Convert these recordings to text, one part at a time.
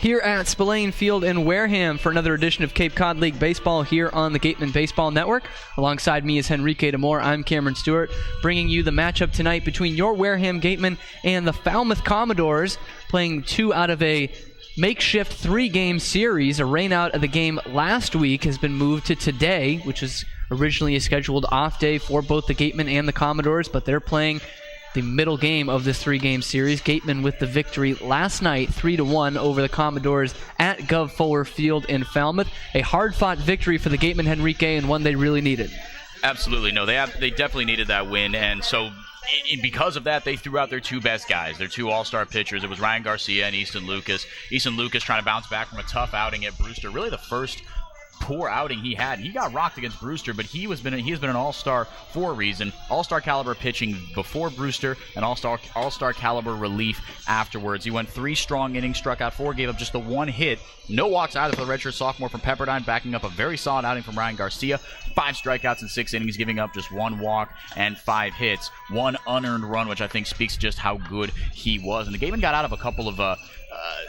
here at Spillane Field in Wareham for another edition of Cape Cod League Baseball here on the Gatemen Baseball Network. Alongside me is Henrique Damore. I'm Cameron Stewart, bringing you the matchup tonight between your Wareham Gatemen and the Falmouth Commodores, playing two out of a makeshift three-game series. A rain-out of the game last week has been moved to today, which was originally a scheduled off day for both the Gatemen and the Commodores, but they're playing the middle game of this three-game series. Gatemen with the victory last night, 3-1 over the Commodores at Gov Fuller Field in Falmouth. A hard-fought victory for the Gatemen, Henrique, and one they really needed. Absolutely. No, they definitely needed that win, and so because of that, they threw out their two best guys, their two all-star pitchers. It was Ryan Garcia and Easton Lucas. Easton Lucas trying to bounce back from a tough outing at Brewster, really the first poor outing he had. He got rocked against Brewster, but he has been an all-star for a reason. All-star caliber pitching before Brewster and all-star caliber relief afterwards. He went 3 strong innings, struck out 4, gave up just the 1 hit. No walks either for the redshirt sophomore from Pepperdine, backing up a very solid outing from Ryan Garcia. 5 strikeouts in 6 innings, giving up just 1 walk and 5 hits. 1 unearned run, which I think speaks just how good he was. And the Gatemen got out of a couple of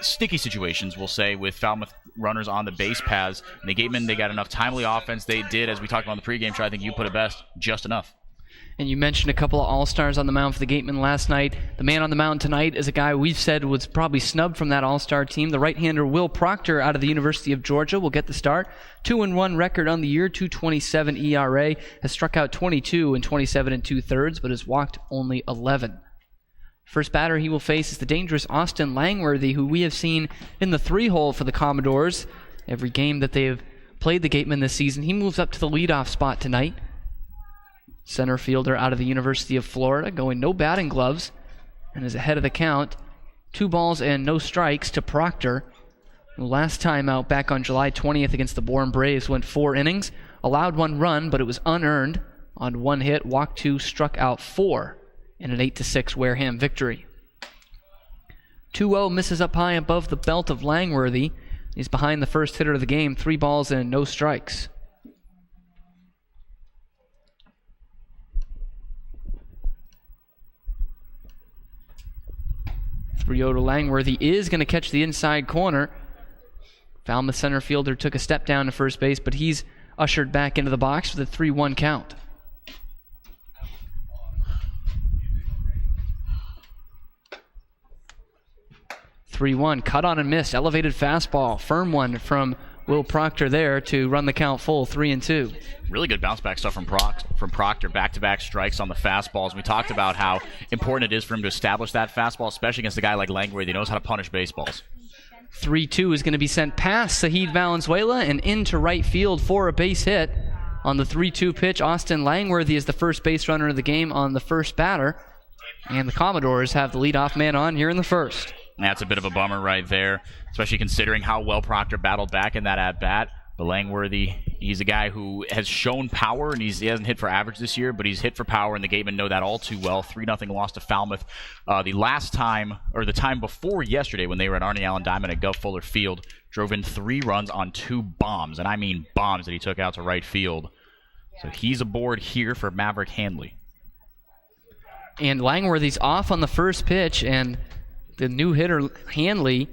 sticky situations, we'll say, with Falmouth runners on the base paths. And the Gatemen, they got enough timely offense. They did, as we talked about on the pregame show, I think you put it best, just enough. And you mentioned a couple of all-stars on the mound for the Gatemen last night. The man on the mound tonight is a guy we've said was probably snubbed from that all-star team. The right-hander Will Proctor out of the University of Georgia will get the start. 2-1 record on the year, 2.27 ERA, has struck out 22 in 27 2/3, but has walked only 11. First batter he will face is the dangerous Austin Langworthy, who we have seen in the 3-hole for the Commodores every game that they have played the Gatemen this season. He moves up to the leadoff spot tonight. Center fielder out of the University of Florida, going no batting gloves, and is ahead of the count. 2 balls and no strikes to Proctor. The last time out back on July 20th against the Bourne Braves went 4 innings, allowed 1 run, but it was unearned on 1 hit, walked 2, struck out 4. In an 8-6 Wareham victory. 2-0 misses up high above the belt of Langworthy. He's behind the first hitter of the game, 3 balls and no strikes. To Langworthy is going to catch the inside corner. Falmouth center fielder took a step down to first base, but he's ushered back into the box with a 3-1 count. 3-1, cut on and missed, elevated fastball, firm one from Will Proctor there to run the count full, 3-2. Really good bounce back stuff from Proctor, back-to-back strikes on the fastballs. We talked about how important it is for him to establish that fastball, especially against a guy like Langworthy. He knows how to punish baseballs. 3-2 is going to be sent past Sahid Valenzuela and into right field for a base hit. On the 3-2 pitch, Austin Langworthy is the first base runner of the game on the first batter, and the Commodores have the leadoff man on here in the first. That's a bit of a bummer right there, especially considering how well Proctor battled back in that at-bat. But Langworthy, he's a guy who has shown power, and he hasn't hit for average this year, but he's hit for power, and the Gatemen know that all too well. 3-0 loss to Falmouth. The time before yesterday when they were at Arnie Allen Diamond at Gov Fuller Field, drove in 3 runs on 2 bombs, and I mean bombs that he took out to right field. So he's aboard here for Maverick Handley. And Langworthy's off on the first pitch, and the new hitter, Handley,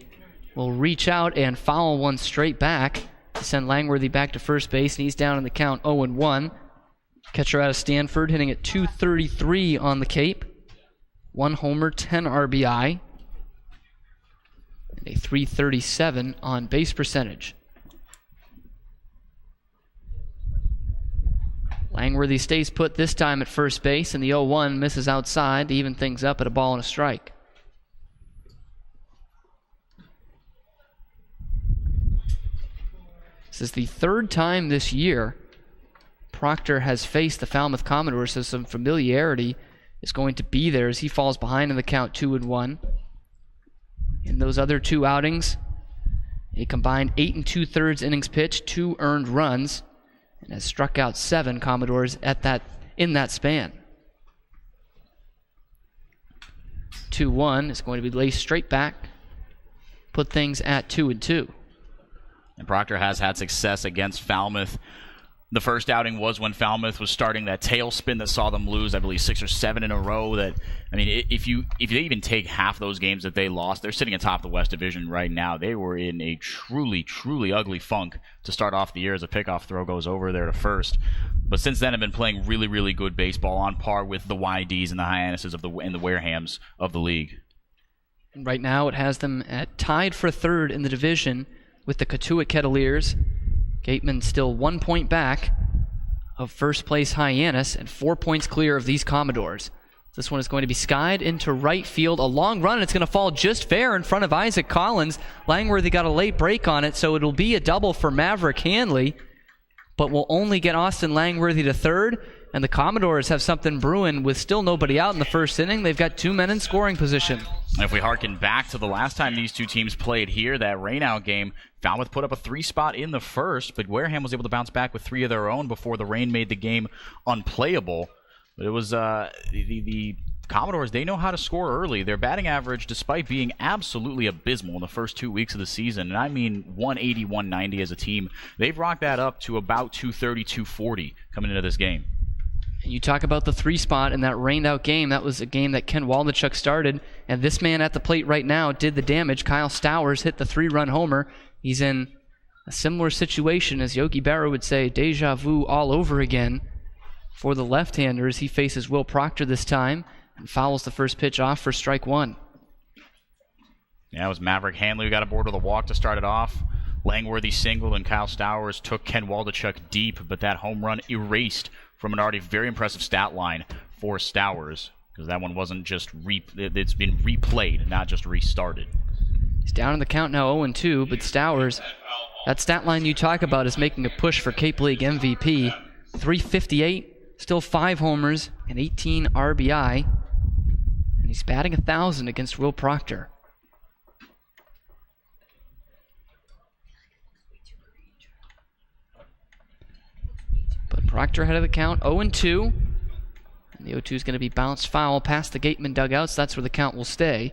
will reach out and foul one straight back to send Langworthy back to first base, and he's down in the count 0-1. Catcher out of Stanford, hitting at .233 on the Cape. 1 homer, 10 RBI, and a .337 on base percentage. Langworthy stays put this time at first base, and the 0-1 misses outside to even things up at a ball and a strike. This is the 3rd time this year Proctor has faced the Falmouth Commodores, so some familiarity is going to be there as he falls behind in the count 2-1. In those other 2 outings, a combined 8 2/3 innings pitched, 2 earned runs, and has struck out 7 Commodores in that span. 2-1 is going to be laced straight back, put things at 2-2. And Proctor has had success against Falmouth The first outing was when Falmouth was starting that tailspin that saw them lose, I believe, 6 or 7 in a row. That, I mean, if they even take half those games that they lost, they're sitting atop the West Division right now. They were in a truly, truly ugly funk to start off the year as a pickoff throw goes over there to first. But since then, have been playing really, really good baseball on par with the YDs and the Hyannises and the Warehams of the league. Right now, it has them tied for third in the division with the Cotuit Kettleers. Gatemen still 1 point back of first place Hyannis and 4 points clear of these Commodores. This one is going to be skied into right field. A long run, and it's going to fall just fair in front of Isaac Collins. Langworthy got a late break on it, so it'll be a double for Maverick Hanley, but will only get Austin Langworthy to third. And the Commodores have something brewing with still nobody out in the first inning. They've got 2 men in scoring position. If we harken back to the last time these two teams played here, that rainout game, Falmouth put up a 3 spot in the first, but Wareham was able to bounce back with 3 of their own before the rain made the game unplayable. But it was the Commodores, they know how to score early. Their batting average, despite being absolutely abysmal in the first 2 weeks of the season, and I mean 180, 190 as a team, they've rocked that up to about 230, 240 coming into this game. You talk about the 3 spot in that rained out game. That was a game that Ken Waldachuk started, and this man at the plate right now did the damage. Kyle Stowers hit the 3-run homer. He's in a similar situation, as Yogi Berra would say, deja vu all over again. For the left-handers, he faces Will Proctor this time and fouls the first pitch off for strike 1. Yeah, it was Maverick Hanley who got aboard with a walk to start it off. Langworthy singled, and Kyle Stowers took Ken Waldachuk deep, but that home run erased from an already very impressive stat line for Stowers, because that one wasn't just it's been replayed, not just restarted. He's down in the count now 0-2, but Stowers, that stat line you talk about is making a push for Cape League MVP. 358, still 5 homers and 18 RBI, and he's batting 1,000 against Will Proctor. But Proctor ahead of the count, 0-2. And the 0-2 is going to be bounced foul past the Gatemen dugouts. That's where the count will stay.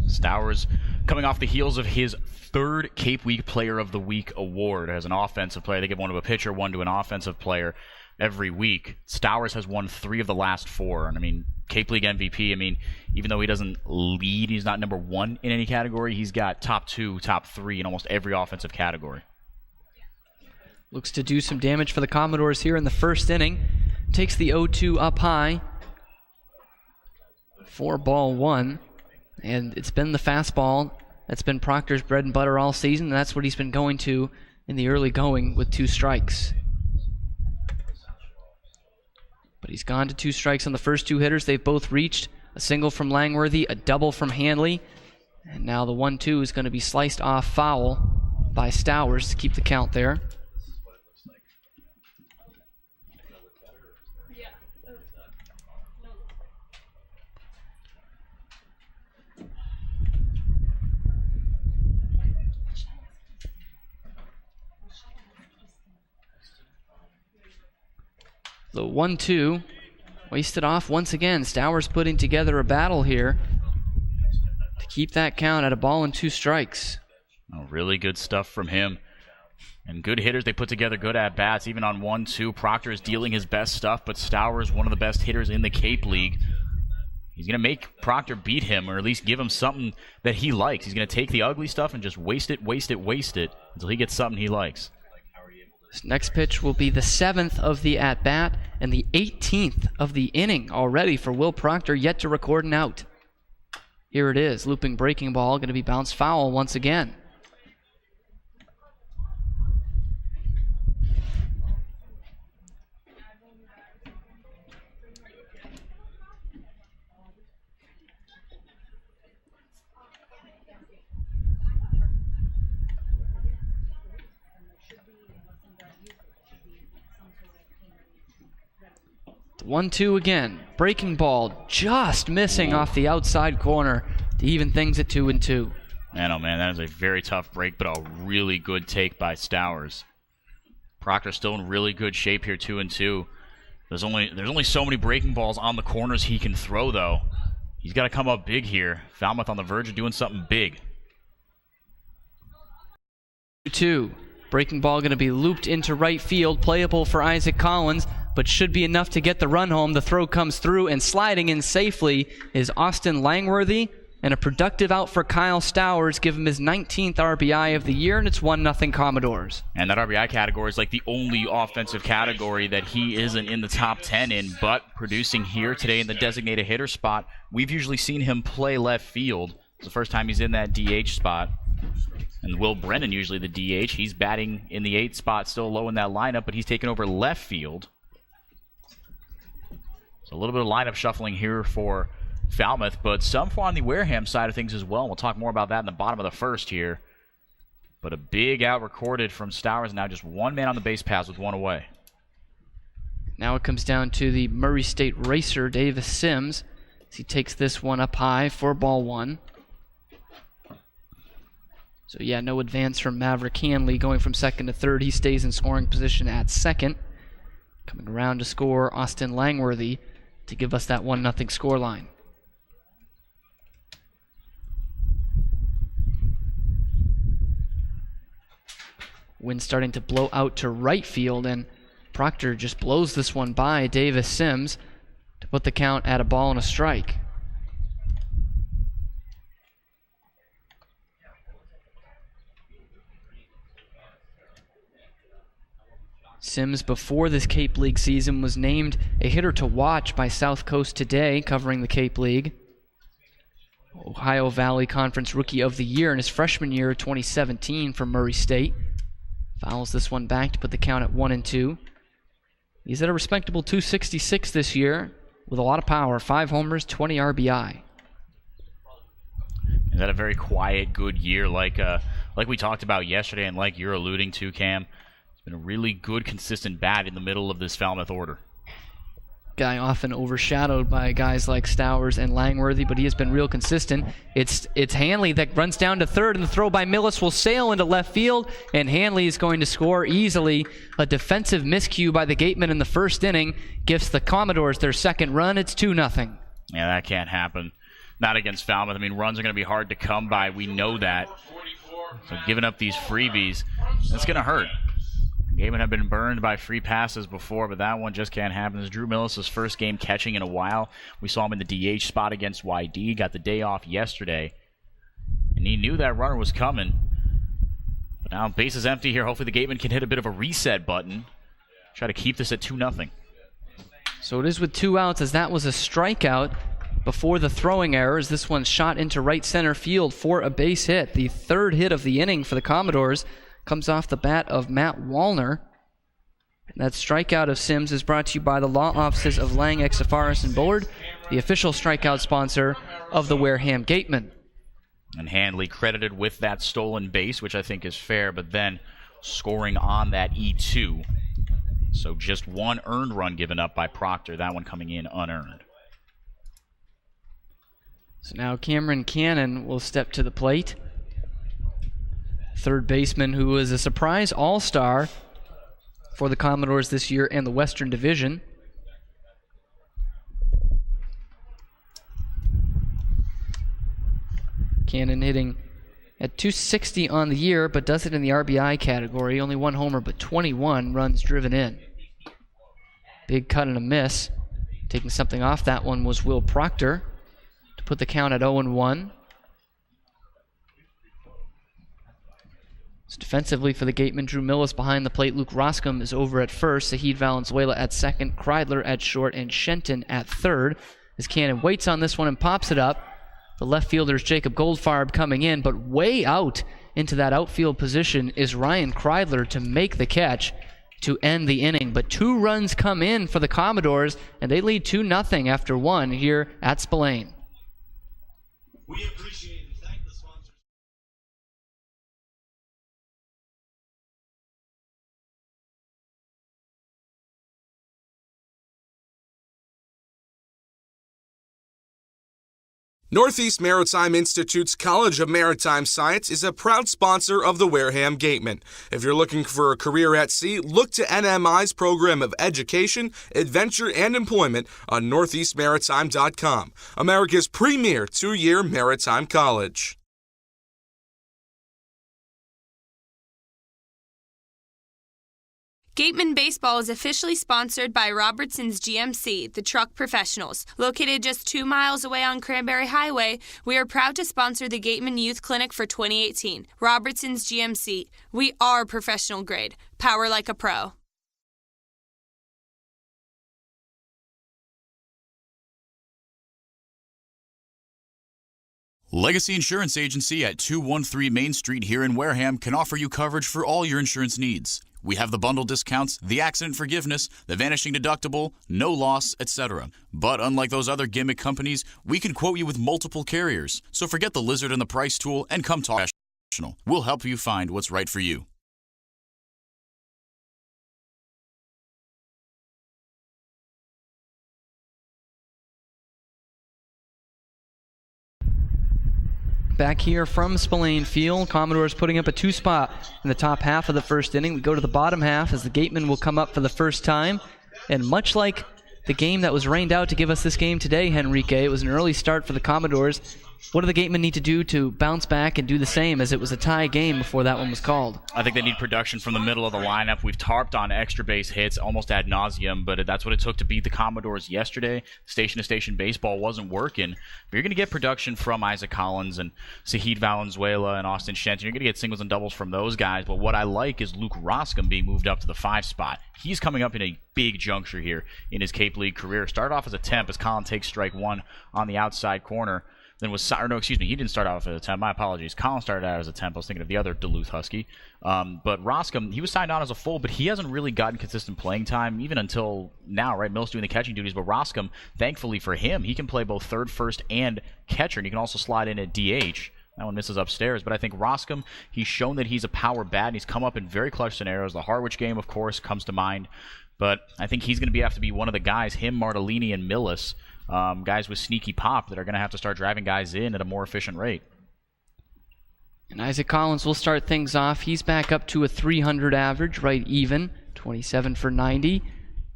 Stowers coming off the heels of his 3rd Cape League Player of the Week award as an offensive player. They give one to a pitcher, one to an offensive player every week. Stowers has won 3 of the last 4. And I mean, Cape League MVP, I mean, even though he doesn't lead, he's not number 1 in any category, he's got top 2, top 3 in almost every offensive category. Looks to do some damage for the Commodores here in the first inning. Takes the 0-2 up high. 4-1. And it's been the fastball that's been Proctor's bread and butter all season, and that's what he's been going to in the early going with 2 strikes. But he's gone to 2 strikes on the first 2 hitters. They've both reached a single from Langworthy, a double from Hanley, and now the 1-2 is going to be sliced off foul by Stowers to keep the count there. The 1-2 wasted off once again. Stowers putting together a battle here to keep that count at 1-2 strikes. Oh, really good stuff from him. And good hitters, they put together good at-bats. Even on 1-2, Proctor is dealing his best stuff, but Stowers, one of the best hitters in the Cape League. He's going to make Proctor beat him, or at least give him something that he likes. He's going to take the ugly stuff and just waste it until he gets something he likes. This next pitch will be the 7th of the at-bat and the 18th of the inning already for Will Proctor, yet to record an out. Here it is, looping breaking ball, going to be bounced foul once again. The 1-2 again. Breaking ball just missing off the outside corner to even things at 2-2. Man, oh man, that is a very tough break, but a really good take by Stowers. Proctor's still in really good shape here, 2-2. There's only so many breaking balls on the corners he can throw, though. He's got to come up big here. Falmouth on the verge of doing something big. 2. Breaking ball going to be looped into right field, playable for Isaac Collins, but should be enough to get the run home. The throw comes through, and sliding in safely is Austin Langworthy. And a productive out for Kyle Stowers, give him his 19th RBI of the year, and it's 1-0 Commodores. And that RBI category is like the only offensive category that he isn't in the top 10 in, but producing here today in the designated hitter spot. We've usually seen him play left field. It's the first time he's in that DH spot. And Will Brennan, usually the DH, he's batting in the 8th spot, still low in that lineup, but he's taken over left field. So a little bit of lineup shuffling here for Falmouth, but some on the Wareham side of things as well. We'll talk more about that in the bottom of the first here. But a big out recorded from Stowers. Now just one man on the base paths with one away. Now it comes down to the Murray State racer, Davis Sims, as he takes this one up high for ball 1. So yeah, no advance from Maverick Hanley going from second to third. He stays in scoring position at second. Coming around to score Austin Langworthy to give us that 1-0 scoreline. Wind starting to blow out to right field, and Proctor just blows this one by Davis Sims to put the count at a ball and a strike. Sims, before this Cape League season, was named a hitter to watch by South Coast Today, covering the Cape League. Ohio Valley Conference Rookie of the Year in his freshman year, 2017, for Murray State. Fouls this one back to put the count at 1-2. He's at a respectable 266 this year with a lot of power. 5 homers, 20 RBI. Is that a very quiet, good year like we talked about yesterday and like you're alluding to, Cam? It's been a really good, consistent bat in the middle of this Falmouth order. Guy often overshadowed by guys like Stowers and Langworthy, but he has been real consistent. It's Hanley that runs down to third, and the throw by Millis will sail into left field, and Hanley is going to score easily. A defensive miscue by the Gatemen in the first inning gives the Commodores their second run. It's 2-0. Yeah, that can't happen. Not against Falmouth. I mean, runs are going to be hard to come by. We know that. So giving up these freebies, that's going to hurt. Gatemen have been burned by free passes before, but that one just can't happen. This is Drew Millis' first game catching in a while. We saw him in the DH spot against YD. Got the day off yesterday, and he knew that runner was coming. But now base is empty here. Hopefully the Gatemen can hit a bit of a reset button. Try to keep this at 2-0. So it is with 2 outs, as that was a strikeout before the throwing errors. This one's shot into right center field for a base hit. The third hit of the inning for the Commodores comes off the bat of Matt Wallner. And that strikeout of Sims is brought to you by the law offices of Lang, Exafaris, and Bullard, the official strikeout sponsor of the Wareham Gatemen. And Handley credited with that stolen base, which I think is fair, but then scoring on that E2. So just one earned run given up by Proctor, that one coming in unearned. So now Cameron Cannon will step to the plate. Third baseman who is a surprise all-star for the Commodores this year in the Western Division. Cannon hitting at 260 on the year, but does it in the RBI category. Only 1 homer, but 21 runs driven in. Big cut and a miss. Taking something off that one was Will Proctor to put the count at 0-1. So defensively for the Gatemen, Drew Millis behind the plate. Luke Roscom is over at first. Zahid Valenzuela at second. Kreidler at short. And Shenton at third. As Cannon waits on this one and pops it up. The left fielder's Jacob Goldfarb coming in, but way out into that outfield position is Ryan Kreidler to make the catch to end the inning. But 2 runs come in for the Commodores, and they lead 2-0 after 1 here at Spillane. We appreciate and thank the sponsors. Northeast Maritime Institute's College of Maritime Science is a proud sponsor of the Wareham Gatemen. If you're looking for a career at sea, look to NMI's program of education, adventure, and employment on northeastmaritime.com, America's premier 2-year maritime college. Gatemen Baseball is officially sponsored by Robertson's GMC, the truck professionals. Located just 2 miles away on Cranberry Highway, we are proud to sponsor the Gatemen Youth Clinic for 2018. Robertson's GMC. We are professional grade. Power like a pro. Legacy Insurance Agency at 213 Main Street here in Wareham can offer you coverage for all your insurance needs. We have the bundle discounts, the accident forgiveness, the vanishing deductible, no loss, etc. But unlike those other gimmick companies, we can quote you with multiple carriers. So forget the lizard and the price tool and come talk professional. We'll help you find what's right for you. Back here from Spillane Field, Commodores putting up a 2-spot in the top half of the first inning. We go to the bottom half as the Gatemen will come up for the first time. And much like the game that was rained out to give us this game today, Henrique, it was an early start for the Commodores. What do the Gatemen need to do to bounce back and do the same, as it was a tie game before that one was called? I think they need production from the middle of the lineup. We've tarped on extra base hits almost ad nauseum, but that's what it took to beat the Commodores yesterday. Station-to-station baseball wasn't working. But you're going to get production from Isaac Collins and Zahid Valenzuela and Austin Shenton. You're going to get singles and doubles from those guys, but what I like is Luke Roscom being moved up to the 5 spot. He's coming up in a big juncture here in his Cape League career. Started off as a temp as Colin takes strike 1 on the outside corner. Then he didn't start off as a temp. My apologies. Colin started out as a temp. I was thinking of the other Duluth Husky. But Roscom, he was signed on as a full, but he hasn't really gotten consistent playing time even until now, right? Mills doing the catching duties, but Roscom, thankfully for him, he can play both third, first, and catcher, and he can also slide in at DH. That one misses upstairs, but I think Roscom, he's shown that he's a power bat, and he's come up in very clutch scenarios. The Harwich game, of course, comes to mind, but I think he's going to have to be one of the guys, him, Martellini, and Millis, guys with sneaky pop that are going to have to start driving guys in at a more efficient rate. And Isaac Collins will start things off. He's back up to a 300 average, right even, 27 for 90,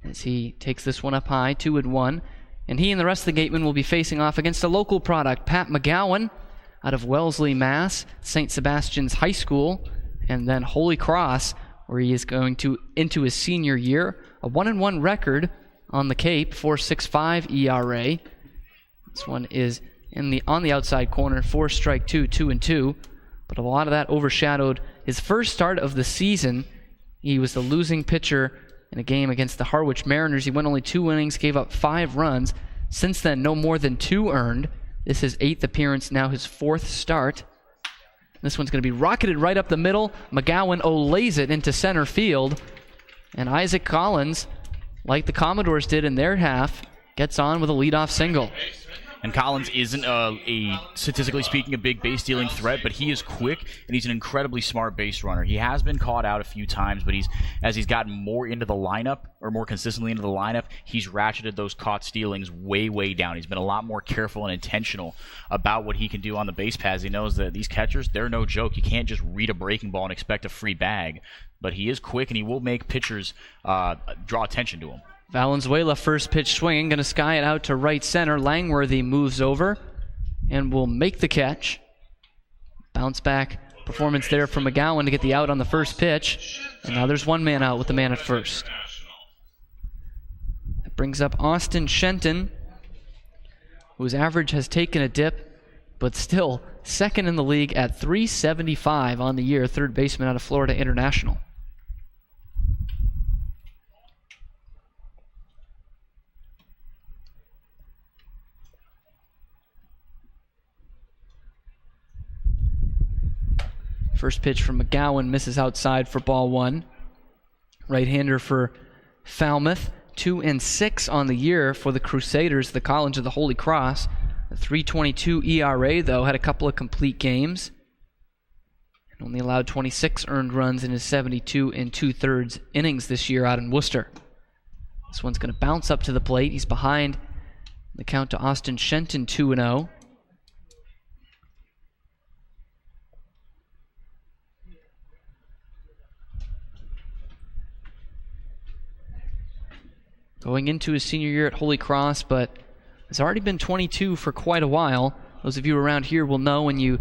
as he takes this one up high, 2-1. And he and the rest of the Gatemen will be facing off against a local product, Pat McGowan, out of Wellesley, Mass., St. Sebastian's High School, and then Holy Cross, where he is going into his senior year. A 1-1 record on the Cape, 4.65 ERA. This one is on the outside corner, 4 strike 2, 2-2. But a lot of that overshadowed his first start of the season. He was the losing pitcher in a game against the Harwich Mariners. He went only 2 innings, gave up 5 runs. Since then, no more than 2 earned. This is his 8th appearance, now his 4th start. This one's going to be rocketed right up the middle. McGowan olays it into center field. And Isaac Collins, like the Commodores did in their half, gets on with a leadoff single. And Collins isn't statistically speaking, a big base-stealing threat, but he is quick, and he's an incredibly smart base runner. He has been caught out a few times, but as he's gotten more into the lineup, or more consistently into the lineup, he's ratcheted those caught stealings way, way down. He's been a lot more careful and intentional about what he can do on the base paths. He knows that these catchers, they're no joke. You can't just read a breaking ball and expect a free bag. But he is quick, and he will make pitchers draw attention to him. Valenzuela first pitch swinging, going to sky it out to right center. Langworthy moves over and will make the catch. Bounce back performance there from McGowan to get the out on the first pitch. And now there's one man out with the man at first. That brings up Austin Shenton, whose average has taken a dip, but still second in the league at .375 on the year, third baseman out of Florida International. First pitch from McGowan misses outside for ball 1. Right-hander for Falmouth. 2-6 on the year for the Crusaders, the College of the Holy Cross. A 3.22 ERA, though, had a couple of complete games. And only allowed 26 earned runs in his 72 2/3 innings this year out in Worcester. This one's going to bounce up to the plate. He's behind the count to Austin Shenton, 2-0. Going into his senior year at Holy Cross, but has already been 22 for quite a while. Those of you around here will know when you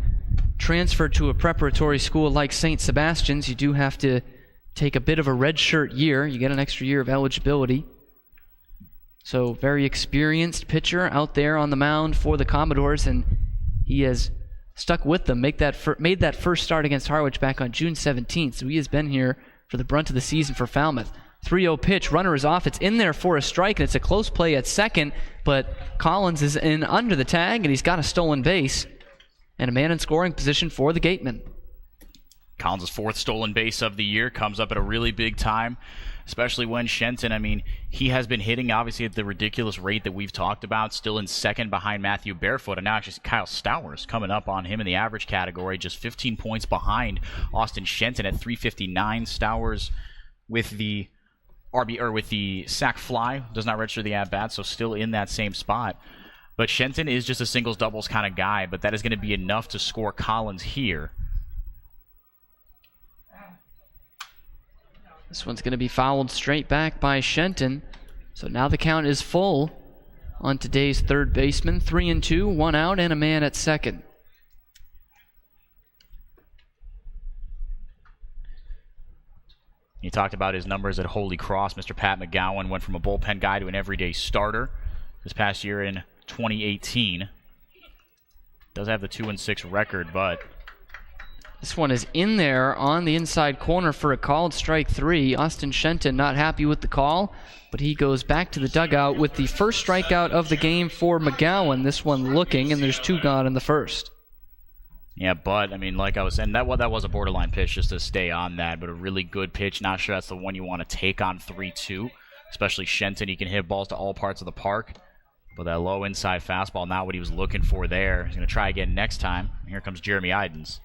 transfer to a preparatory school like St. Sebastian's, you do have to take a bit of a redshirt year. You get an extra year of eligibility. So very experienced pitcher out there on the mound for the Commodores, and he has stuck with them. Made that first start against Harwich back on June 17th, so he has been here for the brunt of the season for Falmouth. 3-0 pitch, runner is off. It's in there for a strike, and it's a close play at second, but Collins is in under the tag, and he's got a stolen base and a man in scoring position for the Gatemen. Collins' 4th stolen base of the year comes up at a really big time, especially when Shenton, I mean, he has been hitting obviously at the ridiculous rate that we've talked about, still in second behind Matthew Barefoot, and now actually Kyle Stowers coming up on him in the average category, just 15 points behind Austin Shenton at 359. Stowers with the with the sac fly, does not register the at-bat, so still in that same spot. But Shenton is just a singles-doubles kind of guy, but that is going to be enough to score Collins here. This one's going to be fouled straight back by Shenton. So now the count is full on today's third baseman. 3-2, 1 out, and a man at second. He talked about his numbers at Holy Cross. Mr. Pat McGowan went from a bullpen guy to an everyday starter this past year in 2018. Does have the 2-6 record, but this one is in there on the inside corner for a called strike 3. Austin Shenton not happy with the call, but he goes back to the dugout with the first strikeout of the game for McGowan. This one looking, and there's 2 gone in the first. Yeah, but, I mean, like I was saying, that was a borderline pitch just to stay on that, but a really good pitch. Not sure that's the one you want to take on 3-2, especially Shenton. He can hit balls to all parts of the park, but that low inside fastball, not what he was looking for there. He's going to try again next time. Here comes Jeremy Idens.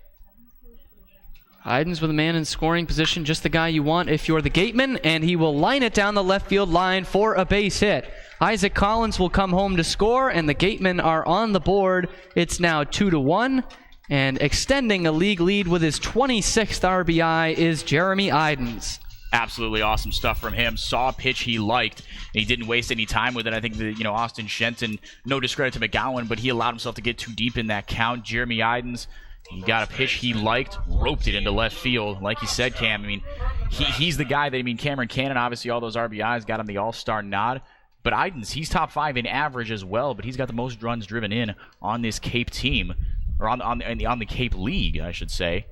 Idens with a man in scoring position, just the guy you want if you're the Gatemen, and he will line it down the left field line for a base hit. Isaac Collins will come home to score, and the Gatemen are on the board. It's now 2-1, and extending a league lead with his 26th RBI is Jeremy Idens. Absolutely awesome stuff from him. Saw a pitch he liked, and he didn't waste any time with it. I think that, Austin Shenton, no discredit to McGowan, but he allowed himself to get too deep in that count. Jeremy Idens, he got a pitch he liked, roped it into left field. Like you said, Cam, I mean, he's the guy that, Cameron Cannon, obviously all those RBIs got him the all-star nod. But Idens, he's top 5 in average as well, but he's got the most runs driven in on this Cape team, or on the Cape League, I should say.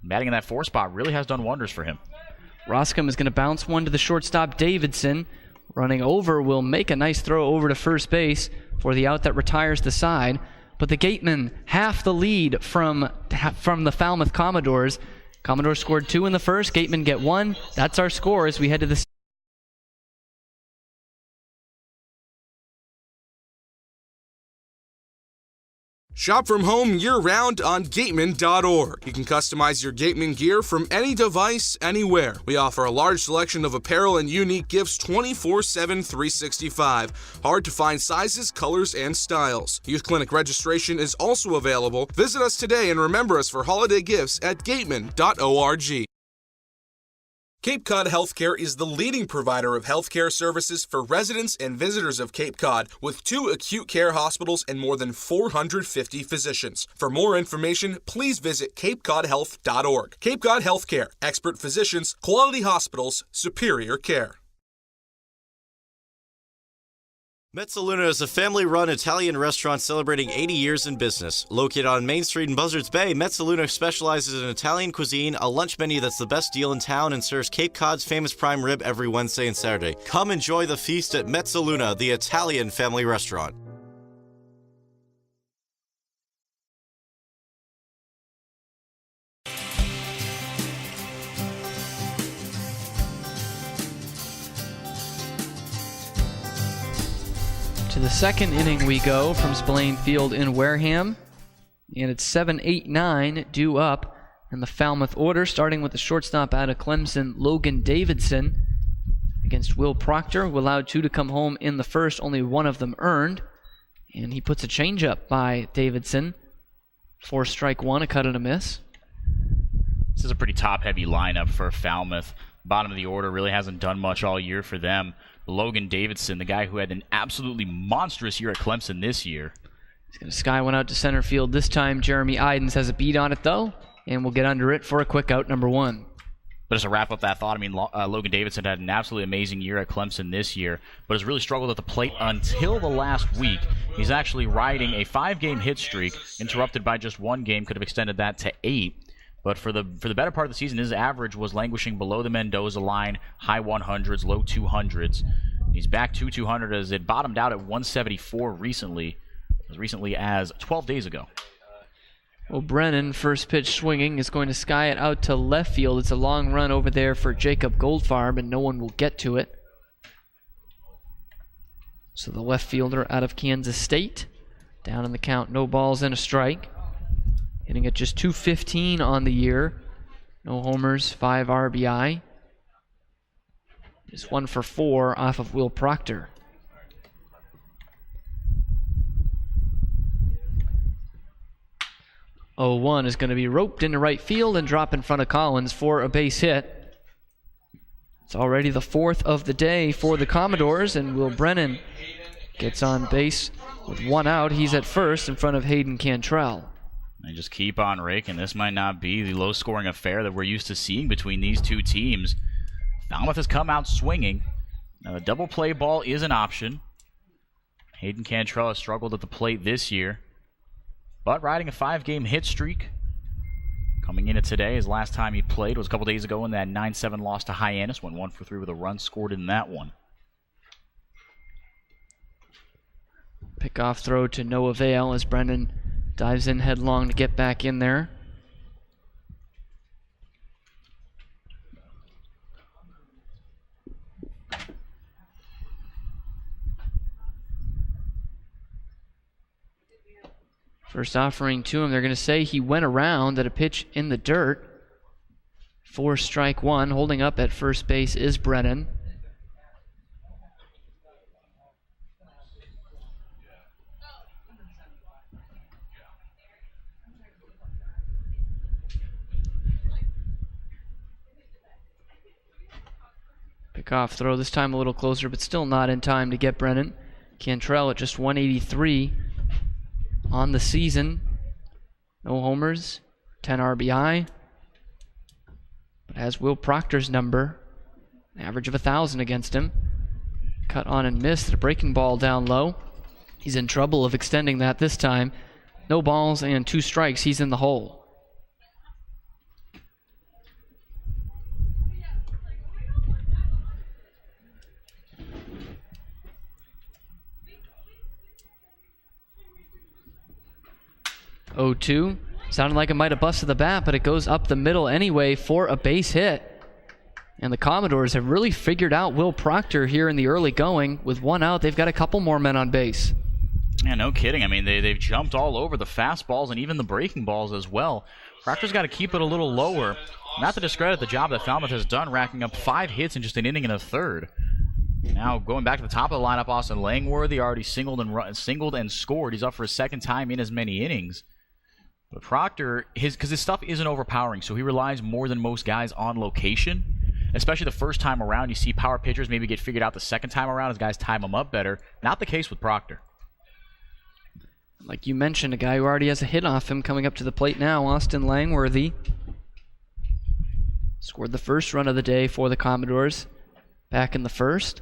Batting in that 4 spot really has done wonders for him. Roscom is going to bounce one to the shortstop, Davidson. Running over will make a nice throw over to first base for the out that retires the side. But the Gatemen half the lead from the Falmouth Commodores. Commodores scored 2 in the first. Gatemen get 1. That's our score as we head to the Shop from home year-round on Gatemen.org. You can customize your Gatemen gear from any device, anywhere. We offer a large selection of apparel and unique gifts 24/7, 365. Hard to find sizes, colors, and styles. Youth Clinic registration is also available. Visit us today and remember us for holiday gifts at Gatemen.org. Cape Cod Healthcare is the leading provider of healthcare services for residents and visitors of Cape Cod, with 2 acute care hospitals and more than 450 physicians. For more information, please visit capecodhealth.org. Cape Cod Healthcare, expert physicians, quality hospitals, superior care. Mezzaluna is a family-run Italian restaurant celebrating 80 years in business. Located on Main Street in Buzzards Bay, Mezzaluna specializes in Italian cuisine, a lunch menu that's the best deal in town, and serves Cape Cod's famous prime rib every Wednesday and Saturday. Come enjoy the feast at Mezzaluna, the Italian family restaurant. To the second inning we go from Spillane Field in Wareham. And it's 7-8-9 due up in the Falmouth order, starting with the shortstop out of Clemson, Logan Davidson, against Will Proctor, who allowed 2 to come home in the first, only 1 of them earned. And he puts a changeup by Davidson. 4 strike 1, a cut and a miss. This is a pretty top-heavy lineup for Falmouth. Bottom of the order really hasn't done much all year for them. Logan Davidson, the guy who had an absolutely monstrous year at Clemson this year. He's going to sky one out to center field. This time, Jeremy Idens has a beat on it, though, and will get under it for a quick out, number 1. But just to wrap up that thought, I mean, Logan Davidson had an absolutely amazing year at Clemson this year, but has really struggled at the plate until the last week. He's actually riding a 5-game hit streak, interrupted by just 1 game, could have extended that to 8. But for the better part of the season, his average was languishing below the Mendoza line, high 100s, low 200s. He's back to 200 as it bottomed out at 174 recently, as recently as 12 days ago. Well, Brennan, first pitch swinging, is going to sky it out to left field. It's a long run over there for Jacob Goldfarb, and no one will get to it. So the left fielder out of Kansas State, down in the count, no balls and a strike. Hitting at just .215 on the year. No homers, 5 RBI. Just 1 for 4 off of Will Proctor. 0-1 is going to be roped into right field and drop in front of Collins for a base hit. It's already the 4th of the day for the Commodores, and Will Brennan gets on base with 1 out. He's at first in front of Hayden Cantrell. They just keep on raking. This might not be the low-scoring affair that we're used to seeing between these two teams. Falmouth has come out swinging. Now, the double play ball is an option. Hayden Cantrell has struggled at the plate this year, but riding a 5-game hit streak. Coming into today, his last time he played was a couple days ago in that 9-7 loss to Hyannis. Went 1 for 3 with a run scored in that one. Pickoff throw to no avail as Brennan dives in headlong to get back in there. First offering to him, they're going to say he went around at a pitch in the dirt. 4 strike 1. Holding up at first base is Brennan. Pickoff throw this time a little closer, but still not in time to get Brennan. Cantrell at just 183 on the season. No homers, 10 RBI. But has Will Proctor's number, an average of 1,000 against him. Cut on and missed, a breaking ball down low. He's in trouble of extending that this time. No balls and 2 strikes, he's in the hole. .02. Sounded like it might have busted the bat, but it goes up the middle anyway for a base hit. And the Commodores have really figured out Will Proctor here in the early going. With 1 out, they've got a couple more men on base. Yeah, no kidding. I mean, they've jumped all over the fastballs and even the breaking balls as well. Proctor's got to keep it a little lower. Not to discredit the job that Falmouth has done, racking up 5 hits in just an inning and a third. Now, going back to the top of the lineup, Austin Langworthy already singled and scored. He's up for his 2nd time in as many innings. But Proctor, because his stuff isn't overpowering, so he relies more than most guys on location. Especially the first time around, you see power pitchers maybe get figured out the 2nd time around as guys time them up better. Not the case with Proctor. Like you mentioned, a guy who already has a hit off him coming up to the plate now, Austin Langworthy. Scored the first run of the day for the Commodores back in the 1st.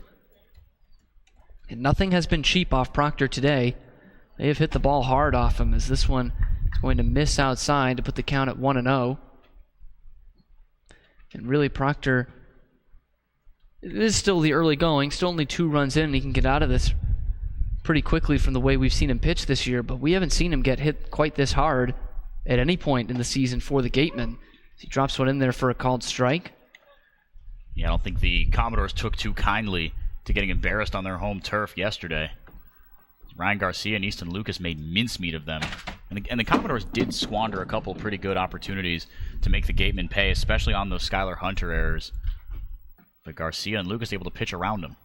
And nothing has been cheap off Proctor today. They have hit the ball hard off him, as this one is going to miss outside to put the count at 1-0. And really, Proctor, it is still the early going, still only 2 runs in, and he can get out of this pretty quickly from the way we've seen him pitch this year, but we haven't seen him get hit quite this hard at any point in the season for the Gatemen. He drops one in there for a called strike. Yeah, I don't think the Commodores took too kindly to getting embarrassed on their home turf yesterday. Ryan Garcia and Easton Lucas made mincemeat of them. And the Commodores did squander a couple pretty good opportunities to make the Gatemen pay, especially on those Skylar Hunter errors. But Garcia and Lucas able to pitch around them.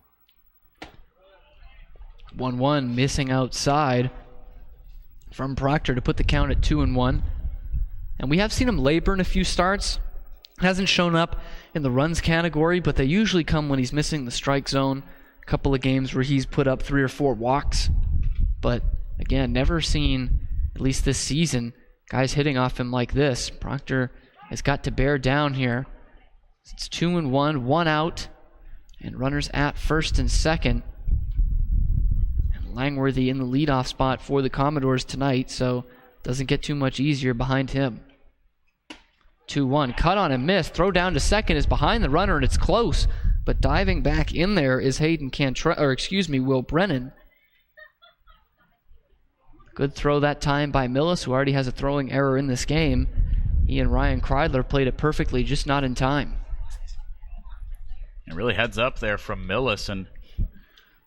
1-1, missing outside from Proctor to put the count at 2-1. And we have seen him labor in a few starts. Hasn't shown up in the runs category, but they usually come when he's missing the strike zone. A couple of games where he's put up 3 or 4 walks. But again, never seen, at least this season, guys hitting off him like this. Proctor has got to bear down here. It's 2-1, 1 out, and runners at first and second. And Langworthy in the leadoff spot for the Commodores tonight, so doesn't get too much easier behind him. 2-1, cut on and miss. Throw down to second is behind the runner, and it's close. But diving back in there is Will Brennan. Good throw that time by Millis, who already has a throwing error in this game. He and Ryan Kreidler played it perfectly, just not in time. It really heads up there from Millis, and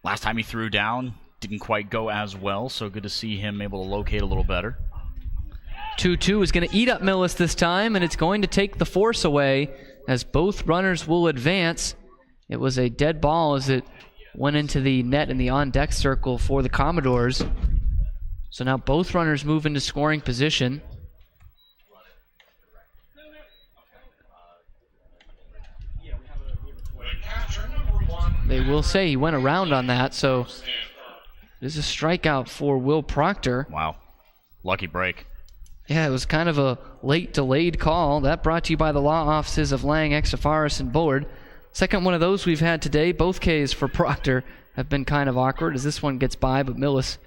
last time he threw down, didn't quite go as well, so good to see him able to locate a little better. 2-2 is going to eat up Millis this time, and it's going to take the force away as both runners will advance. It was a dead ball as it went into the net in the on-deck circle for the Commodores. So now both runners move into scoring position. They will say he went around on that, so this is a strikeout for Will Proctor. Wow. Lucky break. Yeah, it was kind of a late delayed call. That brought to you by the law offices of Lang, Exafaris, and Bullard. Second one of those we've had today. Both Ks for Proctor have been kind of awkward as this one gets by, but Millis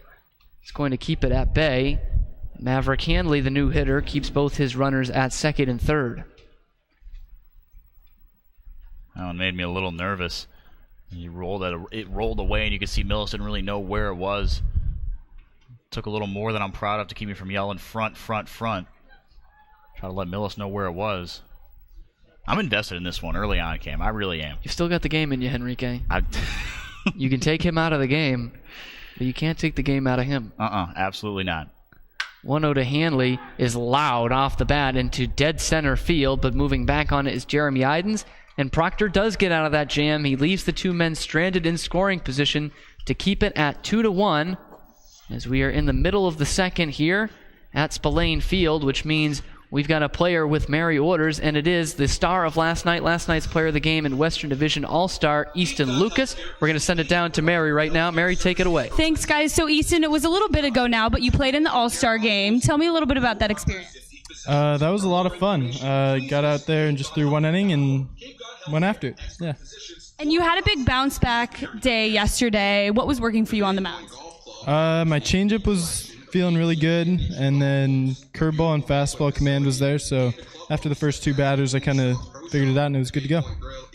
is going to keep it at bay. Maverick Handley, the new hitter, keeps both his runners at second and third. That one made me a little nervous. It rolled away, and you could see Millis didn't really know where it was. Took a little more than I'm proud of to keep me from yelling front, front, front. Try to let Millis know where it was. I'm invested in this one early on, Cam. I really am. You've still got the game in you, Henrique. You can take him out of the game, but you can't take the game out of him. Absolutely not. 1-0 to Handley is loud off the bat into dead center field, but moving back on it is Jeremy Idens. And Proctor does get out of that jam. He leaves the two men stranded in scoring position to keep it at 2-1 as we are in the middle of the second here at Spillane Field, which means we've got a player with Mary orders, and it is the star of last night's player of the game and Western Division All-Star, Easton Lucas. We're going to send it down to Mary right now. Mary, take it away. Thanks, guys. So, Easton, it was a little bit ago now, but you played in the All-Star game. Tell me a little bit about that experience. That was a lot of fun. Got out there and just threw one inning and went after it. Yeah. And you had a big bounce back day yesterday. What was working for you on the mound? My changeup was feeling really good, and then curveball and fastball command was there. So after the first two batters, I kind of figured it out, and it was good to go.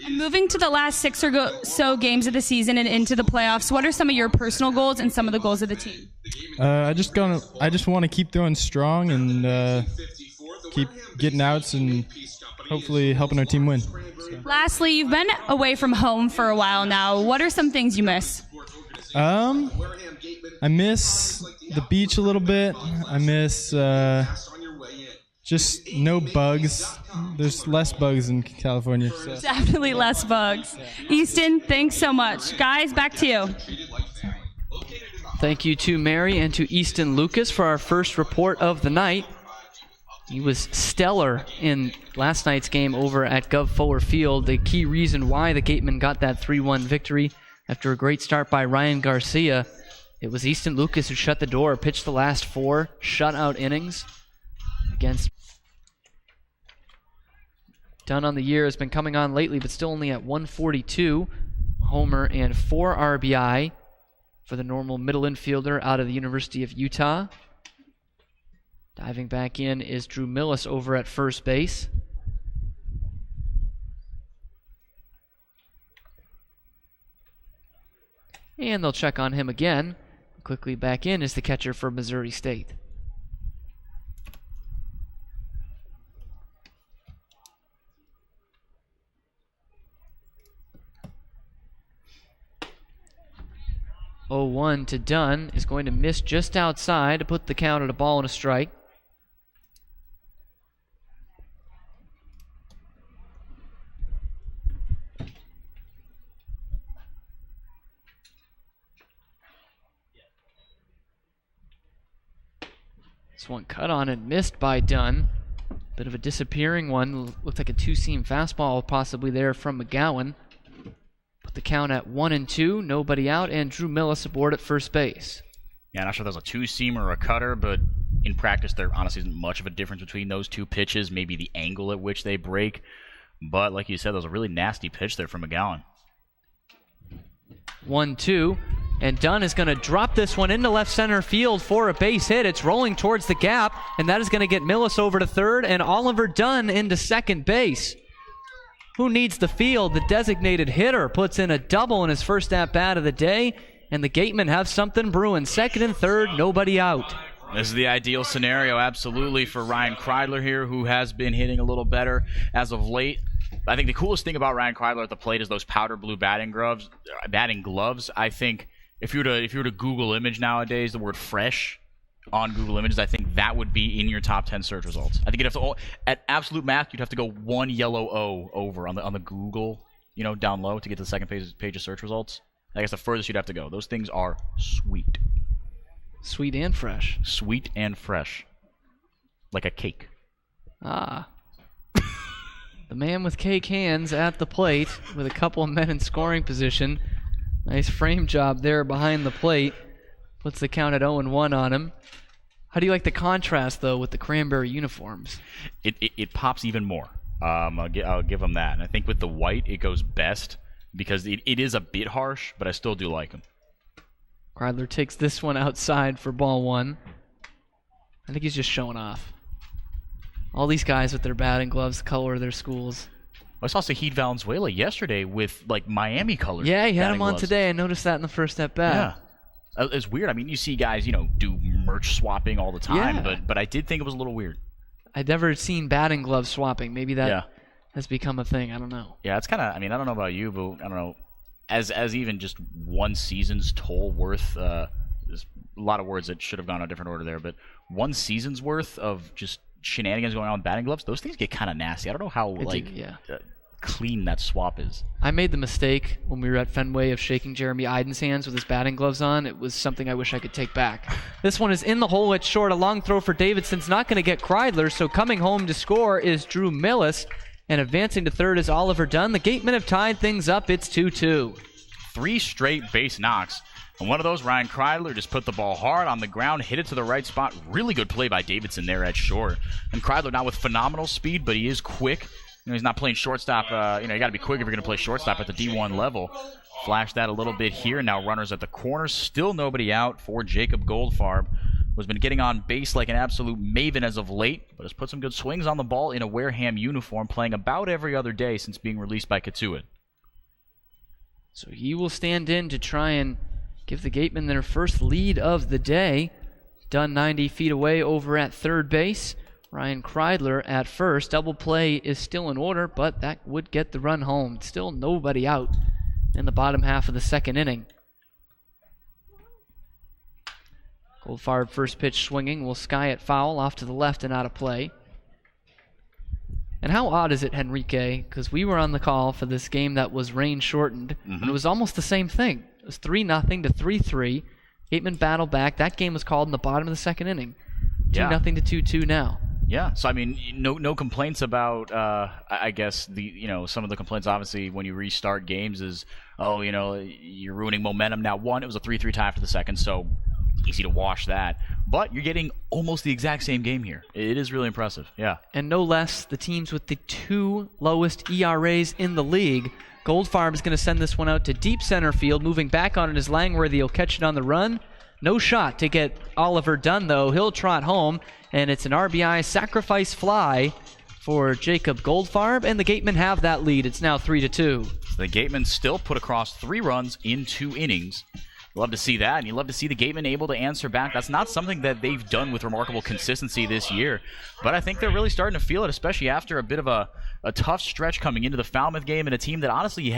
And moving to the last 6 or so games of the season and into the playoffs, what are some of your personal goals and some of the goals of the team? I just want to keep throwing strong and keep getting outs and hopefully helping our team win. So. Lastly, you've been away from home for a while now. What are some things you miss? I miss the beach a little bit. I miss just no bugs. There's less bugs in California. So. Definitely less bugs. Easton, thanks so much. Guys, back to you. Thank you to Mary and to Easton Lucas for our first report of the night. He was stellar in last night's game over at Gov Fuller Field. The key reason why the Gatemen got that 3-1 victory after a great start by Ryan Garcia. It was Easton Lucas who shut the door, pitched the last 4 shutout innings against. Done on the year has been coming on lately, but still only at 142. Homer and 4 RBI for the normal middle infielder out of the University of Utah. Diving back in is Drew Millis over at first base. And they'll check on him again. Quickly back in is the catcher for Missouri State. Oh, 0-1 to Dunn is going to miss just outside to put the count at a ball and a strike. This one cut on and missed by Dunn. Bit of a disappearing one. Looked like a two-seam fastball possibly there from McGowan. Put the count at 1-2, nobody out, and Drew Millis aboard at first base. Yeah, not sure if that was a two-seamer or a cutter, but in practice there honestly isn't much of a difference between those two pitches. Maybe the angle at which they break. But like you said, that was a really nasty pitch there from McGowan. 1-2. And Dunn is going to drop this one into left center field for a base hit. It's rolling towards the gap, and that is going to get Millis over to third and Oliver Dunn into second base. Who needs the field? The designated hitter puts in a double in his first at-bat of the day, and the Gatemen have something brewing. Second and third, nobody out. This is the ideal scenario, absolutely, for Ryan Kreidler here, who has been hitting a little better as of late. I think the coolest thing about Ryan Kreidler at the plate is those powder blue batting gloves. I think if you were to Google image nowadays, the word fresh on Google Images, I think that would be in your top 10 search results. I think you'd have to, at absolute math, you'd have to go one yellow O over on the Google, down low to get to the second page of search results. I guess the furthest you'd have to go. Those things are sweet. Sweet and fresh. Sweet and fresh. Like a cake. Ah. The man with cake hands at the plate with a couple of men in scoring position. Nice frame job there behind the plate. Puts the count at 0-1 on him. How do you like the contrast, though, with the cranberry uniforms? It pops even more. I'll give him that. And I think with the white, it goes best because it is a bit harsh, but I still do like him. Kreidler takes this one outside for ball one. I think he's just showing off. All these guys with their batting gloves, the color of their schools. I saw Sahid Valenzuela yesterday with, Miami colors. Yeah, he had him on gloves. today. I noticed that in the first at-bat. Yeah. It's weird. I mean, you see guys, do merch swapping all the time, but I did think it was a little weird. I'd never seen batting glove swapping. Maybe that has become a thing. I don't know. Yeah, it's kind of, I don't know about you, but I don't know. As even just one season's toll worth, there's a lot of words that should have gone in a different order there, but one season's worth of just shenanigans going on with batting gloves, those things get kind of nasty. I don't know how, clean that swap is. I made the mistake when we were at Fenway of shaking Jeremy Iden's hands with his batting gloves on. It was something I wish I could take back. This one is in the hole. It's short. A long throw for Davidson's not going to get Kreidler, so coming home to score is Drew Millis, and advancing to third is Oliver Dunn. The Gatemen have tied things up. It's 2-2. 3 straight base knocks. And one of those, Ryan Kreidler just put the ball hard on the ground, hit it to the right spot. Really good play by Davidson there at short. And Kreidler not with phenomenal speed, but he is quick. He's not playing shortstop. You got to be quick if you're going to play shortstop at the D1 level. Flash that a little bit here. Now runners at the corner. Still nobody out for Jacob Goldfarb, who's been getting on base like an absolute maven as of late, but has put some good swings on the ball in a Wareham uniform, playing about every other day since being released by Katuitt. So he will stand in to try and give the Gatemen their first lead of the day. Dunn 90 feet away over at third base. Ryan Kreidler at first. Double play is still in order, but that would get the run home. Still nobody out in the bottom half of the second inning. Goldfarb first pitch swinging will sky it foul off to the left and out of play. And how odd is it, Henrique? Because we were on the call for this game that was rain shortened, and it was almost the same thing. It was 3-0 to 3-3. Gatemen battled back. That game was called in the bottom of the second inning. 2-0 to 2-2 now. Yeah, so no complaints about I guess some of the complaints obviously when you restart games is you're ruining momentum. Now it was a 3-3 tie after the second, so easy to wash that. But you're getting almost the exact same game here. It is really impressive. Yeah. And no less the teams with the 2 lowest ERAs in the league. Goldfarb is going to send this one out to deep center field. Moving back on it is Langworthy. He'll catch it on the run. No shot to get Oliver Dunn, though. He'll trot home, and it's an RBI sacrifice fly for Jacob Goldfarb, and the Gatemen have that lead. It's now 3-2. The Gatemen still put across 3 runs in 2 innings. You love to see that, and you love to see the Gatemen able to answer back. That's not something that they've done with remarkable consistency this year, but I think they're really starting to feel it, especially after a bit of a tough stretch coming into the Falmouth game, and a team that honestly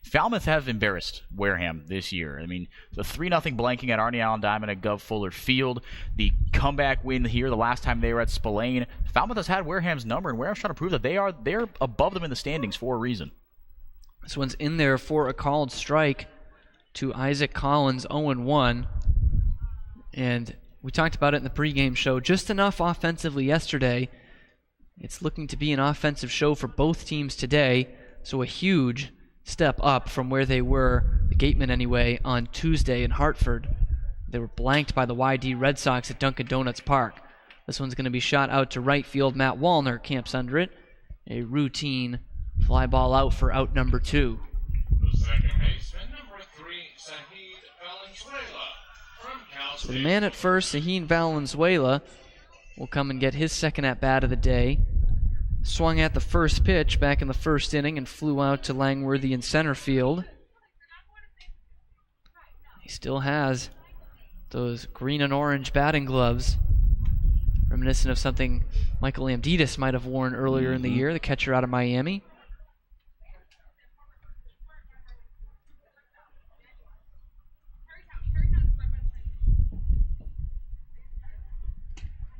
Falmouth have embarrassed Wareham this year. I mean, the 3-0 blanking at Arnie Allen Diamond at Gov Fuller Field, the comeback win here the last time they were at Spillane. Falmouth has had Wareham's number, and Wareham's trying to prove that they're above them in the standings for a reason. This one's in there for a called strike to Isaac Collins, 0-1. And we talked about it in the pregame show. Just enough offensively yesterday. It's looking to be an offensive show for both teams today, so a huge step up from where they were, the Gatemen anyway, on Tuesday in Hartford. They were blanked by the YD Red Sox at Dunkin' Donuts Park. This one's going to be shot out to right field. Matt Wallner camps under it. A routine Fly ball out for out number 2. The second baseman, number 3, Saheed Valenzuela from Cal So the State. man at first, Saheed Valenzuela, will come and get his second at-bat of the day. Swung at the first pitch back in the first inning and flew out to Langworthy in center field. He still has those green and orange batting gloves, reminiscent of something Michael Amditis might have worn earlier in the year, the catcher out of Miami.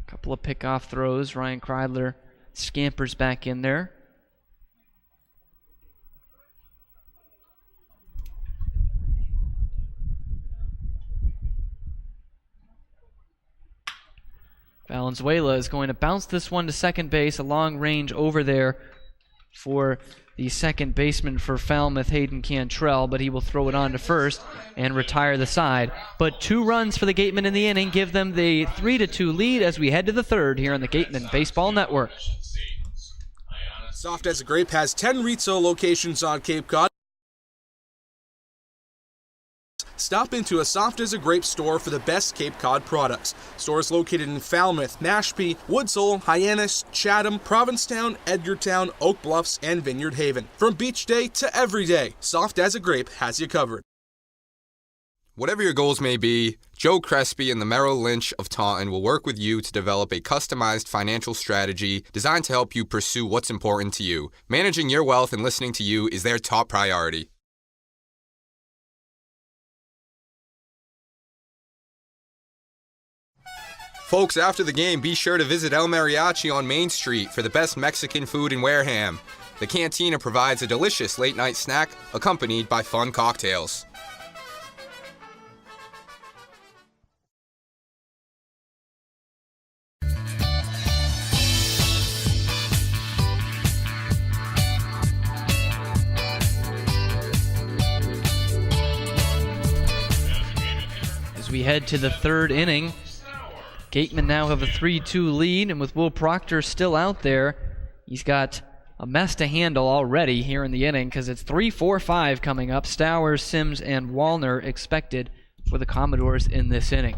Couple of pickoff throws. Ryan Kreidler scampers back in there. Valenzuela is going to bounce this one to second base, a long range over there for the second baseman for Falmouth, Hayden Cantrell, but he will throw it on to first and retire the side. But 2 runs for the Gatemen in the inning give them the 3-2 lead as we head to the third here on the Gatemen Baseball Network. Soft as a Grape has 10 retail locations on Cape Cod. Stop into a Soft as a Grape store for the best Cape Cod products. Stores located in Falmouth, Mashpee, Woods Hole, Hyannis, Chatham, Provincetown, Edgartown, Oak Bluffs, and Vineyard Haven. From beach day to every day, Soft as a Grape has you covered. Whatever your goals may be, Joe Crespi and the Merrill Lynch of Taunton will work with you to develop a customized financial strategy designed to help you pursue what's important to you. Managing your wealth and listening to you is their top priority. Folks, after the game, be sure to visit El Mariachi on Main Street for the best Mexican food in Wareham. The cantina provides a delicious late-night snack accompanied by fun cocktails. As we head to the third inning, Gatemen now have a 3-2 lead, and with Will Proctor still out there, he's got a mess to handle already here in the inning because it's 3-4-5 coming up. Stowers, Sims, and Wallner expected for the Commodores in this inning.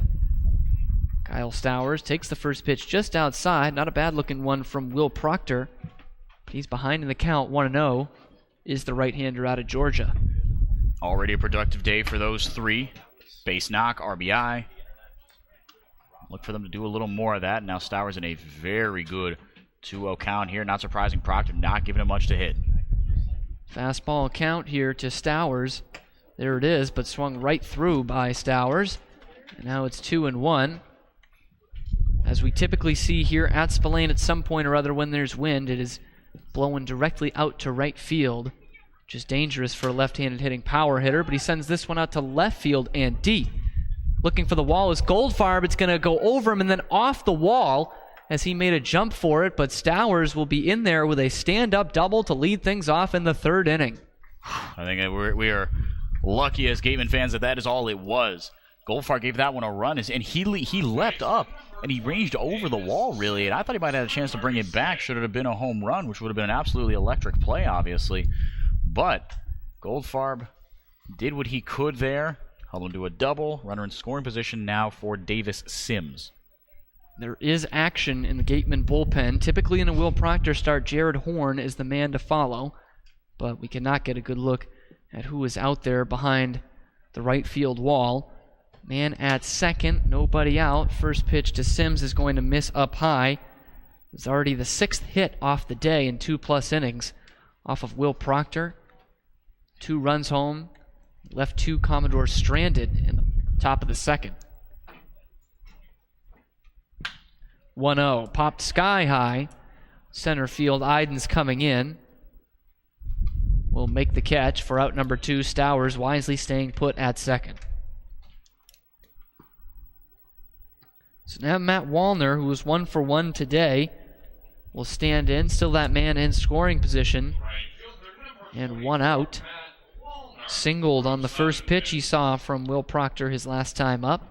Kyle Stowers takes the first pitch just outside. Not a bad-looking one from Will Proctor. He's behind in the count, 1-0, is the right-hander out of Georgia. Already a productive day for those 3. Base knock, RBI. Look for them to do a little more of that. Now Stowers in a very good 2-0 count here. Not surprising, Proctor not giving him much to hit. Fastball count here to Stowers. There it is, but swung right through by Stowers. And now it's 2-1. As we typically see here at Spillane at some point or other when there's wind, it is blowing directly out to right field, which is dangerous for a left-handed hitting power hitter, but he sends this one out to left field and deep. Looking for the wall is Goldfarb. It's going to go over him and then off the wall as he made a jump for it, but Stowers will be in there with a stand-up double to lead things off in the third inning. I think that we are lucky as Gatemen fans that is all it was. Goldfarb gave that one a run, and he leapt up, and he ranged over the wall, really, and I thought he might have had a chance to bring it back should it have been a home run, which would have been an absolutely electric play, obviously. But Goldfarb did what he could there. Held him to a double. Runner in scoring position now for Davis Sims. There is action in the Gatemen bullpen. Typically in a Will Proctor start, Jared Horn is the man to follow, but we cannot get a good look at who is out there behind the right field wall. Man at second, nobody out. First pitch to Sims is going to miss up high. It's already the 6th hit off the day in 2+ innings off of Will Proctor. 2 runs home. Left 2 Commodores stranded in the top of the second. 1-0. Popped sky high. Center field. Iden's coming in. Will make the catch for out number 2. Stowers wisely staying put at second. So now Matt Wallner, who was 1 for 1 today, will stand in. Still that man in scoring position. And 1 out. Singled on the first pitch he saw from Will Proctor his last time up.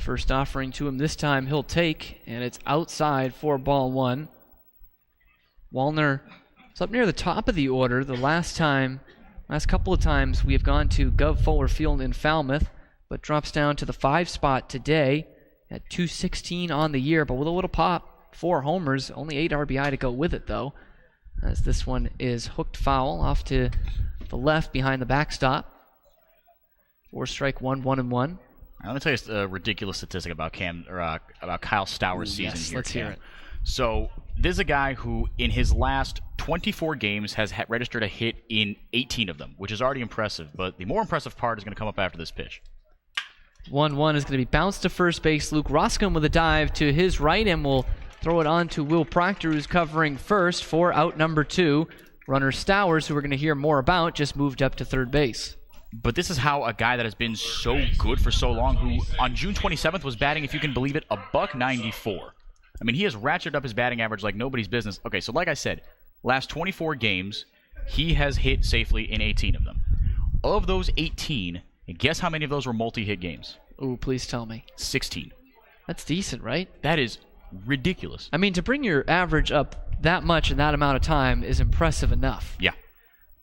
First offering to him this time he'll take, and it's outside for ball one. Wallner is up near the top of the order. The last couple of times we have gone to Gov Fuller Field in Falmouth, but drops down to the 5 spot today at 216 on the year, but with a little pop. 4 homers, only 8 RBI to go with it though, as this one is hooked foul off to the left behind the backstop. 4 strike, 1, 1-1. I'm going to tell you a ridiculous statistic about about Kyle Stowers' season here. Let's hear it. So this is a guy who, in his last 24 games, has registered a hit in 18 of them, which is already impressive. But the more impressive part is going to come up after this pitch. 1-1 is going to be bounced to first base. Luke Roscom with a dive to his right and will throw it on to Will Proctor, who's covering first for out number 2. Runner Stowers, who we're going to hear more about, just moved up to third base. But this is how a guy that has been so good for so long, who on June 27th was batting, if you can believe it, a .194. I mean, he has ratcheted up his batting average like nobody's business. Okay, so like I said, last 24 games, he has hit safely in 18 of them. Of those 18, guess how many of those were multi-hit games? Ooh, please tell me. 16. That's decent, right? That is ridiculous. I mean, to bring your average up that much in that amount of time is impressive enough. Yeah.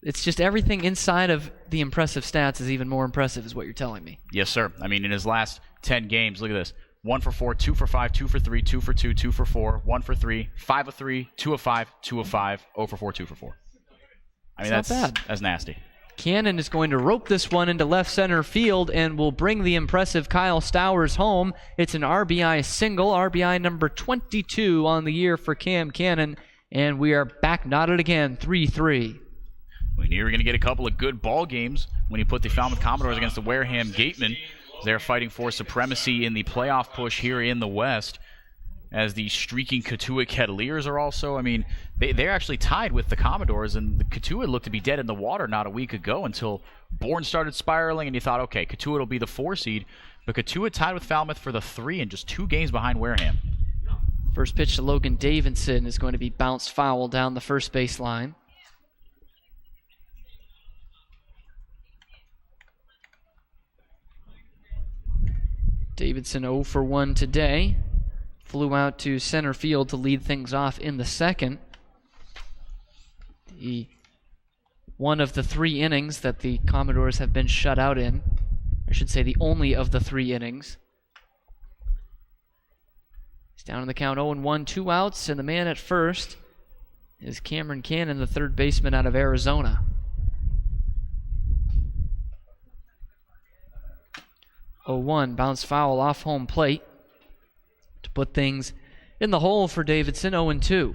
It's just everything inside of the impressive stats is even more impressive, is what you're telling me. Yes, sir. I mean, in his last 10 games, look at this. 1 for 4, 2 for 5, 2 for 3, 2 for 2, 2 for 4, 1 for 3, 5 of 3, 2 of 5, 2 of 5, 0 for 4, 2 for 4. I mean, that's not bad. That's nasty. Cannon is going to rope this one into left center field and will bring the impressive Kyle Stowers home. It's an RBI single, RBI number 22 on the year for Cam Cannon, and we are back knotted again, 3-3. We knew we were going to get a couple of good ball games when he put the Falmouth Commodores against the Wareham Gatemen. They're fighting for supremacy in the playoff push here in the West, as the streaking Cotuit Kettleers are also, I mean, they're actually tied with the Commodores, and the Cotuit looked to be dead in the water not a week ago until Bourne started spiraling, and you thought, okay, Cotuit will be the 4 seed, but Cotuit tied with Falmouth for the 3 and just 2 games behind Wareham. First pitch to Logan Davidson is going to be bounced foul down the first base line. Davidson 0 for 1 today. Flew out to center field to lead things off in the second. One of the 3 innings that the Commodores have been shut out in. I should say the only of the 3 innings. He's down in the count 0-1, 2 outs, and the man at first is Cameron Cannon, the third baseman out of Arizona. 0-1, bounce foul off home plate to put things in the hole for Davidson, 0-2.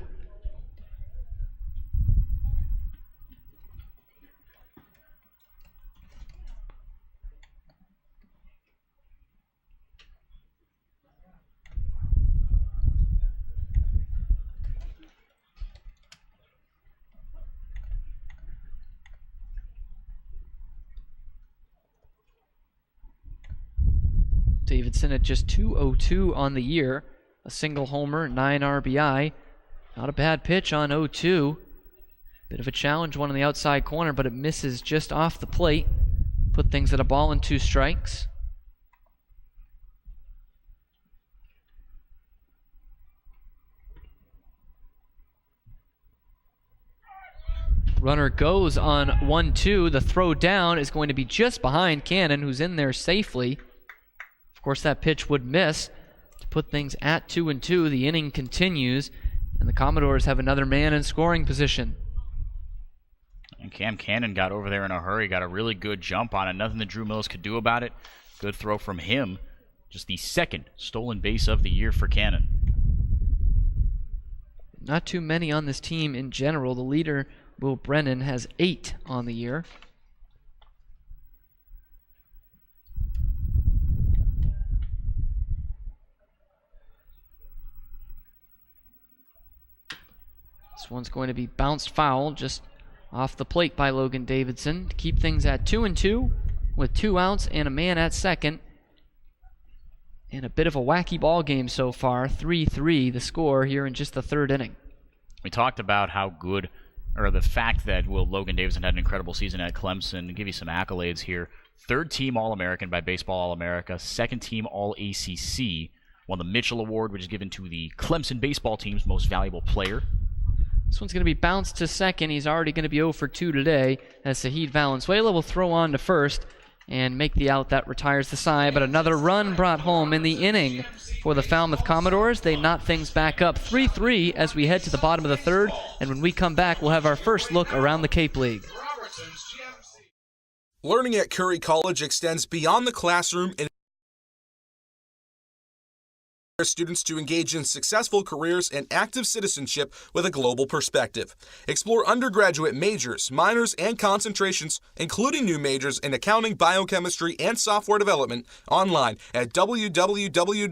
Davidson at just 202 on the year. A single homer, 9 RBI. Not a bad pitch on 0-2. Bit of a challenge, one on the outside corner, but it misses just off the plate. Put things at a ball and 2 strikes. Runner goes on 1-2. The throw down is going to be just behind Cannon, who's in there safely. Of course, that pitch would miss to put things at 2-2. The inning continues, and the Commodores have another man in scoring position. And Cam Cannon got over there in a hurry, got a really good jump on it. Nothing that Drew Mills could do about it. Good throw from him. Just the 2nd stolen base of the year for Cannon. Not too many on this team in general. The leader, Will Brennan, has 8 on the year. This one's going to be bounced foul just off the plate by Logan Davidson to keep things at 2-2 with 2 outs and a man at second. And a bit of a wacky ball game so far. 3-3 the score here in just the 3rd inning. We talked about how good, or the fact that Logan Davidson had an incredible season at Clemson. I'll give you some accolades here third team All-American by Baseball All-America, second team All-ACC, won the Mitchell Award, which is given to the Clemson baseball team's most valuable player. This one's going to be bounced to second. He's already going to be 0 for 2 today, as Sahid Valenzuela will throw on to first and make the out that retires the side. But another run brought home in the inning for the Falmouth Commodores. They knot things back up 3-3 as we head to the bottom of the third. And when we come back, we'll have our first look around the Cape League. Learning at Curry College extends beyond the classroom and students to engage in successful careers and active citizenship with a global perspective. Explore undergraduate majors, minors, and concentrations, including new majors in accounting, biochemistry, and software development online at www.curry.edu.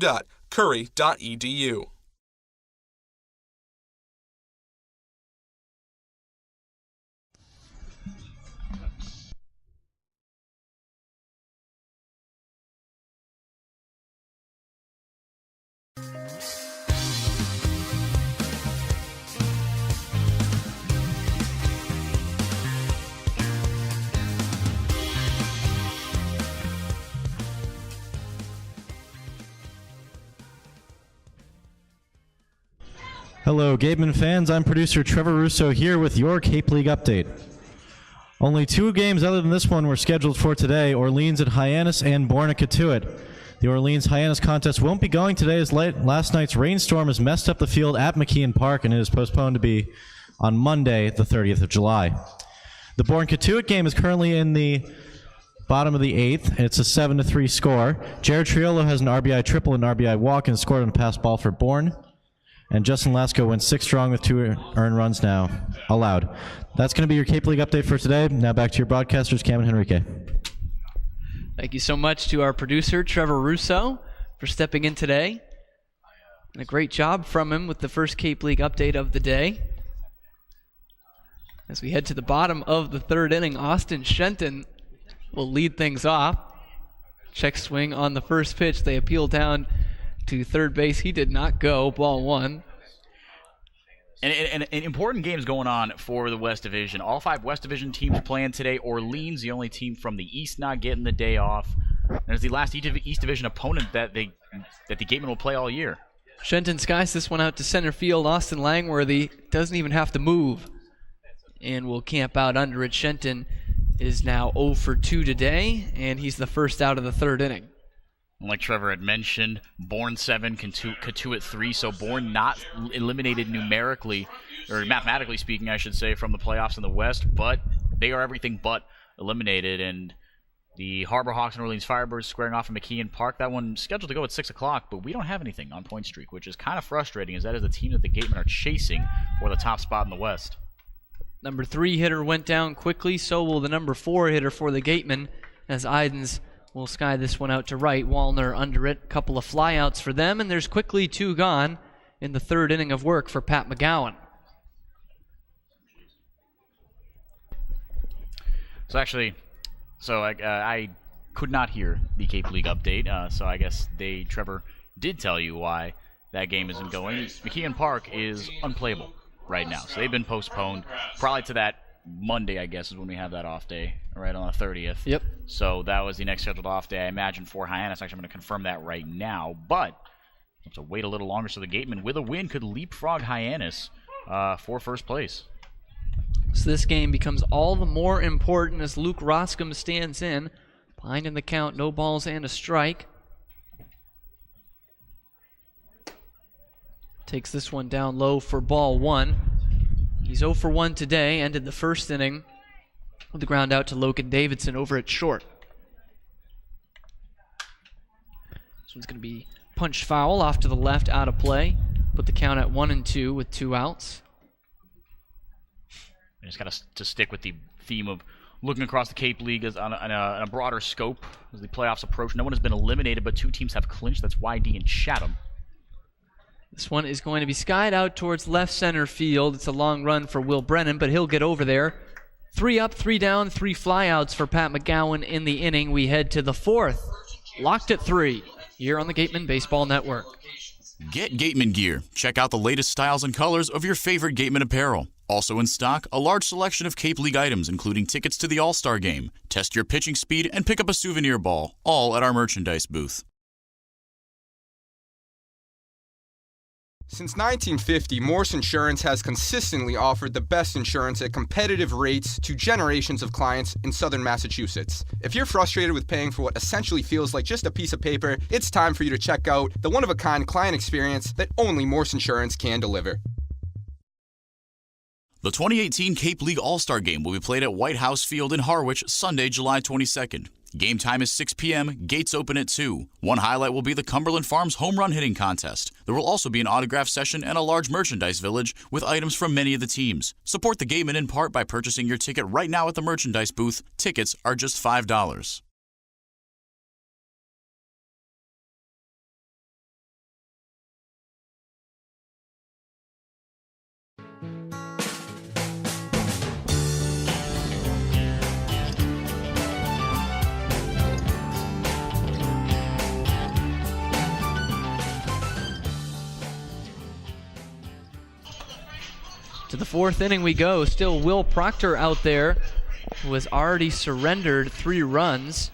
Hello, Gatemen fans. I'm producer Trevor Russo here with your Cape League update. Only 2 games other than this one were scheduled for today, Orleans at Hyannis and Bourne at Cotuit. The Orleans-Hyannis contest won't be going today as last night's rainstorm has messed up the field at McKeon Park and it is postponed to be on Monday, the 30th of July. The Bourne-Cotuit game is currently in the bottom of the 8th. It's a 7-3 score. Jared Triolo has an RBI triple and RBI walk and scored on a pass ball for Bourne. And Justin Lasko went 6 strong with 2 earned runs now allowed. That's going to be your Cape League update for today. Now back to your broadcasters, Cam and Henrique. Thank you so much to our producer, Trevor Russo, for stepping in today. And a great job from him with the first Cape League update of the day. As we head to the bottom of the third inning, Austin Shenton will lead things off. Check swing on the first pitch. They appeal down to third base. He did not go. Ball 1. And important games going on for the West Division. All 5 West Division teams playing today. Orleans, the only team from the East, not getting the day off. And it's the last East Division opponent that the Gatemen will play all year. Shenton skies this one out to center field. Austin Langworthy doesn't even have to move and will camp out under it. Shenton is now 0 for 2 today, and he's the first out of the third inning. Like Trevor had mentioned, Bourne 7, Cotuit 3, so Bourne not eliminated numerically, or mathematically speaking, I should say, from the playoffs in the West, but they are everything but eliminated. And the Harbor Hawks and Orleans Firebirds squaring off in McKeon Park. That one scheduled to go at 6 o'clock, but we don't have anything on Point Streak, which is kind of frustrating, as that is the team that the Gatemen are chasing for the top spot in the West. Number 3 hitter went down quickly, so will the number 4 hitter for the Gatemen, as Idens will sky this one out to right. Wallner under it. A couple of flyouts for them, and there's quickly 2 gone in the third inning of work for Pat McGowan. So I could not hear the Cape League update, so I guess Trevor did tell you why that game isn't going. McKeon Park is unplayable right now, so they've been postponed probably to that Monday, I guess, is when we have that off day, right on the 30th. Yep. So that was the next scheduled off day, I imagine, for Hyannis. Actually, I'm going to confirm that right now, but have to wait a little longer so the Gatemen, with a win, could leapfrog Hyannis for first place. So this game becomes all the more important as Luke Roscom stands in, behind in the count, no balls and a strike. Takes this one down low for ball 1. He's 0 for 1 today, ended the first inning with the ground out to Logan Davidson over at short. This one's going to be punched foul off to the left, out of play. Put the count at 1-2 with 2 outs. I just got to stick with the theme of looking across the Cape League as on a broader scope as the playoffs approach. No one has been eliminated, but 2 teams have clinched. That's YD and Chatham. This one is going to be skied out towards left center field. It's a long run for Will Brennan, but he'll get over there. 3 up, 3 down, 3 flyouts for Pat McGowan in the inning. We head to the 4th. Locked at 3 here on the Gatemen Baseball Network. Get Gatemen gear. Check out the latest styles and colors of your favorite Gatemen apparel. Also in stock, a large selection of Cape League items, including tickets to the All-Star Game. Test your pitching speed and pick up a souvenir ball, all at our merchandise booth. Since 1950, Morse Insurance has consistently offered the best insurance at competitive rates to generations of clients in southern Massachusetts. If you're frustrated with paying for what essentially feels like just a piece of paper, it's time for you to check out the one-of-a-kind client experience that only Morse Insurance can deliver. The 2018 Cape League All-Star Game will be played at White House Field in Harwich, Sunday, July 22nd. Game time is 6 p.m., gates open at 2. One highlight will be the Cumberland Farms home run hitting contest. There will also be an autograph session and a large merchandise village with items from many of the teams. Support the Gatemen in part by purchasing your ticket right now at the merchandise booth. Tickets are just $5. To the fourth inning we go. Still Will Proctor out there, who has already surrendered 3 runs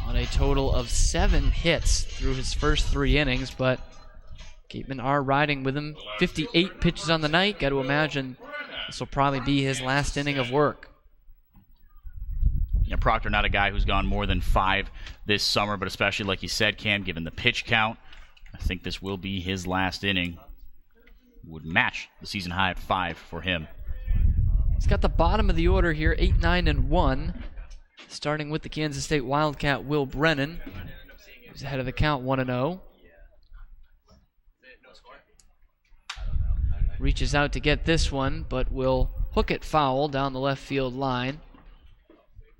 on a total of 7 hits through his first 3 innings, but Gatemen are riding with him. 58 pitches on the night. Got to imagine this will probably be his last inning of work. Yeah, Proctor not a guy who's gone more than 5 this summer, but especially like you said, Cam, given the pitch count, I think this will be his last inning. Would match the season high at 5 for him. He's got the bottom of the order here, 8, 9, and 1. Starting with the Kansas State Wildcat, Will Brennan. He's ahead of the count, 1-0. Reaches out to get this one, but will hook it foul down the left field line.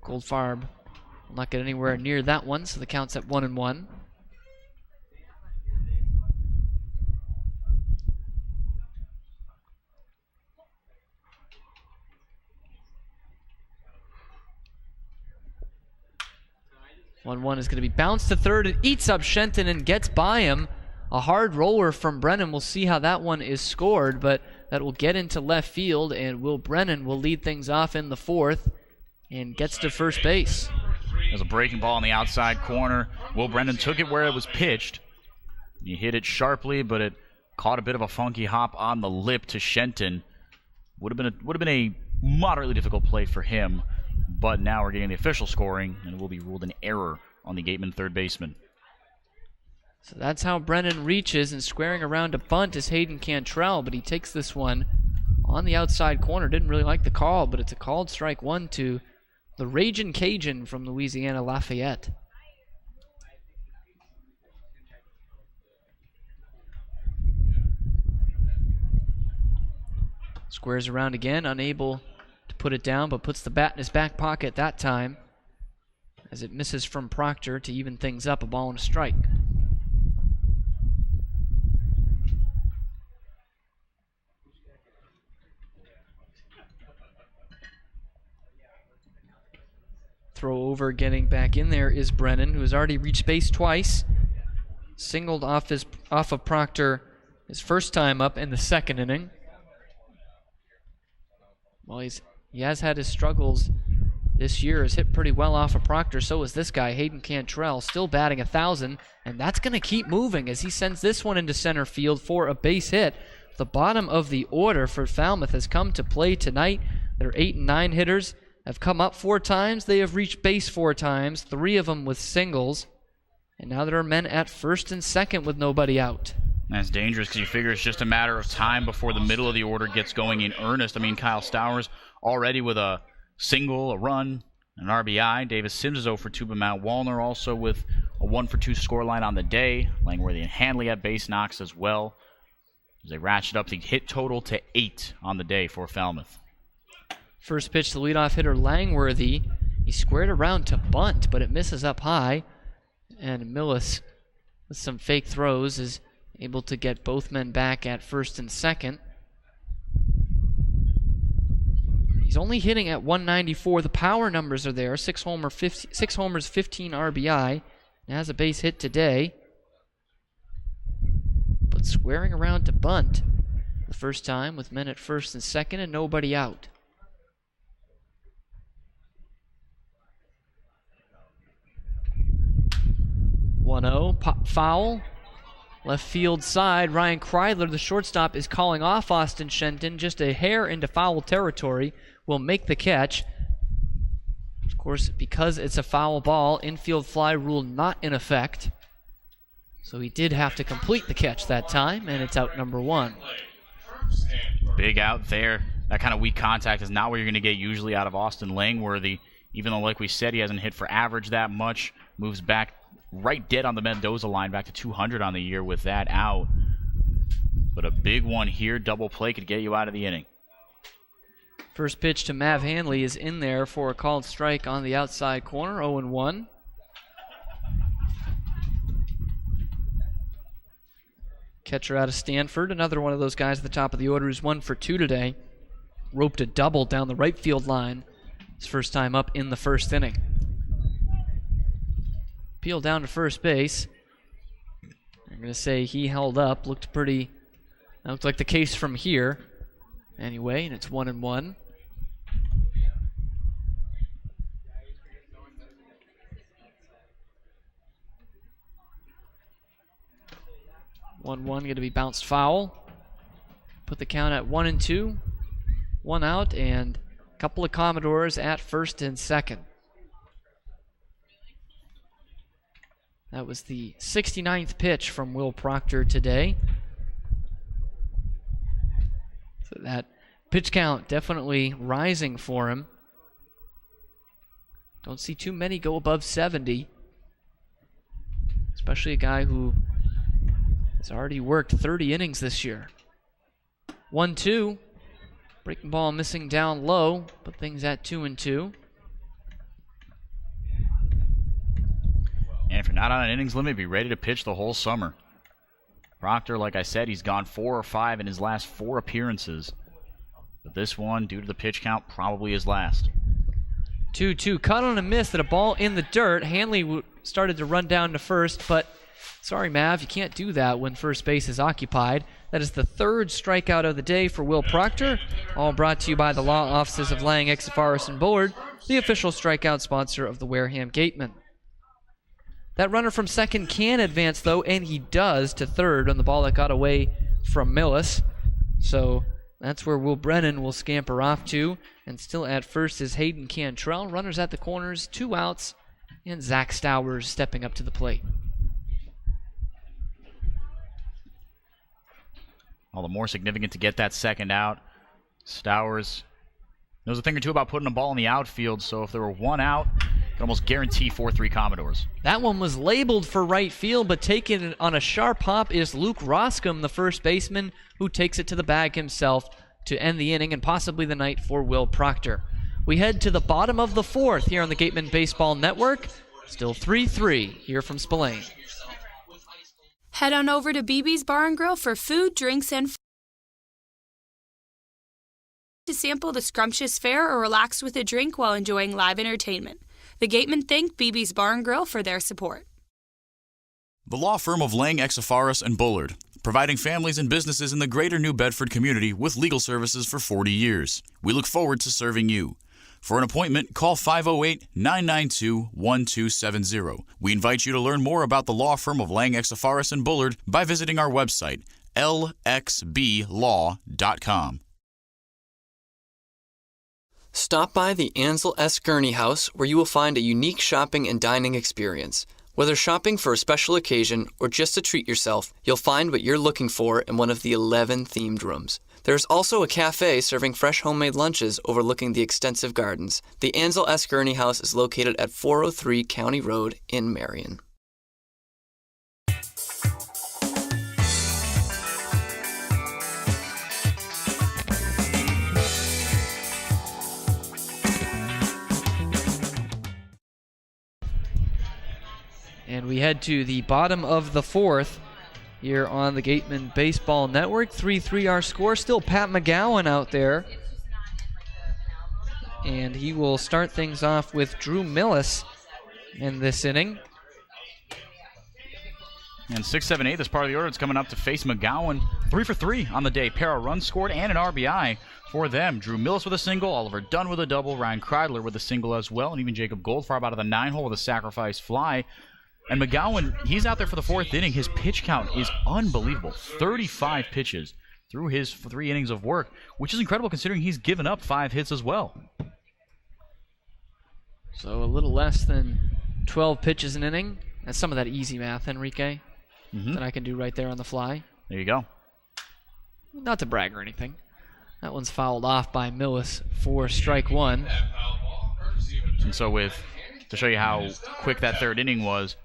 Goldfarb will not get anywhere near that one, so the count's at 1-1. One is going to be bounced to third. It eats up Shenton and gets by him. A hard roller from Brennan. We'll see how that one is scored, but that will get into left field, and Will Brennan will lead things off in the fourth and gets to first base. There's a breaking ball in the outside corner. Will Brennan took it where it was pitched. He hit it sharply, but it caught a bit of a funky hop on the lip to Shenton. Would have been a moderately difficult play for him. But now we're getting the official scoring, and it will be ruled an error on the Gatemen third baseman. So that's how Brennan reaches, and squaring around to bunt is Hayden Cantrell, but he takes this one on the outside corner. Didn't really like the call, but it's a called strike 1 to the Ragin' Cajun from Louisiana Lafayette. Squares around again, unable to put it down, but puts the bat in his back pocket that time as it misses from Proctor to even things up, a ball and a strike. Throw over, getting back in there is Brennan, who has already reached base twice. Singled off of Proctor his first time up in the second inning. Well, he has had his struggles this year, has hit pretty well off of Proctor. So is this guy, Hayden Cantrell, still batting 1,000, and that's going to keep moving as he sends this one into center field for a base hit. The bottom of the order for Falmouth has come to play tonight. Their 8 and 9 hitters have come up 4 times. They have reached base 4 times, 3 of them with singles. And now there are men at first and second with nobody out. That's dangerous because you figure it's just a matter of time before the middle of the order gets going in earnest. I mean, Kyle Stowers already with a single, a run, an RBI. Davis Sims is 0 for 2, but Matt Wallner also with a 1 for 2 scoreline on the day. Langworthy and Hanley at base knocks as well. As they ratchet up the hit total to 8 on the day for Falmouth. First pitch, the leadoff hitter Langworthy. He squared around to bunt, but it misses up high. And Millis, with some fake throws, is able to get both men back at first and second. He's only hitting at 194. The power numbers are there. 6 homers, 15 RBI. And has a base hit today. But squaring around to bunt The first time with men at first and second and nobody out. 1-0, pop foul. Left field side, Ryan Kreidler, the shortstop, is calling off Austin Shenton. Just a hair into foul territory. Will make the catch. Of course, because it's a foul ball, infield fly rule not in effect. So he did have to complete the catch that time, and it's out number 1. Big out there. That kind of weak contact is not what you're going to get usually out of Austin Langworthy. Even though, like we said, he hasn't hit for average that much. Moves back right dead on the Mendoza line, back to 200 on the year with that out. But a big one here, double play, could get you out of the inning. First pitch to Mav Hanley is in there for a called strike on the outside corner, 0-1. Catcher out of Stanford, another one of those guys at the top of the order who's 1 for 2 today. Roped a double down the right field line. His first time up in the first inning. Peel down to first base. I'm going to say he held up. Looked like the case from here. Anyway, and it's 1-1. Going to be bounced foul. Put the count at 1-2. 1 out, and a couple of Commodores at first and second. That was the 69th pitch from Will Proctor today. So that pitch count definitely rising for him. Don't see too many go above 70. Especially a guy who has already worked 30 innings this year. 1-2. Breaking ball missing down low. Put things at 2-2. And if you're not on an innings limit, be ready to pitch the whole summer. Proctor, like I said, he's gone 4 or 5 in his last 4 appearances. But this one, due to the pitch count, probably his last. 2-2. Cut on a miss at a ball in the dirt. Hanley started to run down to first, but sorry, Mav, you can't do that when first base is occupied. That is the 3rd strikeout of the day for Will Proctor. All brought to you by the law offices of Lang, Exifaris, and Bullard, the official strikeout sponsor of the Wareham Gatemen. That runner from second can advance, though, and he does to third on the ball that got away from Millis. So that's where Will Brennan will scamper off to. And still at first is Hayden Cantrell. Runners at the corners, 2 outs, and Zach Stowers stepping up to the plate. All the more significant to get that second out. Stowers knows a thing or two about putting a ball in the outfield, so if there were 1 out, could almost guarantee 4-3 Commodores. That one was labeled for right field, but taken on a sharp hop is Luke Roscom, the first baseman, who takes it to the bag himself to end the inning and possibly the night for Will Proctor. We head to the bottom of the 4th here on the Gatemen Baseball Network. Still 3-3 here from Spillane. Head on over to BB's Bar and Grill for food, drinks, and to sample the scrumptious fare or relax with a drink while enjoying live entertainment. The Gatemen thank BB's Bar and Grill for their support. The law firm of Lang, Exifaris, and Bullard, providing families and businesses in the greater New Bedford community with legal services for 40 years. We look forward to serving you. For an appointment, call 508-992-1270. We invite you to learn more about the law firm of Lang, Exifaris, and Bullard by visiting our website, lxblaw.com. Stop by the Ansel S. Gurney House, where you will find a unique shopping and dining experience. Whether shopping for a special occasion or just to treat yourself, you'll find what you're looking for in one of the 11 themed rooms. There's also a cafe serving fresh homemade lunches overlooking the extensive gardens. The Ansel S. Gurney House is located at 403 County Road in Marion. And we head to the bottom of the 4th here on the Gatemen Baseball Network. 3-3 our score. Still Pat McGowan out there. And he will start things off with Drew Millis in this inning. And 6, 7, 8, this part of the order is coming up to face McGowan 3 for 3 on the day. Pair of runs scored and an RBI for them. Drew Millis with a single, Oliver Dunn with a double, Ryan Kreidler with a single as well, and even Jacob Goldfarb out of the 9-hole with a sacrifice fly. And McGowan, he's out there for the 4th inning. His pitch count is unbelievable. 35 pitches through his 3 innings of work, which is incredible considering he's given up 5 hits as well. So a little less than 12 pitches an inning. That's some of that easy math, Enrique, that I can do right there on the fly. There you go. Not to brag or anything. That one's fouled off by Millis for strike 1. And so to show you how quick that 3rd inning was,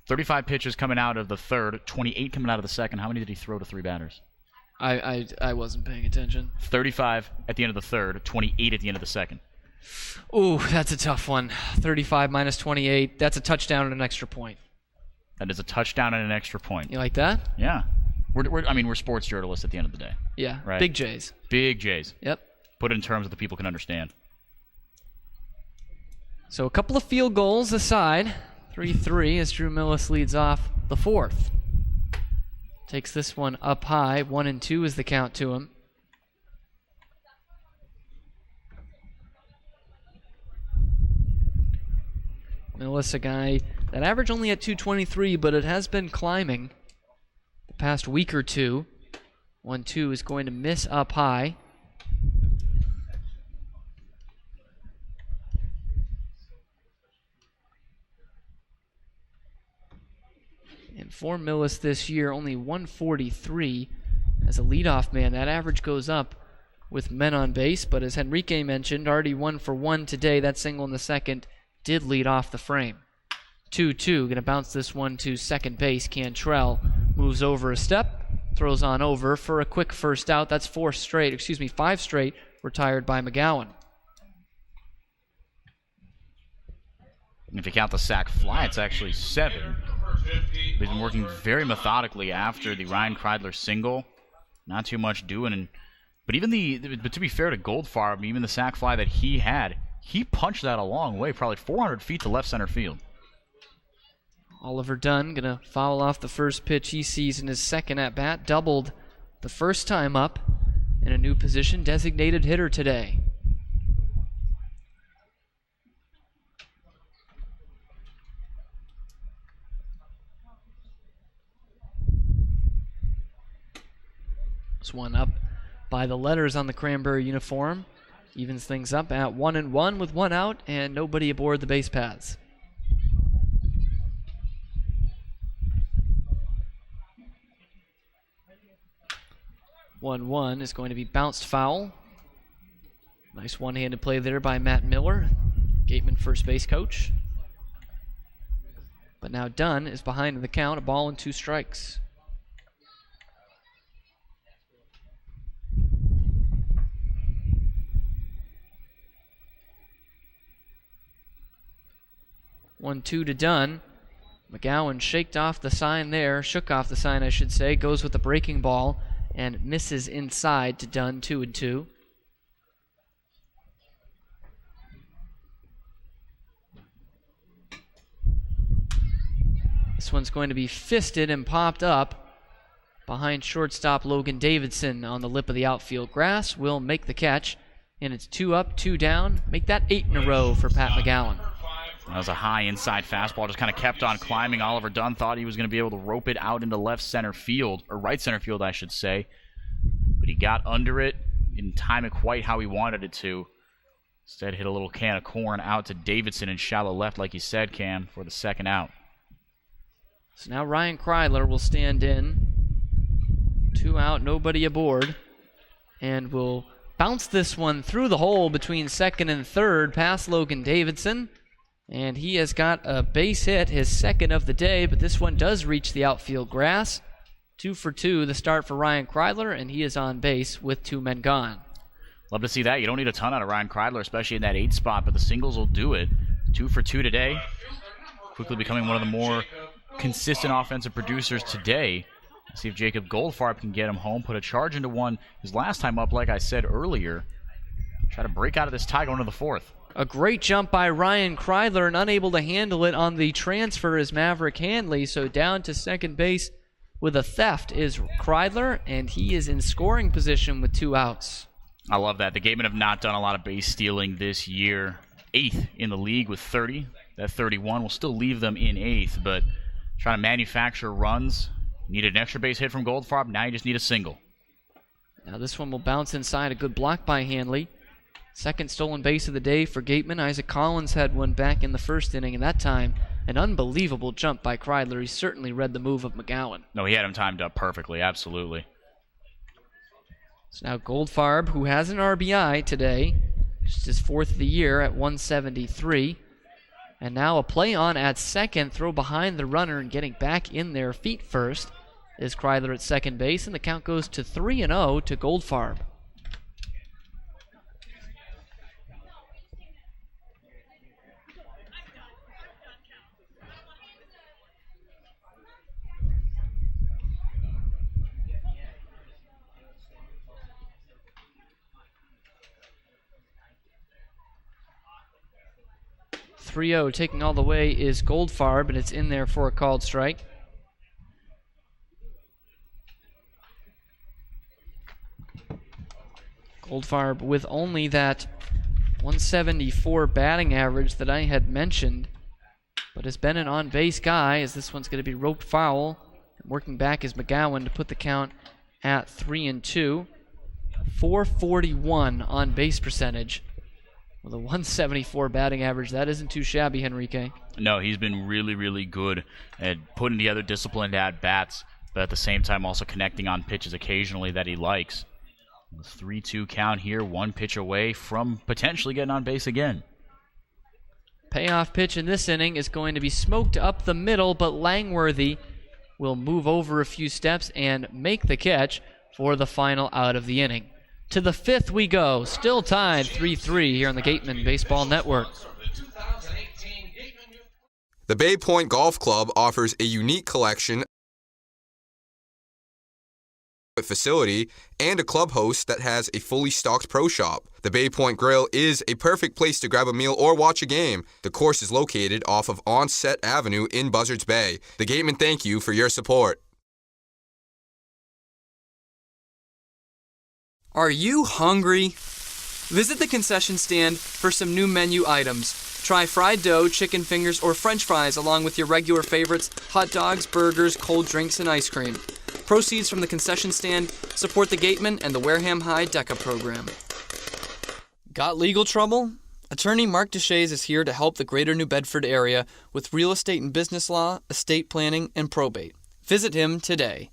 35 pitches coming out of the 3rd, 28 coming out of the 2nd. How many did he throw to 3 batters? I wasn't paying attention. 35 at the end of the 3rd, 28 at the end of the 2nd. Ooh, that's a tough one. 35 minus 28. That's a touchdown and an extra point. That is a touchdown and an extra point. You like that? Yeah. We're sports journalists at the end of the day. Yeah. Right? Big J's. Big J's. Yep. Put it in terms that the people can understand. So a couple of field goals aside. 3-3 as Drew Millis leads off the 4th. Takes this one up high. 1-2 is the count to him. Millis, a guy that average only at 223, but it has been climbing the past week or two. 1-2 is going to miss up high. And for Millis this year, only 143 as a leadoff man. That average goes up with men on base, but as Enrique mentioned, already 1 for 1 today. That single in the 2nd did lead off the frame. 2-2, going to bounce this one to second base. Cantrell moves over a step, throws on over for a quick first out. That's 5 straight retired by McGowan. If you count the sac fly, it's actually 7. He's been working very methodically after the Ryan Kreidler single. Not too much doing. But to be fair to Goldfarb, even the sac fly that he had, he punched that a long way, probably 400 feet to left center field. Oliver Dunn going to foul off the first pitch he sees in his 2nd at-bat. Doubled the first time up in a new position. Designated hitter today. This one up by the letters on the Cranberry uniform. Evens things up at 1-1 with 1 out and nobody aboard the base paths. 1-1 is going to be bounced foul. Nice one-handed play there by Matt Miller, Gatemen first base coach. But now Dunn is behind in the count, a ball and 2 strikes. One-two to Dunn. McGowan shook off the sign, I should say. Goes with the breaking ball and misses inside to Dunn, 2-2. This one's going to be fisted and popped up behind shortstop Logan Davidson on the lip of the outfield grass. Will make the catch, and it's 2 up, 2 down. Make that 8 in a row for Pat McGowan. That was a high inside fastball, just kind of kept on climbing. Oliver Dunn thought he was going to be able to rope it out into left center field, or right center field, I should say. But he got under it, didn't time it quite how he wanted it to. Instead, hit a little can of corn out to Davidson in shallow left, like you said, Cam, for the 2nd out. So now Ryan Kreidler will stand in. 2 out, nobody aboard. And will bounce this one through the hole between 2nd and 3rd past Logan Davidson. And he has got a base hit, his 2nd of the day, but this one does reach the outfield grass. 2 for 2, the start for Ryan Kreidler, and he is on base with 2 men gone. Love to see that. You don't need a ton out of Ryan Kreidler, especially in that 8 spot, but the singles will do it. 2 for 2 today. Quickly becoming one of the more consistent offensive producers today. Let's see if Jacob Goldfarb can get him home, put a charge into one his last time up, like I said earlier. Try to break out of this tie going to the 4th. A great jump by Ryan Kreidler, and unable to handle it on the transfer is Maverick Handley. So down to second base with a theft is Kreidler, and he is in scoring position with 2 outs. I love that. The Gatemen have not done a lot of base stealing this year. 8th in the league with 30. That 31 will still leave them in 8th, but trying to manufacture runs. Needed an extra base hit from Goldfarb. Now you just need a single. Now this one will bounce inside. A good block by Hanley. Second stolen base of the day for Gatemen. Isaac Collins had one back in the first inning, and that time an unbelievable jump by Kreidler. He certainly read the move of McGowan. No, he had him timed up perfectly. Absolutely. So now Goldfarb, who has an RBI today, just his 4th of the year at 173. And now a play on at second, throw behind the runner and getting back in there feet first is Kreidler at second base, and the count goes to 3-0 to Goldfarb. Taking all the way is Goldfarb, and it's in there for a called strike. Goldfarb with only that 174 batting average that I had mentioned, but has been an on-base guy, as this one's going to be roped foul. Working back is McGowan to put the count at 3-2. 441 on-base percentage. With a 174 batting average, that isn't too shabby, Henrique. No, he's been really, really good at putting together disciplined at-bats, but at the same time also connecting on pitches occasionally that he likes. 3-2 count here, 1 pitch away from potentially getting on base again. Payoff pitch in this inning is going to be smoked up the middle, but Langworthy will move over a few steps and make the catch for the final out of the inning. To the 5th we go, still tied 3-3 here on the Gatemen Baseball Network. The Bay Point Golf Club offers a unique collection facility and a club host that has a fully stocked pro shop. The Bay Point Grill is a perfect place to grab a meal or watch a game. The course is located off of Onset Avenue in Buzzards Bay. The Gatemen thank you for your support. Are you hungry? Visit the concession stand for some new menu items. Try fried dough, chicken fingers, or french fries along with your regular favorites, hot dogs, burgers, cold drinks, and ice cream. Proceeds from the concession stand support the Gatemen and the Wareham High DECA program. Got legal trouble? Attorney Mark Deshays is here to help the greater New Bedford area with real estate and business law, estate planning, and probate. Visit him today.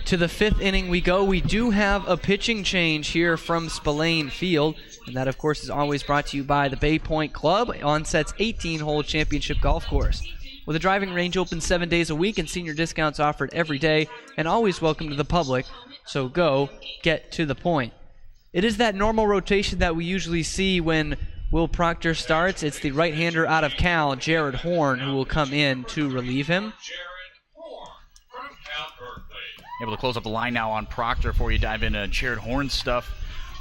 To the 5th inning we go. We do have a pitching change here from Spillane Field, and that, of course, is always brought to you by the Bay Point Club, Onset's 18-hole championship golf course. With a driving range open 7 days a week and senior discounts offered every day, and always welcome to the public, so go get to the point. It is that normal rotation that we usually see when Will Proctor starts. It's the right-hander out of Cal, Jared Horn, who will come in to relieve him. Able to close up the line now on Proctor before you dive into Jared Horn's stuff.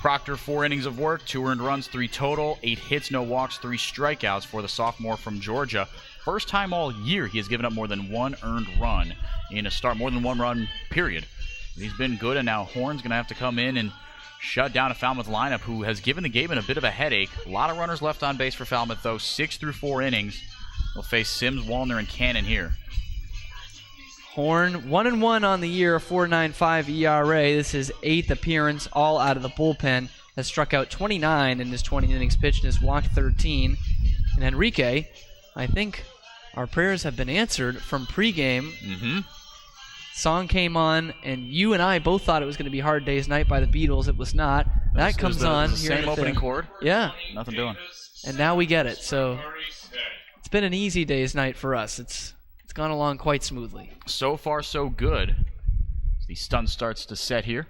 Proctor, 4 innings of work, 2 earned runs, 3 total, 8 hits, no walks, 3 strikeouts for the sophomore from Georgia. First time all year he has given up more than 1 earned run in a start, more than 1 run, period. He's been good, and now Horn's going to have to come in and shut down a Falmouth lineup who has given the Gatemen a bit of a headache. A lot of runners left on base for Falmouth, though. 6 through 4 innings. They'll face Sims, Wallner, and Cannon here. Horn, 1-1 on the year, 4.95 ERA. This is 8th appearance, all out of the bullpen. Has struck out 29 in his 20 innings pitched and has walked 13. And Enrique, I think our prayers have been answered from pregame. Mm-hmm. Song came on, and you and I both thought it was going to be Hard Day's Night by the Beatles. It was not. That comes on. The same opening chord? Yeah. Nothing doing. And now we get it. So it's been an easy day's night for us. It's gone along quite smoothly. So far, so good. The stun starts to set here.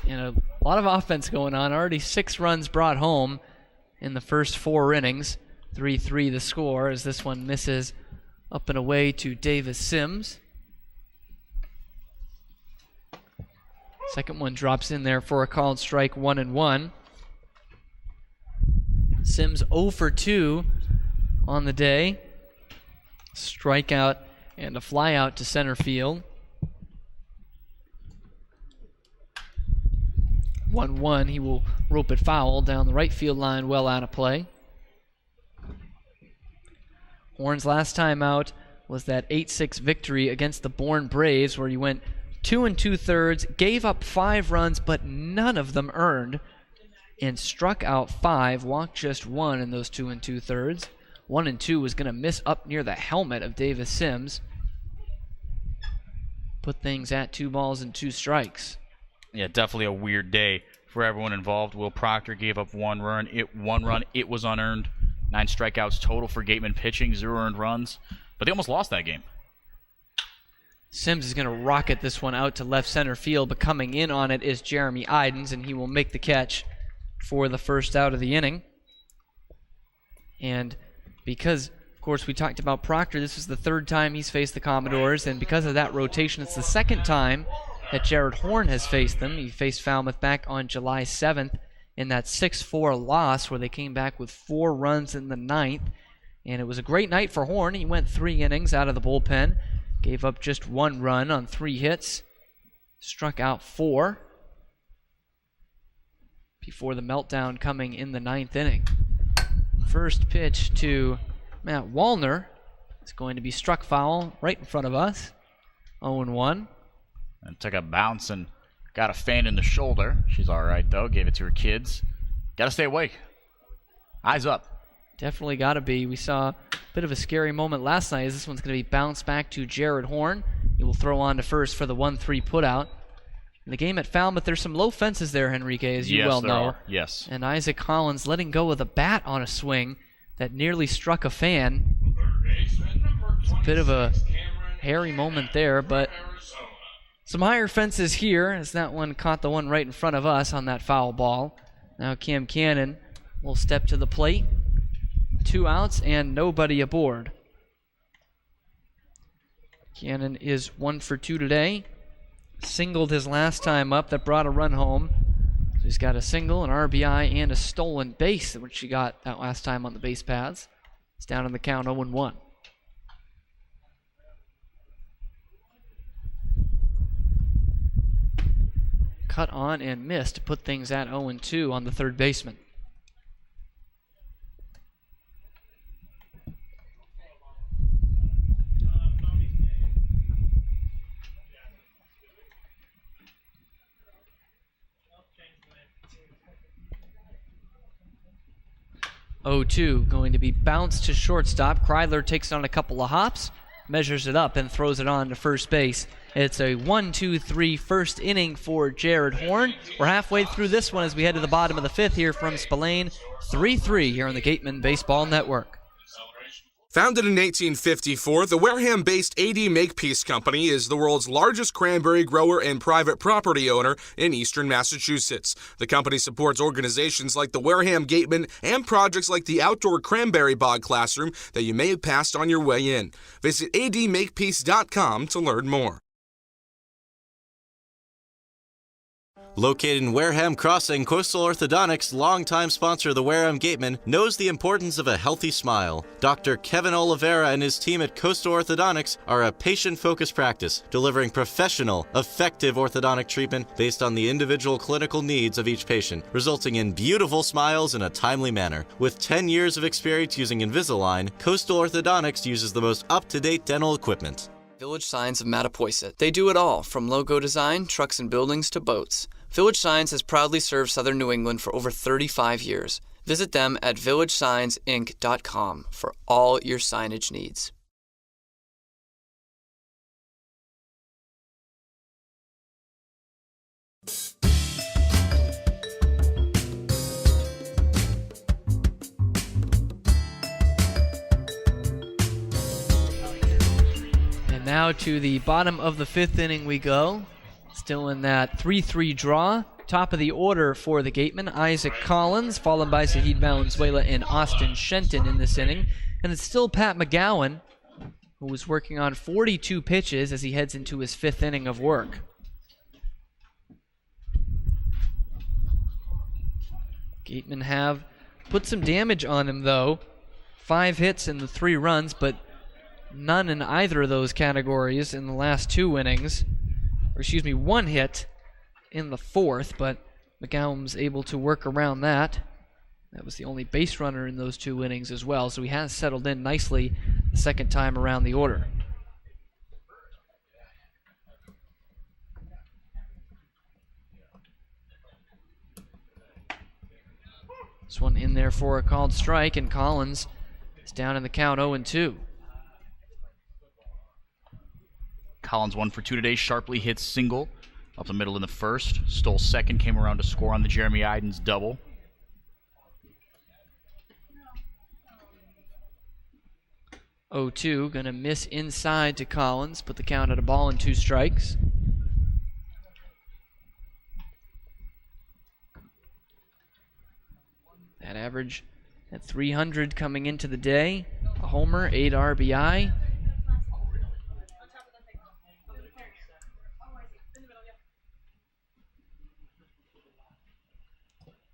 And a lot of offense going on. Already 6 runs brought home in the first 4 innings. 3-3 the score as this one misses Up and away to Davis Sims. Second one drops in there for a called strike, 1-1. Sims 0 for 2 on the day. Strikeout and a fly out to center field. 1-1. He will rope it foul down the right field line, well out of play. Horn's last time out was that 8-6 victory against the Bourne Braves, where he went 2 2/3, gave up 5 runs, but none of them earned, and struck out 5, walked just 1 in those 2 2/3. 1 and 2 was going to miss up near the helmet of Davis Sims. Put things at 2 balls and 2 strikes. Yeah, definitely a weird day for everyone involved. Will Proctor gave up 1 run. It was unearned. 9 strikeouts total for Gatemen pitching, 0 earned runs. But they almost lost that game. Sims is going to rocket this one out to left center field, but coming in on it is Jeremy Idens, and he will make the catch for the first out of the inning. And because, of course, we talked about Proctor, this is the 3rd time he's faced the Commodores, and because of that rotation, it's the 2nd time that Jared Horn has faced them. He faced Falmouth back on July 7th in that 6-4 loss where they came back with 4 runs in the 9th. And it was a great night for Horn. He went 3 innings out of the bullpen, gave up just 1 run on 3 hits, struck out 4 before the meltdown coming in the 9th inning. First pitch to Matt Wallner is going to be struck foul right in front of us, 0-1. And took a bounce and got a fan in the shoulder. She's all right, though. Gave it to her kids. Got to stay awake. Eyes up. Definitely got to be. We saw a bit of a scary moment last night as this one's going to be bounced back to Jared Horn. He will throw on to first for the 1-3 putout. In the game at Falmouth, there's some low fences there, Henrique, as you well know. Are. Yes. And Isaac Collins letting go of the bat on a swing that nearly struck a fan. It's a bit of a hairy moment there, but some higher fences here as that one caught the one right in front of us on that foul ball. Now Cam Cannon will step to the plate. 2 outs and nobody aboard. Cannon is 1 for 2 today. Singled his last time up that brought a run home. So he's got a single, an RBI, and a stolen base, which he got that last time on the base paths. It's down in the count 0-1. Cut on and missed to put things at 0-2 on the third baseman. Going to be bounced to shortstop. Kreidler takes on a couple of hops, measures it up, and throws it on to first base. It's a 1-2-3 first inning for Jared Horn. We're halfway through this one as we head to the bottom of the 5th here from Spillane. 3-3 here on the Gatemen Baseball Network. Founded in 1854, the Wareham-based AD Makepeace Company is the world's largest cranberry grower and private property owner in eastern Massachusetts. The company supports organizations like the Wareham Gatemen and projects like the outdoor cranberry bog classroom that you may have passed on your way in. Visit admakepeace.com to learn more. Located in Wareham Crossing, Coastal Orthodontics, longtime sponsor of the Wareham Gatemen, knows the importance of a healthy smile. Dr. Kevin Oliveira and his team at Coastal Orthodontics are a patient-focused practice, delivering professional, effective orthodontic treatment based on the individual clinical needs of each patient, resulting in beautiful smiles in a timely manner. With 10 years of experience using Invisalign, Coastal Orthodontics uses the most up-to-date dental equipment. Village Signs of Mattapoisett. They do it all, from logo design, trucks and buildings, to boats. Village Signs has proudly served Southern New England for over 35 years. Visit them at villagesigns.inc.com for all your signage needs. And now to the bottom of the 5th inning we go. Still in that 3-3 draw. Top of the order for the Gatemen, Isaac Collins, followed by Zahid Valenzuela and Austin Shenton in this inning. And it's still Pat McGowan who was working on 42 pitches as he heads into his 5th inning of work. Gatemen have put some damage on him, though. 5 hits and the 3 runs, but none in either of those categories in the last 2 innings. Or excuse me, 1 hit in the 4th, but McGowan's able to work around that. That was the only base runner in those 2 innings as well, so he has settled in nicely the second time around the order. This one in there for a called strike, and Collins is down in the count 0-2. Collins 1 for 2 today, sharply hit single up the middle in the first. Stole second, came around to score on the Jeremy Idens double. (0-2) gonna miss inside to Collins, put the count at a ball and 2 strikes. That average at 300 coming into the day. A homer, 8 RBI.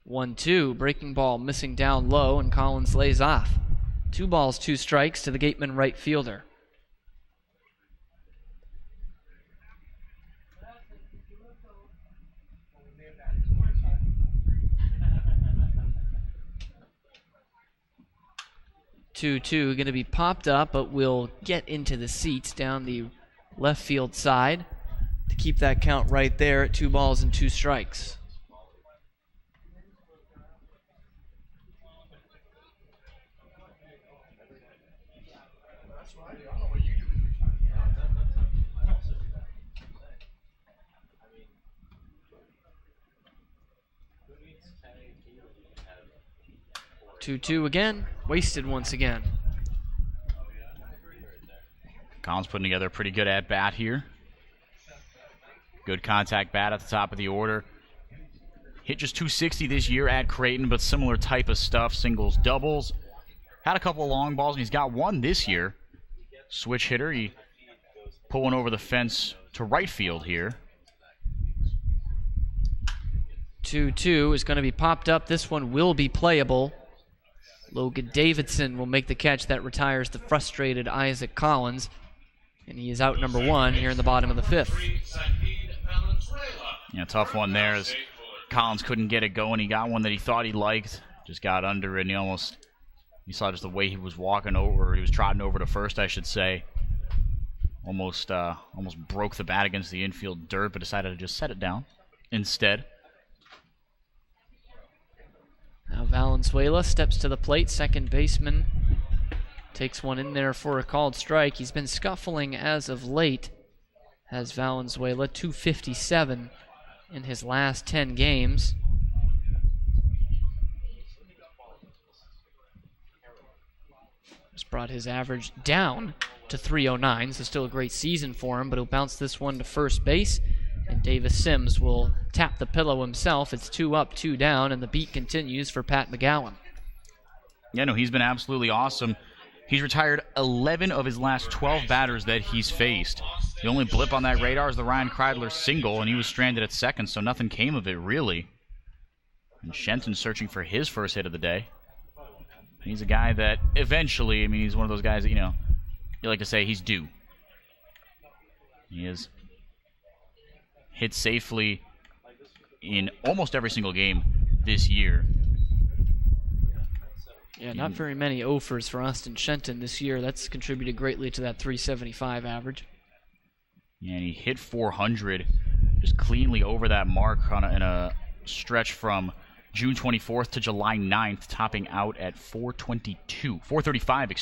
(1-2), breaking ball missing down low, and Collins lays off. 2 balls, 2 strikes to the Gatemen right fielder. (2-2) going to be popped up, but will get into the seats down the left field side to keep that count right there at 2 balls and 2 strikes. (2-2) again, wasted once again. Collins putting together a pretty good at-bat here. Good contact bat at the top of the order. Hit just 260 this year at Creighton, but similar type of stuff, singles, doubles. Had a couple of long balls, and he's got 1 this year. Switch hitter, he put one over the fence to right field here. 2-2 is going to be popped up. This one will be playable. Logan Davidson will make the catch that retires the frustrated Isaac Collins. And he is out number 1 here in the bottom of the 5th. Yeah, tough one there as Collins couldn't get it going. He got one that he thought he liked. Just got under it, and you saw just the way he was walking over, he was trotting over to first, I should say. Almost broke the bat against the infield dirt, but decided to just set it down instead. Now Valenzuela steps to the plate, second baseman. Takes one in there for a called strike. He's been scuffling as of late, has Valenzuela, 257 in his last 10 games. Just brought his average down to 309, so still a great season for him, but he'll bounce this one to first base. And Davis Sims will tap the pillow himself. It's 2 up, 2 down, and the beat continues for Pat McGowan. Yeah, no, he's been absolutely awesome. He's retired 11 of his last 12 batters that he's faced. The only blip on that radar is the Ryan Kreidler single, and he was stranded at second, so nothing came of it, really. And Shenton searching for his first hit of the day. He's a guy that eventually, he's one of those guys that, you like to say he's due. He is hit safely in almost every single game this year. Yeah, not very many offers for Austin Shenton this year. That's contributed greatly to that 375 average. Yeah, and he hit 400 just cleanly over that mark in a stretch from June 24th to July 9th, topping out at 435,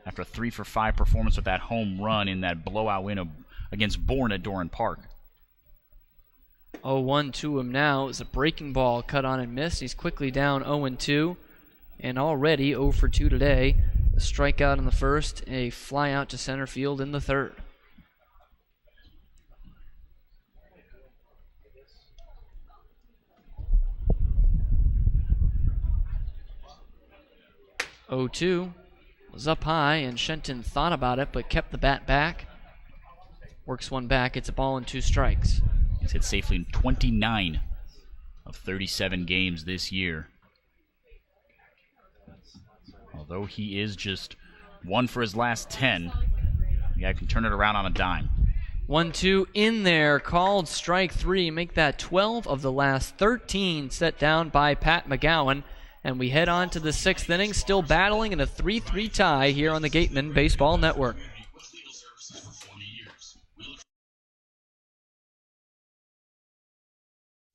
after a 3-for-5 performance with that home run in that blowout win against Bourne at Doran Park. 0-1 to him now is a breaking ball cut on and missed. He's quickly down 0-2 and already 0 for 2 today. A strikeout in the first, a fly out to center field in the third. (0-2). was up high, and Shenton thought about it but kept the bat back. Works one back. It's a ball and 2 strikes. He's hit safely in 29 of 37 games this year. Although he is just 1 for his last 10, the guy can turn it around on a dime. 1-2 in there, called strike 3. Make that 12 of the last 13 set down by Pat McGowan. And we head on to the 6th inning, still battling in a 3-3 tie here on the Gatemen Baseball Network.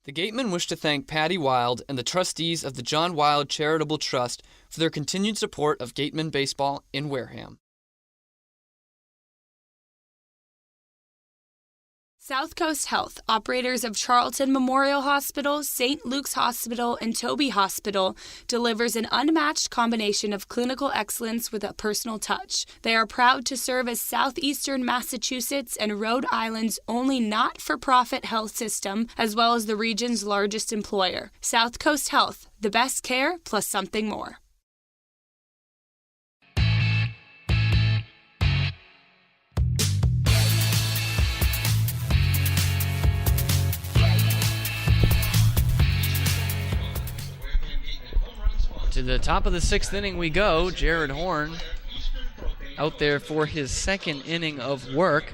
The Gatemen wish to thank Patty Wild and the trustees of the John Wild Charitable Trust for their continued support of Gatemen Baseball in Wareham. South Coast Health, operators of Charlton Memorial Hospital, St. Luke's Hospital, and Toby Hospital, delivers an unmatched combination of clinical excellence with a personal touch. They are proud to serve as southeastern Massachusetts and Rhode Island's only not-for-profit health system, as well as the region's largest employer. South Coast Health, the best care plus something more. To the top of the 6th inning we go. Jared Horn out there for his 2nd inning of work.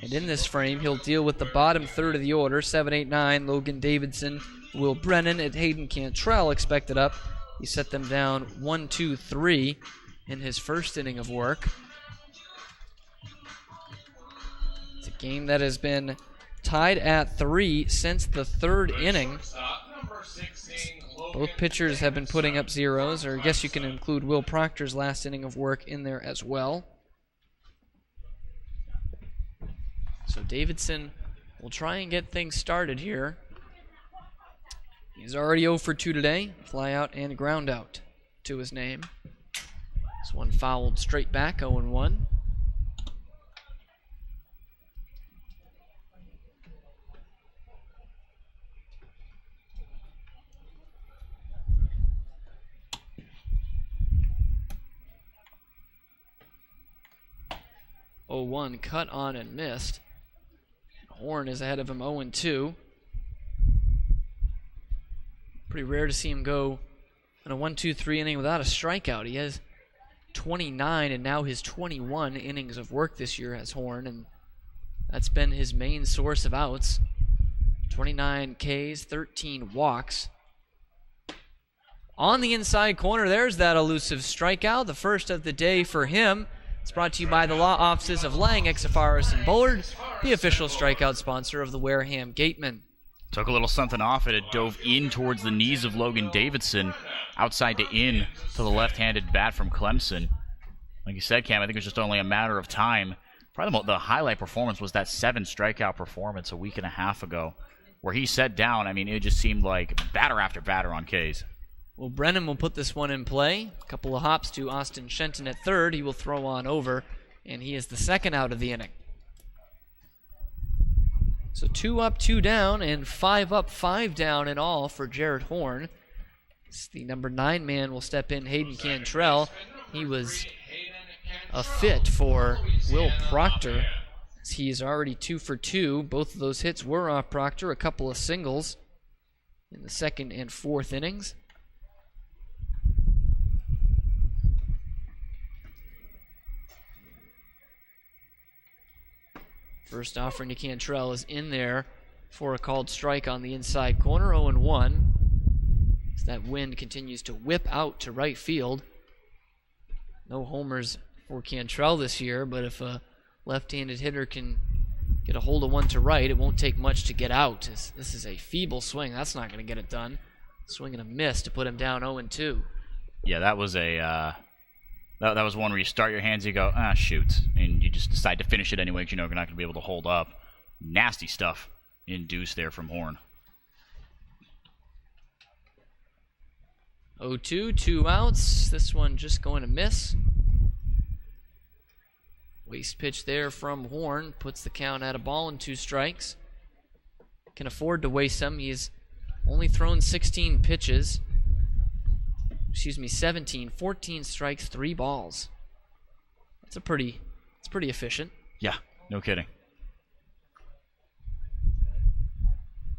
And in this frame, he'll deal with the bottom third of the order. 7, 8, 9, Logan Davidson, Will Brennan, and Hayden Cantrell expected up. He set them down 1, 2, 3 in his 1st inning of work. It's a game that has been tied at 3 since the 3rd inning. Both pitchers have been putting up zeros, or I guess you can include Will Proctor's last inning of work in there as well. So Davidson will try and get things started here. He's already 0 for 2 today. Fly out and ground out to his name. This one fouled straight back, 0-1. Cut on and missed. Horn is ahead of him 0-2. Pretty rare to see him go in a 1-2-3 inning without a strikeout. He has 29 and now his 21 innings of work this year as Horn, and that's been his main source of outs. 29 Ks, 13 walks. On the inside corner, there's that elusive strikeout, the first of the day for him. It's brought to you by the law offices of Lang, Exafaris, and Bullard, the official strikeout sponsor of the Wareham Gatemen. Took a little something off it. It dove in towards the knees of Logan Davidson, outside to in to the left-handed bat from Clemson. Like you said, Cam, I think it was just only a matter of time. Probably the highlight performance was that 7-strikeout performance a week and a half ago, where he set down, I mean, it just seemed like batter after batter on Ks. Well, Brennan will put this one in play. A couple of hops to Austin Shenton at third. He will throw on over, and he is the 2nd out of the inning. So 2 up, 2 down, and 5 up, 5 down in all for Jared Horn. The number 9 man will step in, Hayden Cantrell. He was a fit for Will Proctor. He is already 2 for 2. Both of those hits were off Proctor, a couple of singles in the 2nd and 4th innings. First offering to Cantrell is in there for a called strike on the inside corner, 0-1. As that wind continues to whip out to right field. No homers for Cantrell this year, but if a left-handed hitter can get a hold of one to right, it won't take much to get out. This is a feeble swing. That's not going to get it done. Swing and a miss to put him down 0-2. Yeah, that was a that was one where you start your hands, you go, shoot, and you just decide to finish it anyway because you know you're not going to be able to hold up. Nasty stuff induced there from Horn. 0-2, 2 outs. This one just going to miss. Waste pitch there from Horn puts the count at a ball and 2 strikes. Can afford to waste some. He's only thrown 16 pitches. 17, 14 strikes, 3 balls. it's pretty efficient. Yeah, no kidding.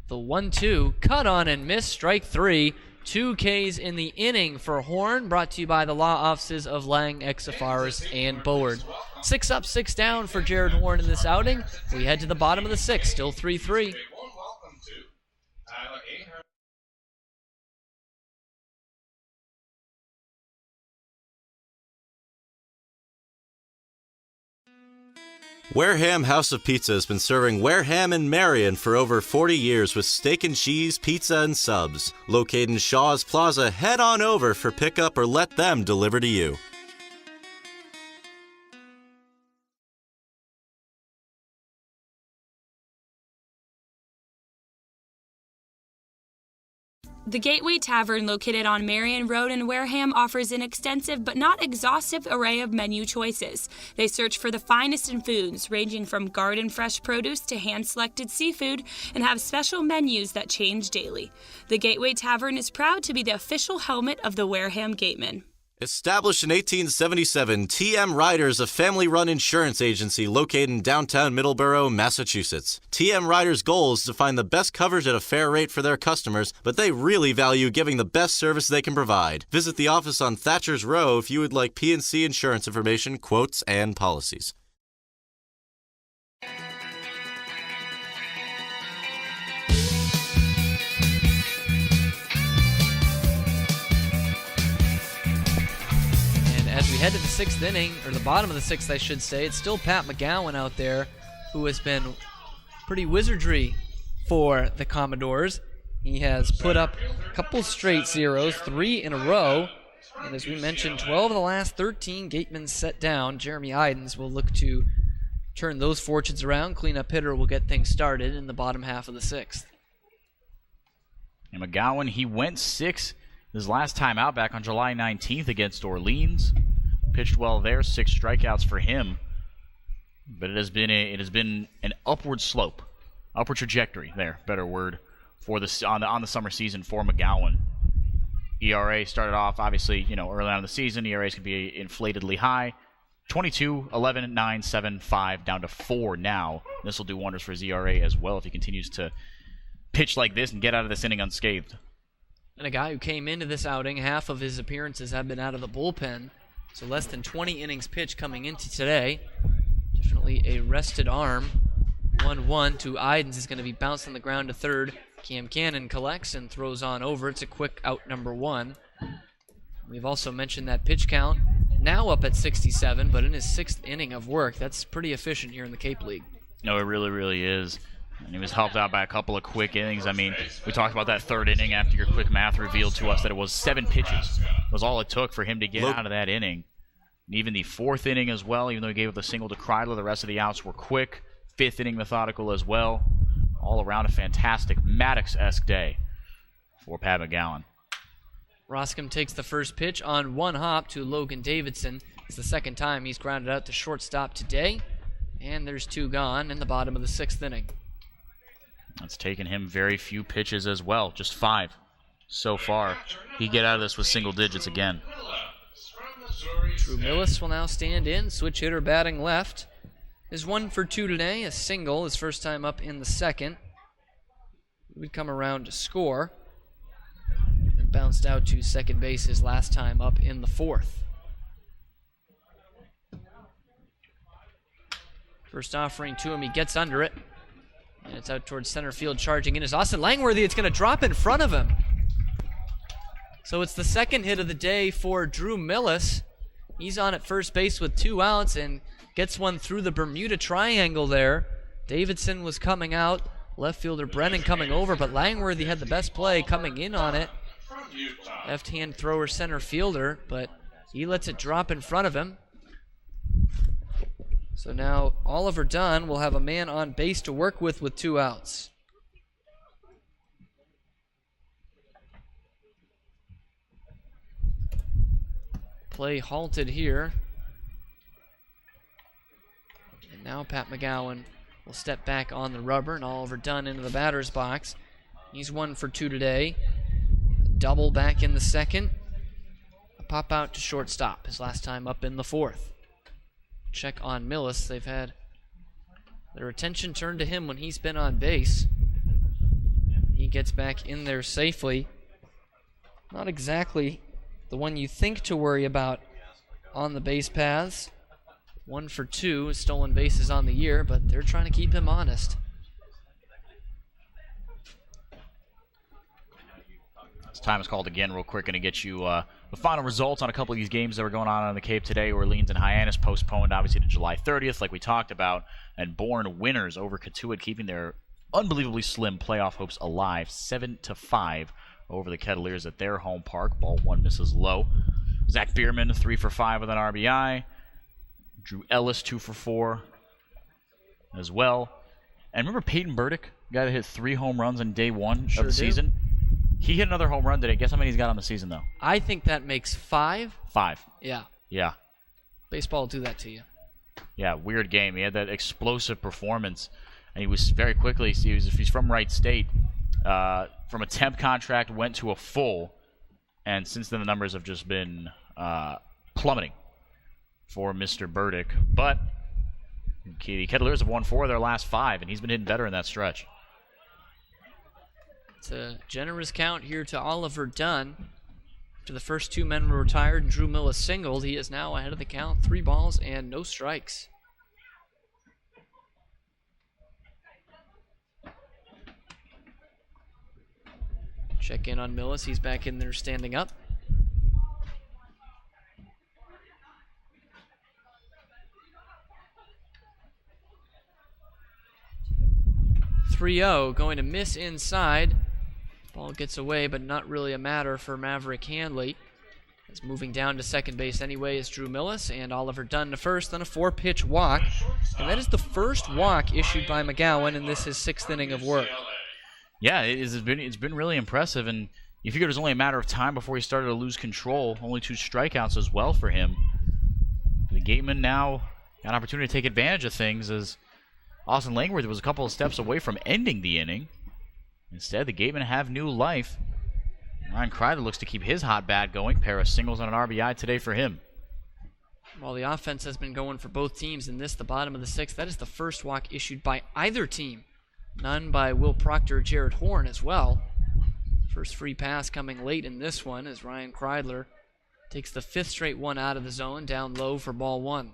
The 1-2, cut on and miss, strike 3. 2 Ks in the inning for Horn, brought to you by the law offices of Lang, Exafaris, and Boward. 6 up, 6 down for Jared Horn in this outing. We head to the bottom of the 6th, still 3-3. Wareham House of Pizza has been serving Wareham and Marion for over 40 years with steak and cheese, pizza, and subs. Located in Shaw's Plaza, head on over for pickup or let them deliver to you. The Gateway Tavern, located on Marion Road in Wareham, offers an extensive but not exhaustive array of menu choices. They search for the finest in foods, ranging from garden fresh produce to hand-selected seafood, and have special menus that change daily. The Gateway Tavern is proud to be the official helmet of the Wareham Gatemen. Established in 1877, TM Ryder is a family-run insurance agency located in downtown Middleborough, Massachusetts. TM Ryder's goal is to find the best coverage at a fair rate for their customers, but they really value giving the best service they can provide. Visit the office on Thatcher's Row if you would like P&C insurance information, quotes, and policies. As we head to the 6th inning, or the bottom of the 6th, I should say, it's still Pat McGowan out there who has been pretty wizardry for the Commodores. He has put up a couple straight zeros, 3 in a row. And as we mentioned, 12 of the last 13 Gatemen set down. Jeremy Idens will look to turn those fortunes around. Cleanup hitter will get things started in the bottom half of the 6th. And McGowan, he went 6 his last time out back on July 19th against Orleans. Pitched well there, 6 strikeouts for him. But it has been an upward slope, upward trajectory there, better word, for on the summer season for McGowan. ERA started off obviously, early on in the season, ERAs can be inflatedly high. 22, 11, 9, 7, 5, down to 4 now. This will do wonders for his ERA as well if he continues to pitch like this and get out of this inning unscathed. And a guy who came into this outing, half of his appearances have been out of the bullpen. So less than 20 innings pitched coming into today. Definitely a rested arm. 1-1 to Idens is going to be bounced on the ground to third. Cam Cannon collects and throws on over. It's a quick out number 1. We've also mentioned that pitch count now up at 67, but in his 6th inning of work, that's pretty efficient here in the Cape League. No, it really, really is. And he was helped out by a couple of quick innings. I mean, we talked about that 3rd inning after your quick math revealed to us that it was 7 pitches. Was all it took for him to get out of that inning. And even the 4th inning as well, even though he gave up a single to Kreidler, the rest of the outs were quick. 5th inning methodical as well. All around a fantastic Maddox-esque day for Pat McGowan. Roscom takes the first pitch on 1 hop to Logan Davidson. It's the 2nd time he's grounded out to shortstop today. And there's 2 gone in the bottom of the 6th inning. It's taken him very few pitches as well, just 5 so far. He get out of this with single digits again. Drew Millis will now stand in, switch hitter batting left. Is 1 for 2 today, a single, his first time up in the 2nd. He would come around to score. And bounced out to second base his last time up in the 4th. First offering to him, he gets under it. And it's out towards center field. Charging in is Austin Langworthy. It's going to drop in front of him. So it's the 2nd hit of the day for Drew Millis. He's on at first base with 2 outs and gets one through the Bermuda Triangle there. Davidson was coming out. Left fielder Brennan coming over, but Langworthy had the best play coming in on it. Left-hand thrower center fielder, but he lets it drop in front of him. So now Oliver Dunn will have a man on base to work with 2 outs. Play halted here. And now Pat McGowan will step back on the rubber and Oliver Dunn into the batter's box. He's 1 for 2 today. A double back in the 2nd. A pop out to shortstop his last time up in the 4th. check on Millis. They've had their attention turned to him when he's been on base. He gets back in there safely. Not exactly the one you think to worry about on the base paths. 1 for 2 stolen bases on the year, but they're trying to keep him honest. This time is called again real quick. Going to get you the final results on a couple of these games that were going on the Cape today. Orleans and Hyannis postponed, obviously, to July 30th, like we talked about. And Bourne winners over Cotuit, keeping their unbelievably slim playoff hopes alive. 7-5 over the Kettleers at their home park. Ball one misses low. Zach Bierman, 3 for 5 with an RBI. Drew Ellis, 2 for 4 as well. And remember Peyton Burdick, guy that hit 3 home runs in day one of the season? He hit another home run today. Guess how many he's got on the season, though? I think that makes 5. 5. Yeah. Yeah. Baseball will do that to you. Yeah, weird game. He had that explosive performance, and he was very quickly, he's from Wright State, from a temp contract, went to a full, and since then the numbers have just been plummeting for Mr. Burdick. But the Kettleers have won 4 of their last 5, and he's been hitting better in that stretch. It's a generous count here to Oliver Dunn. After the first 2 men were retired and Drew Millis singled, he is now ahead of the count, 3 balls and no strikes. Check in on Millis. He's back in there standing up. .30 going to miss inside. Ball gets away, but not really a matter for Maverick Handley. It's moving down to second base anyway is Drew Millis, and Oliver Dunn to first on a 4-pitch walk. And that is the first walk issued by McGowan, and this is 6th inning of work. Yeah, it's been really impressive, and you figured it was only a matter of time before he started to lose control. Only 2 strikeouts as well for him. The Gatemen now got an opportunity to take advantage of things as Austin Langworth was a couple of steps away from ending the inning. Instead, the Gatemen have new life. Ryan Kreider looks to keep his hot bat going. Pair of singles on an RBI today for him. While the offense has been going for both teams in this, the bottom of the 6th, that is the first walk issued by either team. None by Will Proctor or Jared Horn as well. First free pass coming late in this one as Ryan Kreidler takes the 5th straight one out of the zone, down low for ball 1.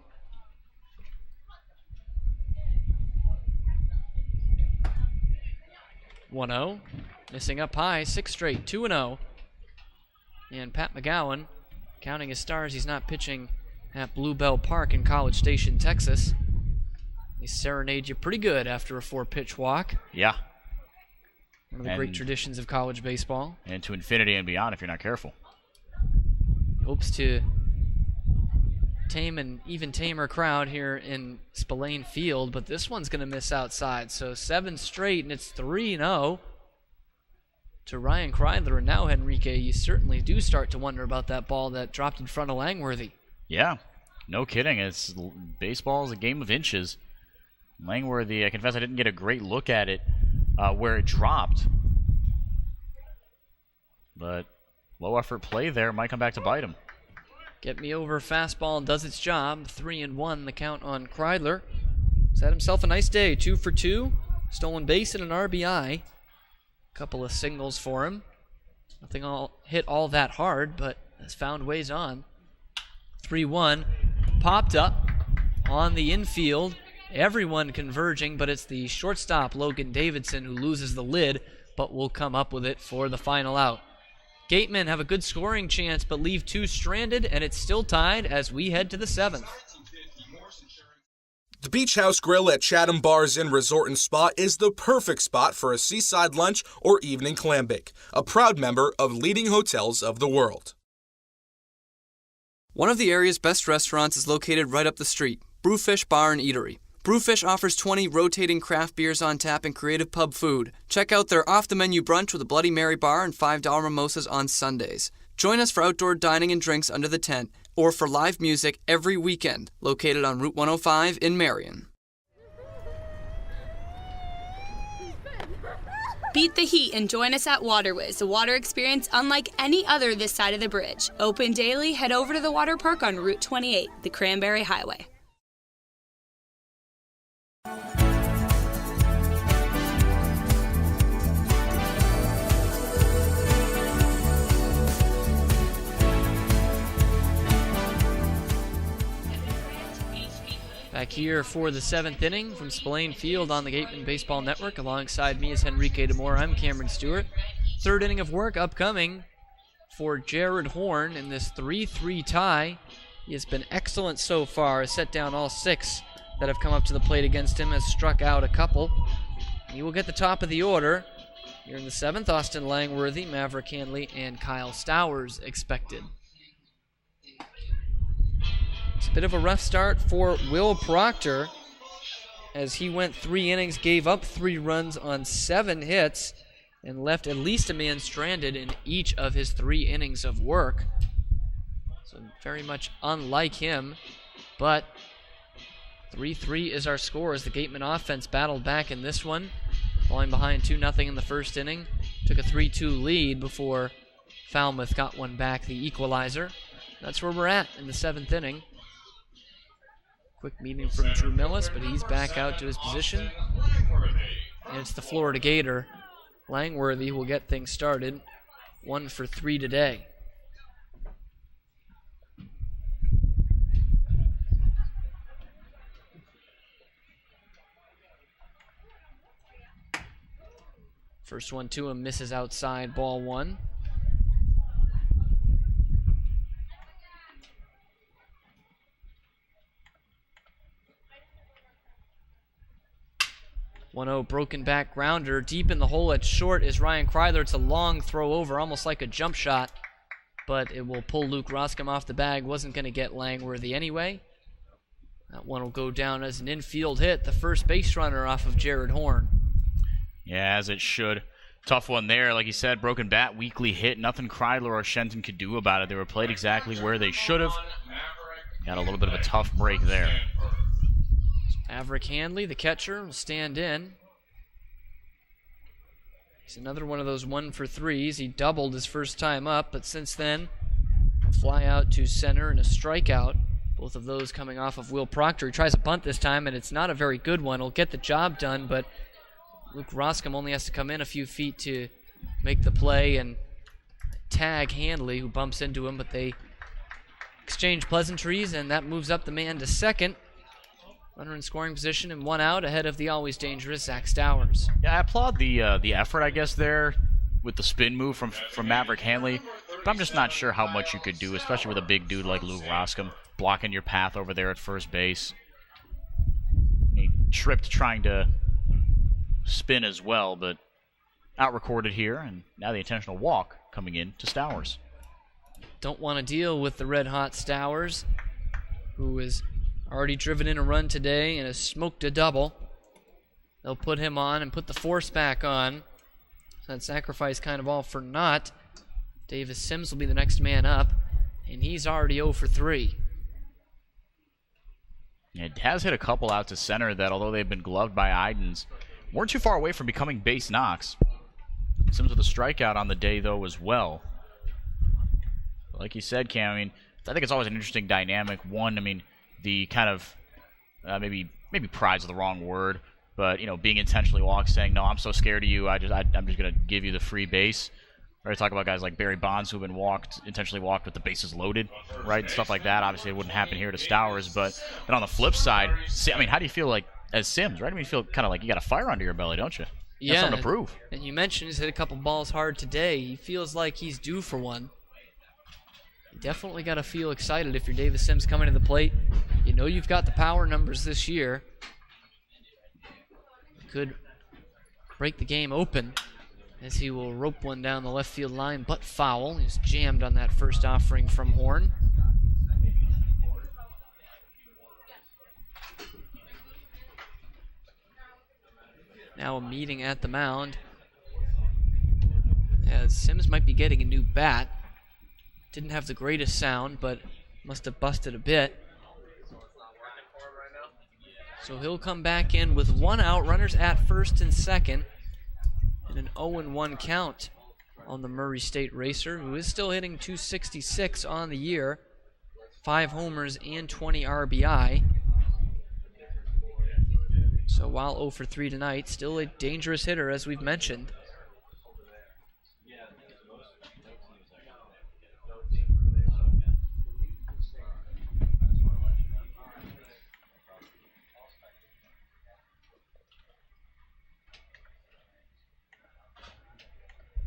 .0, missing up high, 6 straight, 2-0. And Pat McGowan, counting his stars, he's not pitching at Bluebell Park in College Station, Texas. They serenade you pretty good after a 4-pitch walk. Yeah. One of the great traditions of college baseball. And to infinity and beyond if you're not careful. Hopes to tame an even tamer crowd here in Spillane Field, but this one's going to miss outside. So 7 straight, and it's 3-0 to Ryan Kreidler. And now, Henrique, you certainly do start to wonder about that ball that dropped in front of Langworthy. Yeah, no kidding. Baseball is a game of inches. Langworthy, I confess I didn't get a great look at it where it dropped. But low effort play there might come back to bite him. Get me over fastball does its job. 3-1 the count on Kreidler. He's had himself a nice day. 2 for 2. Stolen base and an RBI. Couple of singles for him. Nothing hit all that hard, but has found ways on. 3-1. Popped up on the infield. Everyone converging, but it's the shortstop, Logan Davidson, who loses the lid, but will come up with it for the final out. Gatemen have a good scoring chance, but leave 2 stranded, and it's still tied as we head to the 7th. The Beach House Grill at Chatham Bars Inn Resort and Spa is the perfect spot for a seaside lunch or evening clam bake. A proud member of leading hotels of the world. One of the area's best restaurants is located right up the street, Brewfish Bar and Eatery. Brewfish offers 20 rotating craft beers on tap and creative pub food. Check out their off-the-menu brunch with a Bloody Mary bar and $5 mimosas on Sundays. Join us for outdoor dining and drinks under the tent, or for live music every weekend, located on Route 105 in Marion. Beat the heat and join us at Waterways, a water experience unlike any other this side of the bridge. Open daily, head over to the water park on Route 28, the Cranberry Highway. Back here for the 7th inning from Spillane Field on the Gatemen Baseball Network. Alongside me is Henrique DeMore. I'm Cameron Stewart. 3rd inning of work upcoming for Jared Horn in this 3-3 tie. He has been excellent so far, has set down all 6 that have come up to the plate against him, has struck out a couple. He will get the top of the order. Here in the 7th, Austin Langworthy, Maverick Hanley, and Kyle Stowers expected. It's a bit of a rough start for Will Proctor as he went 3 innings, gave up 3 runs on 7 hits, and left at least a man stranded in each of his 3 innings of work. So very much unlike him, but 3-3 is our score as the Gatemen offense battled back in this one, falling behind 2-0 in the 1st inning. Took a 3-2 lead before Falmouth got one back, the equalizer. That's where we're at in the 7th inning. Quick meeting from Drew Millis, but he's back out to his position. And it's the Florida Gator. Langworthy will get things started. 1 for 3 today. First one to him, misses outside, ball 1. 1-0 broken back grounder. Deep in the hole at short is Ryan Kryler. It's a long throw over, almost like a jump shot, but it will pull Luke Roscom off the bag. Wasn't going to get Langworthy anyway. That one will go down as an infield hit. The first base runner off of Jared Horn. Yeah, as it should. Tough one there. Like you said, broken bat, weakly hit. Nothing Kreidler or Shenton could do about it. They were played exactly where they should have. Got a little bit of a tough break there. Maverick Hanley, the catcher, will stand in. He's another one of those 1 for 3s. He doubled his first time up, but since then, fly out to center and a strikeout. Both of those coming off of Will Proctor. He tries a bunt this time, and it's not a very good one. He'll get the job done, but Luke Roscom only has to come in a few feet to make the play and tag Hanley, who bumps into him, but they exchange pleasantries, and that moves up the man to second. Runner in scoring position and 1 out ahead of the always dangerous Zach Stowers. Yeah, I applaud the effort, I guess, there with the spin move from Maverick Hanley, but I'm just not sure how much you could do, especially with a big dude like Luke Roscom blocking your path over there at first base. He tripped trying to spin as well, but out-recorded here, and now the intentional walk coming in to Stowers. Don't want to deal with the red-hot Stowers, who is already driven in a run today and has smoked a double. They'll put him on and put the force back on. So that sacrifice kind of all for naught. Davis Sims will be the next man up, and he's already 0 for 3. It has hit a couple out to center that, although they've been gloved by Idens, weren't too far away from becoming base knocks. Sims with a strikeout on the day, though, as well. Like you said, Cam, I mean, I think it's always an interesting dynamic. One, I mean, the kind of maybe pride's the wrong word, but being intentionally walked, saying no, I'm so scared of you, I'm just gonna give you the free base. Or I talk about guys like Barry Bonds who've been intentionally walked with the bases loaded, right, and stuff like that. Obviously, it wouldn't happen here to Stowers, but then on the flip side, I mean, how do you feel like as Sims, right? I mean, you feel kind of like you got a fire under your belly, don't you? Yeah, have something to prove. And you mentioned he's hit a couple balls hard today. He feels like he's due for one. You definitely got to feel excited if you're Davis Sims coming to the plate. You know you've got the power numbers this year. Could break the game open as he will rope one down the left field line, but foul. He's jammed on that first offering from Horn. Now a meeting at the mound, as Sims might be getting a new bat. Didn't have the greatest sound, but must have busted a bit. So he'll come back in with 1 out, runners at first and second, and an 0-1 count on the Murray State Racer, who is still hitting .266 on the year, 5 homers and 20 RBI. So while 0 for 3 tonight, still a dangerous hitter, as we've mentioned.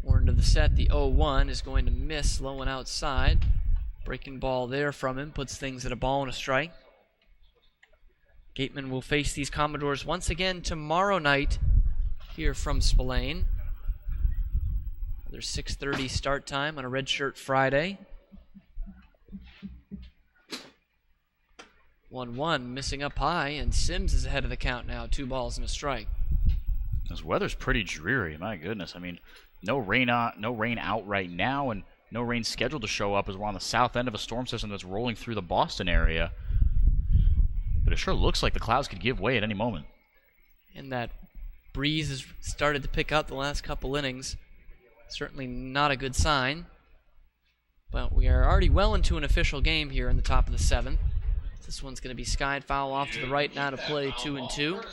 More into the set, the 0-1 is going to miss low and outside. Breaking ball there from him, puts things at a ball and a strike. Gatemen will face these Commodores once again tomorrow night here from Spillane. Their 6:30 start time on a redshirt Friday. 1-1 missing up high, and Sims is ahead of the count now. 2 balls and a strike. This weather's pretty dreary. My goodness. I mean, no rain out right now, and no rain scheduled to show up as we're on the south end of a storm system that's rolling through the Boston area. But it sure looks like the clouds could give way at any moment. And that breeze has started to pick up the last couple innings. Certainly not a good sign. But we are already well into an official game here in the top of the 7th. This one's going to be skied foul off to the right now to play 2-2.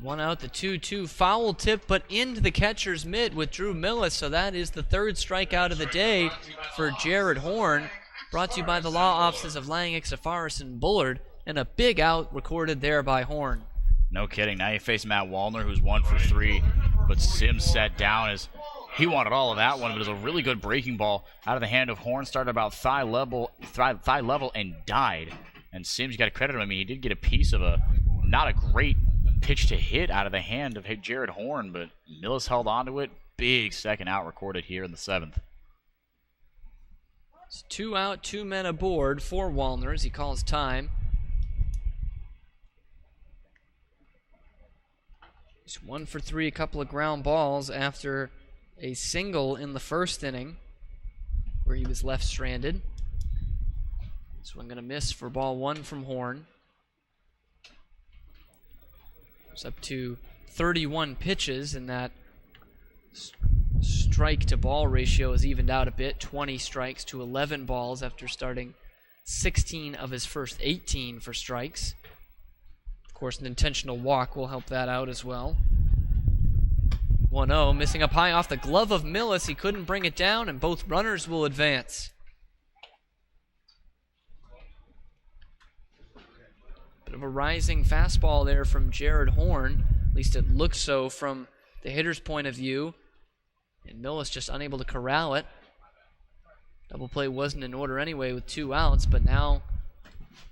One out, the 2-2 foul tip, but into the catcher's mitt with Drew Millis. So that is the 3rd strikeout of the day for Jared Horn. Brought to you by the law offices of Lang, Ixafaris, and Bullard. And a big out recorded there by Horn. No kidding. Now you face Matt Wallner, who's 1 for 3. But Sims sat down as he wanted all of that one. But it was a really good breaking ball out of the hand of Horn. Started about thigh level and died. And Sims, you got to credit him. I mean, he did get a piece of not a great pitch to hit out of the hand of Jared Horn, but Millis held on to it. Big second out recorded here in the 7th. It's 2 out, 2 men aboard for Wallner as he calls time. He's 1 for 3, a couple of ground balls after a single in the 1st inning where he was left stranded. This one going to miss for ball 1 from Horn. It's up to 31 pitches, and that strike-to-ball ratio is evened out a bit. 20 strikes to 11 balls after starting 16 of his first 18 for strikes. Of course, an intentional walk will help that out as well. 1-0, missing up high off the glove of Millis. He couldn't bring it down, and both runners will advance. Bit of a rising fastball there from Jared Horn. At least it looks so from the hitter's point of view. And Millis just unable to corral it. Double play wasn't in order anyway with 2 outs, but now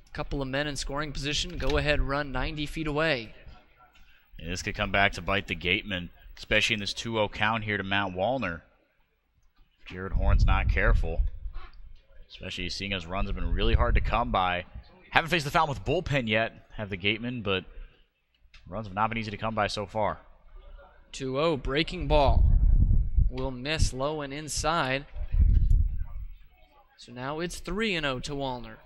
a couple of men in scoring position. Go ahead run 90 feet away. And this could come back to bite the Gatemen, especially in this 2-0 count here to Matt Wallner. Jared Horn's not careful. Especially seeing as runs have been really hard to come by. Haven't faced the Falmouth bullpen yet, have the Gatemen, but runs have not been easy to come by so far. 2-0, breaking ball. Will miss low and inside. So now it's 3-0 to Wallner.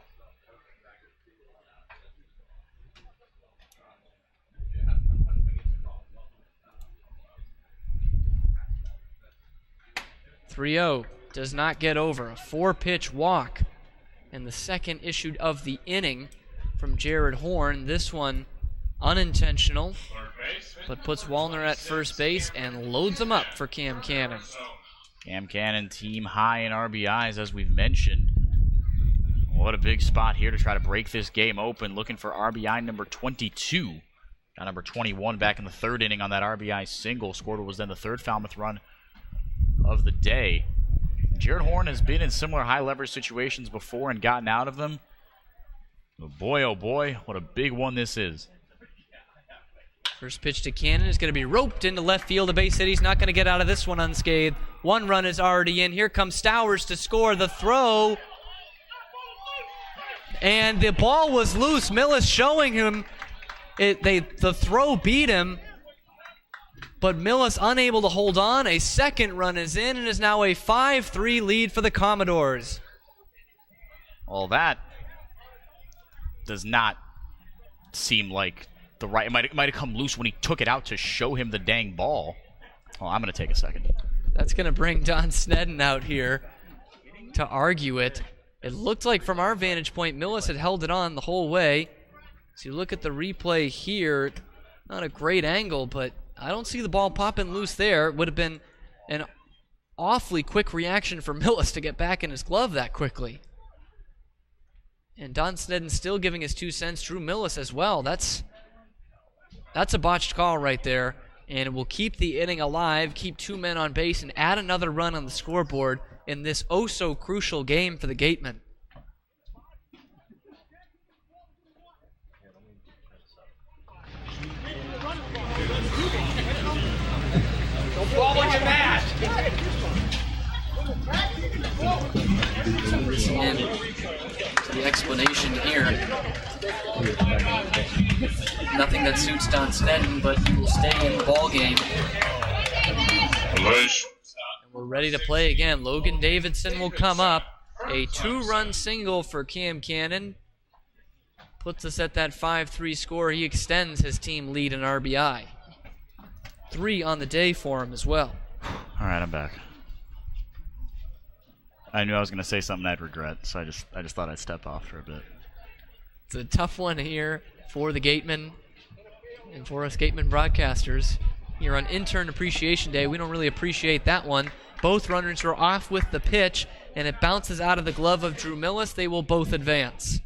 Does not get over. A 4-pitch walk. And the second issued of the inning from Jared Horn. This one unintentional, but puts Wallner at first base and loads him up for Cam Cannon. Cam Cannon, team high in RBIs, as we've mentioned. What a big spot here to try to break this game open. Looking for RBI number 22. Got number 21 back in the 3rd inning on that RBI single. Scored what was then the 3rd Falmouth run of the day. Jared Horn has been in similar high-leverage situations before and gotten out of them. But boy, oh boy, what a big one this is. First pitch to Cannon is going to be roped into left field. A base hit. He's not going to get out of this one unscathed. 1 run is already in. Here comes Stowers to score. The throw. And the ball was loose. Millis showing him the throw beat him. but Millis unable to hold on. A second run is in, and is now a 5-3 lead for the Commodores. Well, that does not seem like the right. It might have come loose when he took it out to show him the dang ball. Oh, I'm going to take a second. That's going to bring Don Snedden out here to argue it. It looked like from our vantage point, Millis had held it on the whole way. So you look at the replay here, not a great angle, but I don't see the ball popping loose there. It would have been an awfully quick reaction for Millis to get back in his glove that quickly. And Don Snedden still giving his 2 cents. Drew Millis as well. That's a botched call right there. And it will keep the inning alive, keep 2 men on base, and add another run on the scoreboard in this oh-so-crucial game for the Gatemen. Don't fall on your mat. Listen to the explanation here. Nothing that suits Don Snedden, but he will stay in the ball game. And we're ready to play again. Logan Davidson will come up. A 2-run single for Cam Cannon. Puts us at that 5-3 score. He extends his team lead in RBI. 3 on the day for him as well. All right, I'm back. I knew I was going to say something I'd regret, so I just thought I'd step off for a bit. It's a tough one here for the Gatemen and for us Gatemen broadcasters. Here on Intern Appreciation Day, we don't really appreciate that one. Both runners are off with the pitch, and it bounces out of the glove of Drew Millis. They will both advance.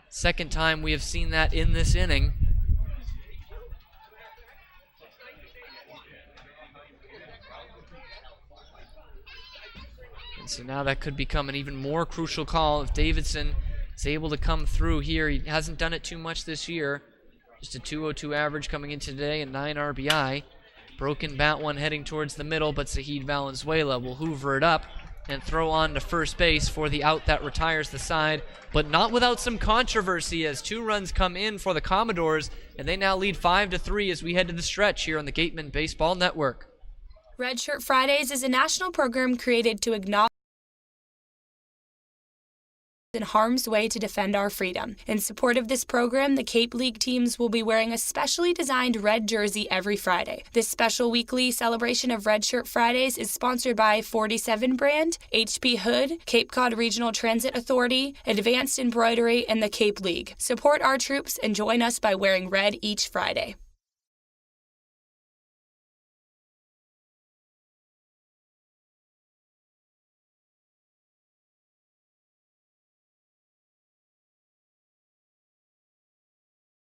Second time we have seen that in this inning. And so now that could become an even more crucial call if Davidson is able to come through here. He hasn't done it too much this year. Just a 202 average coming into today and 9 RBI. Broken bat one heading towards the middle, but Zahid Valenzuela will hoover it up and throw on to first base for the out that retires the side, but not without some controversy as 2 runs come in for the Commodores, and they now lead 5-3 as we head to the stretch here on the Gatemen Baseball Network. Red Shirt Fridays is a national program created to acknowledge in harm's way to defend our freedom. In support of this program, the Cape League teams will be wearing a specially designed red jersey every Friday. This special weekly celebration of Red Shirt Fridays is sponsored by 47 Brand, HP Hood, Cape Cod Regional Transit Authority, Advanced Embroidery, and the Cape League. Support our troops and join us by wearing red each Friday.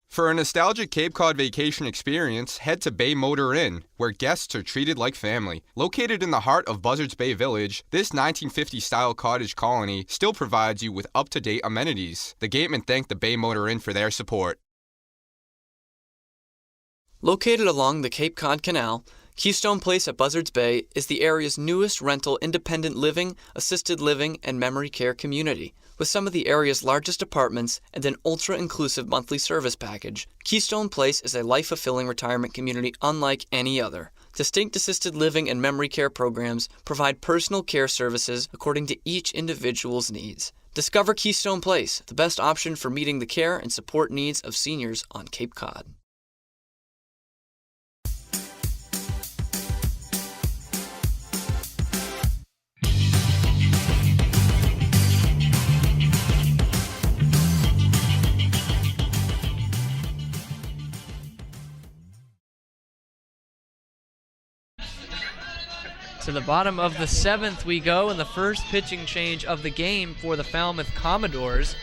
For a nostalgic Cape Cod vacation experience, head to Bay Motor Inn, where guests are treated like family. Located in the heart of Buzzards Bay Village, this 1950-style cottage colony still provides you with up-to-date amenities. The Gatemen thank the Bay Motor Inn for their support. Located along the Cape Cod Canal, Keystone Place at Buzzards Bay is the area's newest rental independent living, assisted living, and memory care community. With some of the area's largest apartments and an ultra-inclusive monthly service package, Keystone Place is a life-fulfilling retirement community unlike any other. Distinct assisted living and memory care programs provide personal care services according to each individual's needs. Discover Keystone Place, the best option for meeting the care and support needs of seniors on Cape Cod. To the bottom of the 7th we go, and the first pitching change of the game for the Falmouth Commodores.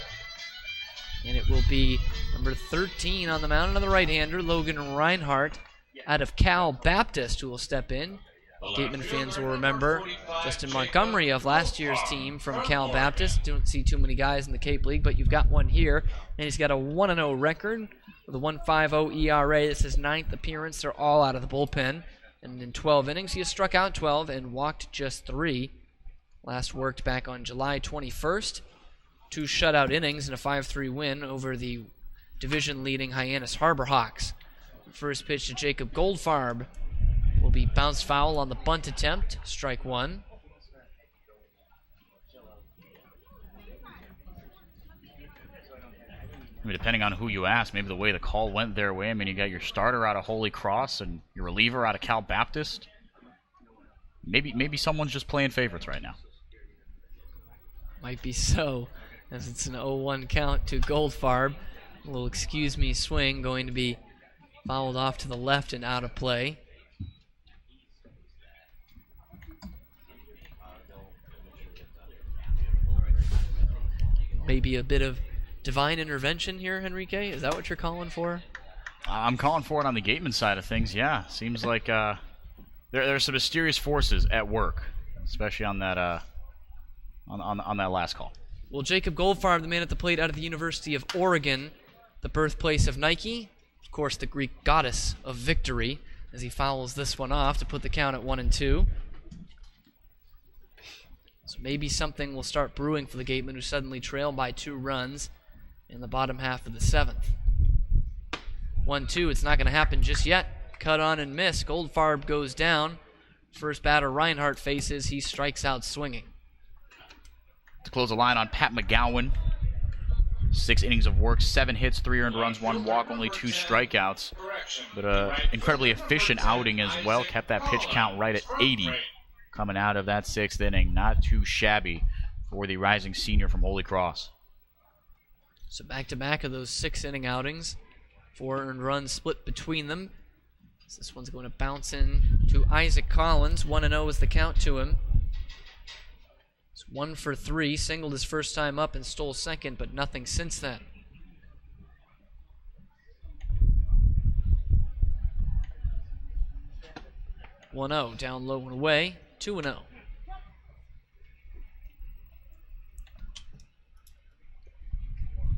And it will be number 13 on the mound, another right-hander, Logan Reinhardt, out of Cal Baptist, who will step in. Gatemen fans will remember Justin Montgomery of last year's team from Cal Baptist. Don't see too many guys in the Cape League, but you've got one here. And he's got a 1-0 record with a 1.50 ERA. This is his 9th appearance. They're all out of the bullpen. And in 12 innings, he has struck out 12 and walked just 3. Last worked back on July 21st. 2 shutout innings and a 5-3 win over the division-leading Hyannis Harbor Hawks. First pitch to Jacob Goldfarb will be bounced foul on the bunt attempt. Strike one. I mean, depending on who you ask, maybe the way the call went their way. I mean, you got your starter out of Holy Cross and your reliever out of Cal Baptist. Maybe someone's just playing favorites right now. Might be so, as it's an 0-1 count to Goldfarb. A little excuse me swing going to be fouled off to the left and out of play. Maybe a bit of divine intervention here, Enrique? Is that what you're calling for? I'm calling for it on the Gatemen side of things, yeah. Seems like there are some mysterious forces at work, especially on that on that last call. Well, Jacob Goldfarb, the man at the plate out of the University of Oregon, the birthplace of Nike, of course the Greek goddess of victory, as he fouls this one off to put the count at 1-2. So maybe something will start brewing for the Gatemen, who suddenly trail by 2 runs in the bottom half of the 7th. 1-2, it's not going to happen just yet. Cut on and miss. Goldfarb goes down. First batter Reinhardt faces. He strikes out swinging. To close the line on Pat McGowan. 6 innings of work, 7 hits, 3 earned runs, 1 walk, only 2 strikeouts. But incredibly efficient outing as well. Kept that pitch count right at 80 coming out of that 6th inning. Not too shabby for the rising senior from Holy Cross. So back-to-back of those 6-inning outings. 4 earned runs split between them. So this one's going to bounce in to Isaac Collins. 1-0 is the count to him. It's 1 for 3. Singled his first time up and stole second, but nothing since then. (1-0) down low and away. 2-0.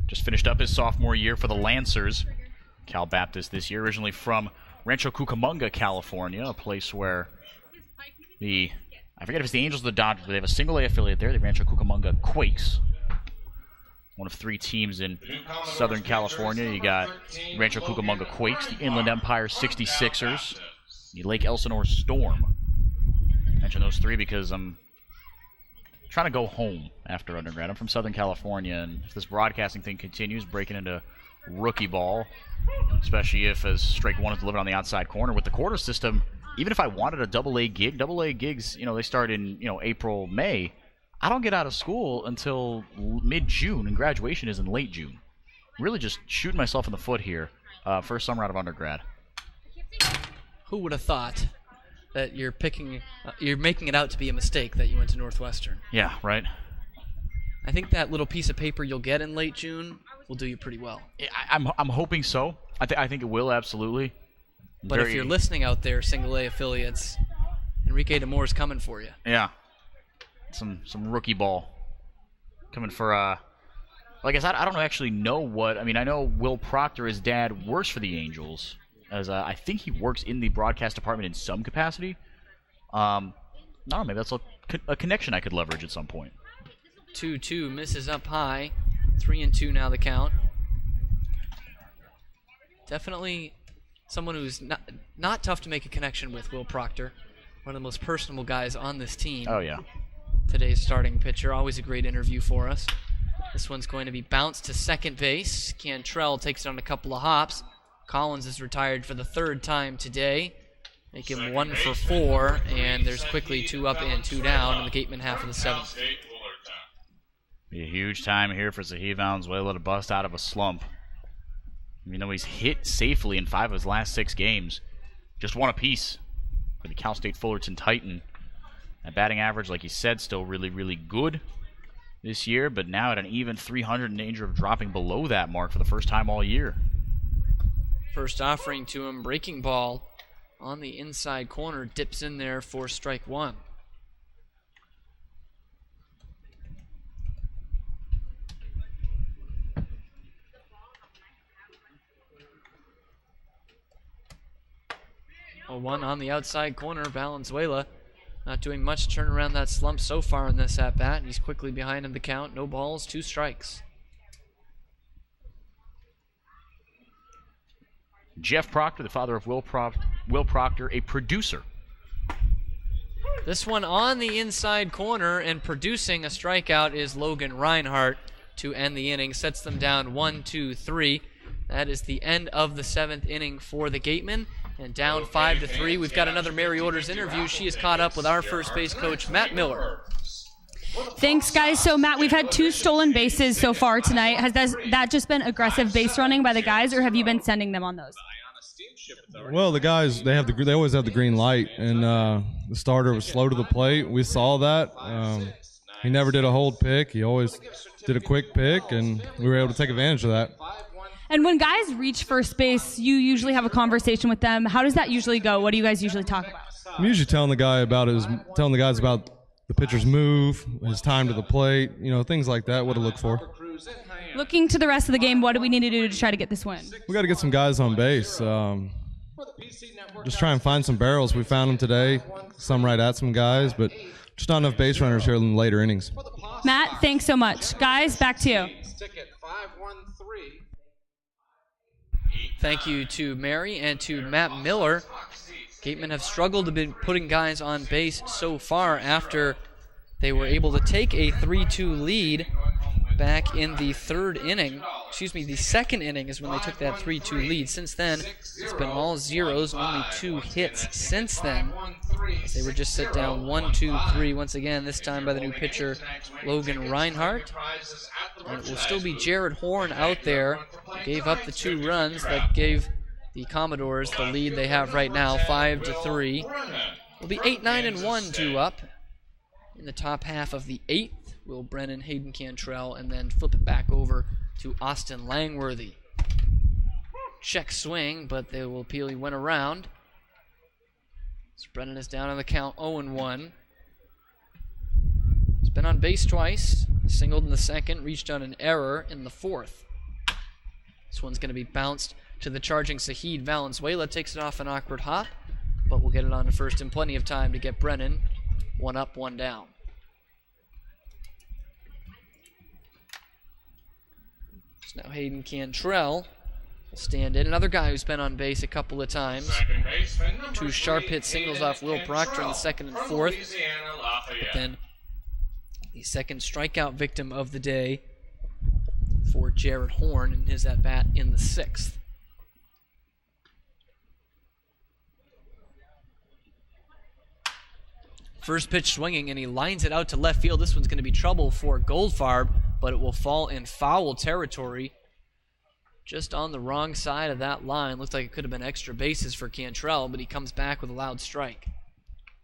Just finished up his sophomore year for the Lancers. Cal Baptist this year, originally from Rancho Cucamonga, California, a place where I forget if it's the Angels or the Dodgers, but they have a single-A affiliate there, the Rancho Cucamonga Quakes. One of 3 teams in Southern California. You got Rancho Cucamonga Quakes, the Inland Empire 66ers, the Lake Elsinore Storm. I mention those 3 because I'm trying to go home after undergrad. I'm from Southern California, and if this broadcasting thing continues, breaking into rookie ball, especially if as strike one is delivered on the outside corner with the quarter system, even if I wanted a double-A gig, double-A gigs, they start in, April, May. I don't get out of school until mid-June, and graduation is in late June. Really just shooting myself in the foot here. First summer out of undergrad. Who would have thought that you're making it out to be a mistake that you went to Northwestern? Yeah, right. I think that little piece of paper you'll get in late June will do you pretty well. I'm hoping so. I think it will, absolutely. But if you're listening out there, single-A affiliates, Enrique DeMore's coming for you. Yeah. Some rookie ball coming for, like I said, I don't actually know what, I know Will Proctor, his dad, works for the Angels, as I think he works in the broadcast department in some capacity. I don't know, maybe that's a connection I could leverage at some point. 2-2, misses up high. 3-2 now the count. Definitely someone who's not tough to make a connection with, Will Proctor. One of the most personable guys on this team. Oh, yeah. Today's starting pitcher. Always a great interview for us. This one's going to be bounced to second base. Cantrell takes it on a couple of hops. Collins is retired for the 3rd time today. Make him 1 for 4, and there's quickly 2 up and 2 down in the Gatemen half of the 7th. Be a huge time here for Zahid Valenzuela to bust out of a slump. He's hit safely in 5 of his last 6 games. Just 1 apiece for the Cal State Fullerton Titan. That batting average, like he said, still really, really good this year, but now at an even 300 in danger of dropping below that mark for the first time all year. First offering to him, breaking ball on the inside corner, dips in there for strike 1. A 1 on the outside corner. Valenzuela not doing much to turn around that slump so far in this at-bat, and he's quickly behind in the count. No balls, 2 strikes. Jeff Proctor, the father of Will Proctor, a producer This one on the inside corner, and producing a strikeout is Logan Reinhardt to end the inning. Sets them down 1-2-3. That is the end of the 7th inning for the Gatemen. And down 5-3. We've got another Mary Orders interview. She is caught up with our first base coach, Matt Miller. Thanks, guys. So, Matt, we've had 2 stolen bases so far tonight. Has that just been aggressive base running by the guys, or have you been sending them on those? Well, the guys, they always have the green light, and the starter was slow to the plate. We saw that. He never did a hold pick. He always did a quick pick, and we were able to take advantage of that. And when guys reach first base, you usually have a conversation with them. How does that usually go? What do you guys usually talk about? I'm usually telling the guys about the pitcher's move, his time to the plate, things like that, what to look for. Looking to the rest of the game, what do we need to do to try to get this win? We got to get some guys on base. Just try and find some barrels. We found them today, some right at some guys, but just not enough base runners here in the later innings. Matt, thanks so much. Guys, back to you. Thank you to Mary and to Matt Miller. Gatemen have struggled to be putting guys on base so far after they were able to take a 3-2 lead back in the the second inning is when they took that 3-2 lead. Since then, it's been all zeros, only 2 hits since then. They were just set down 1-2-3 once again, this time by the new pitcher, Logan Reinhardt. And it will still be Jared Horn out there, who gave up the 2 runs that gave the Commodores the lead they have right now, 5-3. Will be 8-9-1 2 up in the top half of the 8th. Will Brennan, Hayden Cantrell, and then flip it back over to Austin Langworthy. Check swing, but they will appeal. He went around. So Brennan is down on the count, 0-1. He's been on base twice. Singled in the second, reached on an error in the 4th. This one's going to be bounced to the charging Sahid Valenzuela. Takes it off an awkward hop, but we'll get it on to first in plenty of time to get Brennan 1 up, 1 down. So now Hayden Cantrell will stand in. Another guy who's been on base a couple of times. 2 sharp hit singles off Will Proctor in the 2nd and 4th. But then the second strikeout victim of the day for Jared Horn in his at-bat in the 6th. First pitch swinging, and he lines it out to left field. This one's going to be trouble for Goldfarb, but it will fall in foul territory. Just on the wrong side of that line. Looks like it could have been extra bases for Cantrell, but he comes back with a loud strike.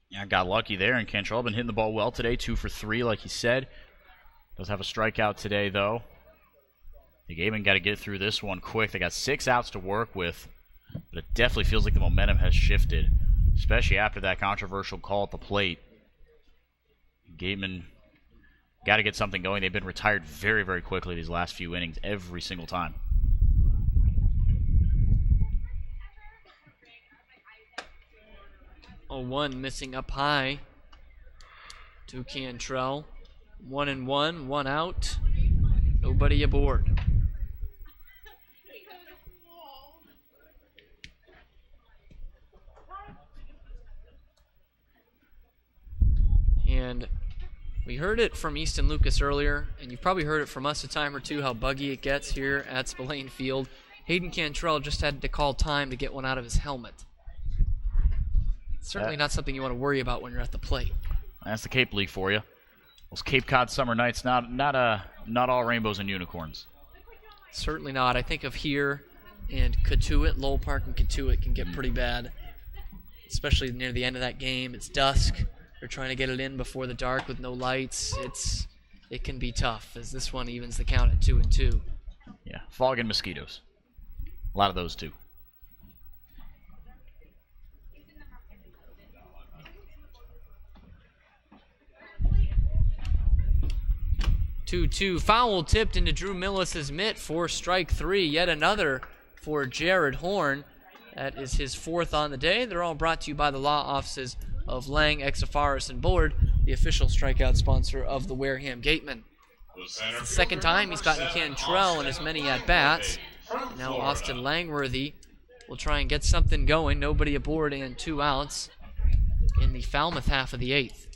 Yeah, got lucky there, and Cantrell been hitting the ball well today, 2 for 3, like he said. Does have a strikeout today, though. The Gatemen got to get through this one quick. They got 6 outs to work with, but it definitely feels like the momentum has shifted, especially after that controversial call at the plate. Gatemen got to get something going. They've been retired very, very quickly these last few innings, every single time. Oh, 1 missing up high to Cantrell. 1-1, 1 out. Nobody aboard. And we heard it from Easton Lucas earlier, and you've probably heard it from us a time or two, how buggy it gets here at Spillane Field. Hayden Cantrell just had to call time to get one out of his helmet. Certainly not something you want to worry about when you're at the plate. That's the Cape League for you. Those Cape Cod summer nights, not all rainbows and unicorns. Certainly not. I think of here and Cotuit, Lowell Park and Cotuit can get pretty bad, especially near the end of that game. It's dusk. They're trying to get it in before the dark with no lights. It can be tough, as this one evens the count at 2-2. Yeah, fog and mosquitoes. A lot of those too. Two foul tipped into Drew Millis's mitt for strike 3. Yet another for Jared Horn. That is his 4th on the day. They're all brought to you by the law offices of Lang, Exafaris, and Bullard, the official strikeout sponsor of the Wareham Gatemen. It's the second time he's gotten Cantrell in as many at-bats. Now Austin Langworthy will try and get something going. Nobody aboard and 2 outs. in the Falmouth half of the 8th.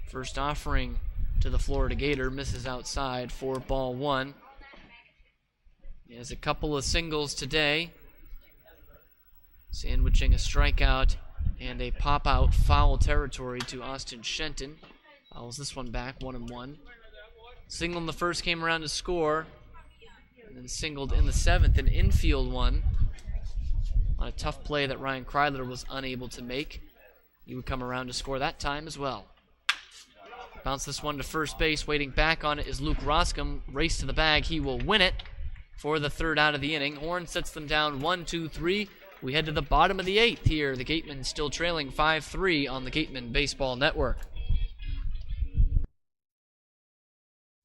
First offering to the Florida Gator, misses outside for ball 1. He has a couple of singles today, sandwiching a strikeout and a pop-out foul territory to Austin Shenton. Fouls this one back, 1-1. Single in the first, came around to score, and then singled in the 7th, an infield one on a tough play that Ryan Kreidler was unable to make. He would come around to score that time as well. Bounce this one to first base. Waiting back on it is Luke Roscom. Race to the bag. He will win it for the 3rd out of the inning. Horn sets them down 1-2-3. We head to the bottom of the 8th here. The Gatemen still trailing 5-3 on the Gatemen Baseball Network.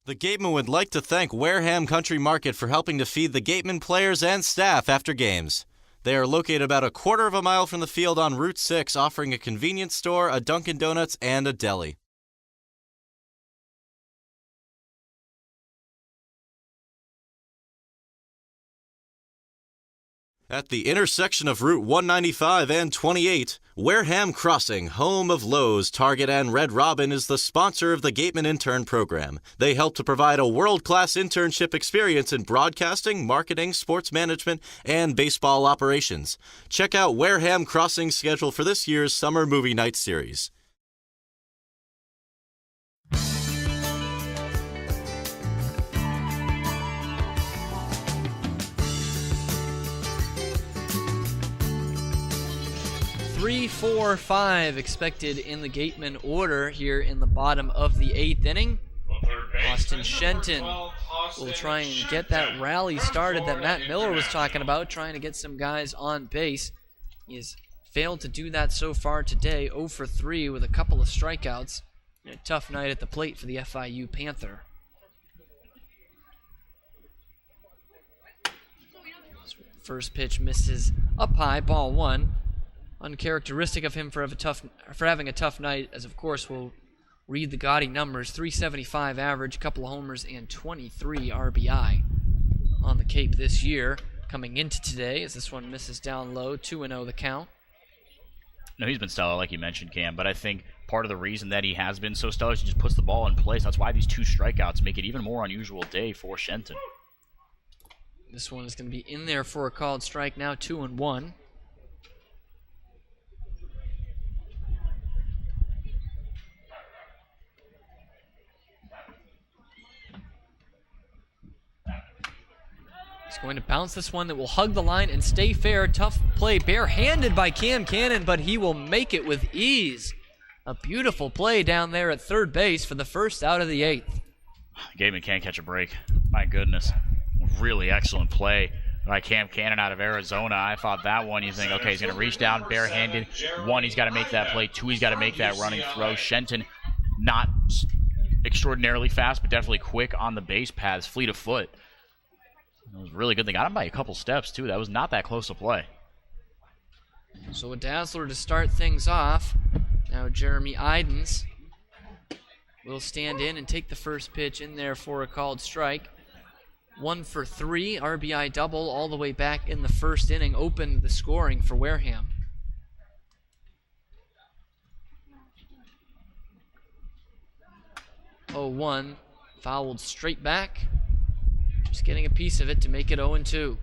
The Gatemen would like to thank Wareham Country Market for helping to feed the Gatemen players and staff after games. They are located about a quarter of a mile from the field on Route 6, offering a convenience store, a Dunkin' Donuts, and a deli. At the intersection of Route 195 and 28, Wareham Crossing, home of Lowe's, Target, and Red Robin, is the sponsor of the Gatemen Intern Program. They help to provide a world-class internship experience in broadcasting, marketing, sports management, and baseball operations. Check out Wareham Crossing's schedule for this year's Summer Movie Night Series. Three, 4, 5 expected in the Gatemen order here in the bottom of the 8th inning. Austin Shenton will try and get that rally started that Matt Miller was talking about, trying to get some guys on base. He has failed to do that so far today, 0 for 3 with a couple of strikeouts. A tough night at the plate for the FIU Panther. First pitch misses up high, ball 1. Uncharacteristic of him for having a tough night, as of course we'll read the gaudy numbers. 375 average, couple of homers, and 23 RBI on the Cape this year. Coming into today, as this one misses down low, 2-0 the count. No, he's been stellar, like you mentioned, Cam, but I think part of the reason that he has been so stellar is he just puts the ball in place. That's why these 2 strikeouts make it even more unusual day for Shenton. This one is going to be in there for a called strike now, 2-1. He's going to bounce this one that will hug the line and stay fair. Tough play, barehanded by Cam Cannon, but he will make it with ease. A beautiful play down there at third base for the 1st out of the 8th. Gateman can't catch a break. My goodness. Really excellent play by Cam Cannon out of Arizona. I thought that one, you think, okay, he's going to reach down barehanded. 1, he's got to make that play. 2, he's got to make that running throw. Shenton, not extraordinarily fast, but definitely quick on the base paths, fleet of foot. It was really good. They got him by a couple steps, too. That was not that close a play. So a dazzler to start things off. Now Jeremy Idens will stand in and take the first pitch in there for a called strike. 1 for 3, RBI double all the way back in the 1st inning. Opened the scoring for Wareham. Oh, 1 fouled straight back. Just getting a piece of it to make it 0-2.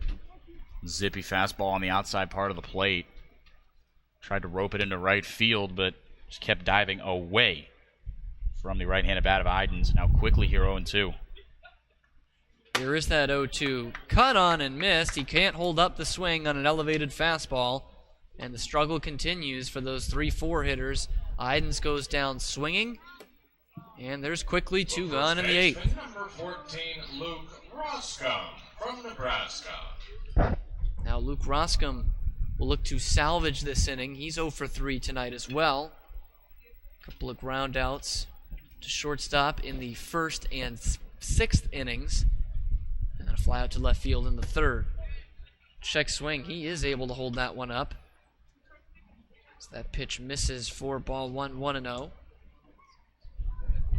Zippy fastball on the outside part of the plate. Tried to rope it into right field, but just kept diving away from the right-handed bat of Idens. Now quickly here 0-2. Here is that 0-2. Cut on and missed. He can't hold up the swing on an elevated fastball. And the struggle continues for those 3-4 hitters. Idens goes down swinging. And there's quickly 2 gone in the 8th. Number 14, Luke Roscom from Nebraska. Now Luke Roscom will look to salvage this inning. He's 0 for 3 tonight as well. A couple of ground outs to shortstop in the 1st and 6th innings. And then a fly out to left field in the 3rd. Check swing. He is able to hold that one up. So that pitch misses for ball 1, 1-0.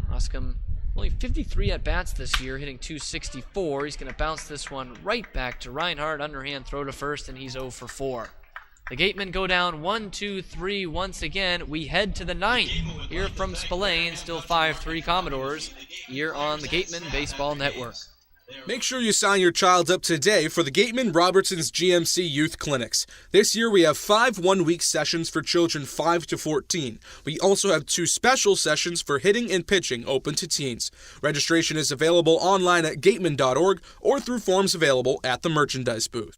Roscom Only 53 at-bats this year, hitting .264. He's going to bounce this one right back to Reinhardt. Underhand throw to first, and he's 0 for 4. The Gatemen go down 1-2-3 once again. We head to the 9th here from Spillane. Still 5-3 Commodores here on the Gatemen Baseball Network. Make sure you sign your child up today for the Gatemen Robertson's GMC Youth Clinics. This year we have 5 one-week sessions for children 5 to 14. We also have 2 special sessions for hitting and pitching open to teens. Registration is available online at gatemen.org or through forms available at the merchandise booth.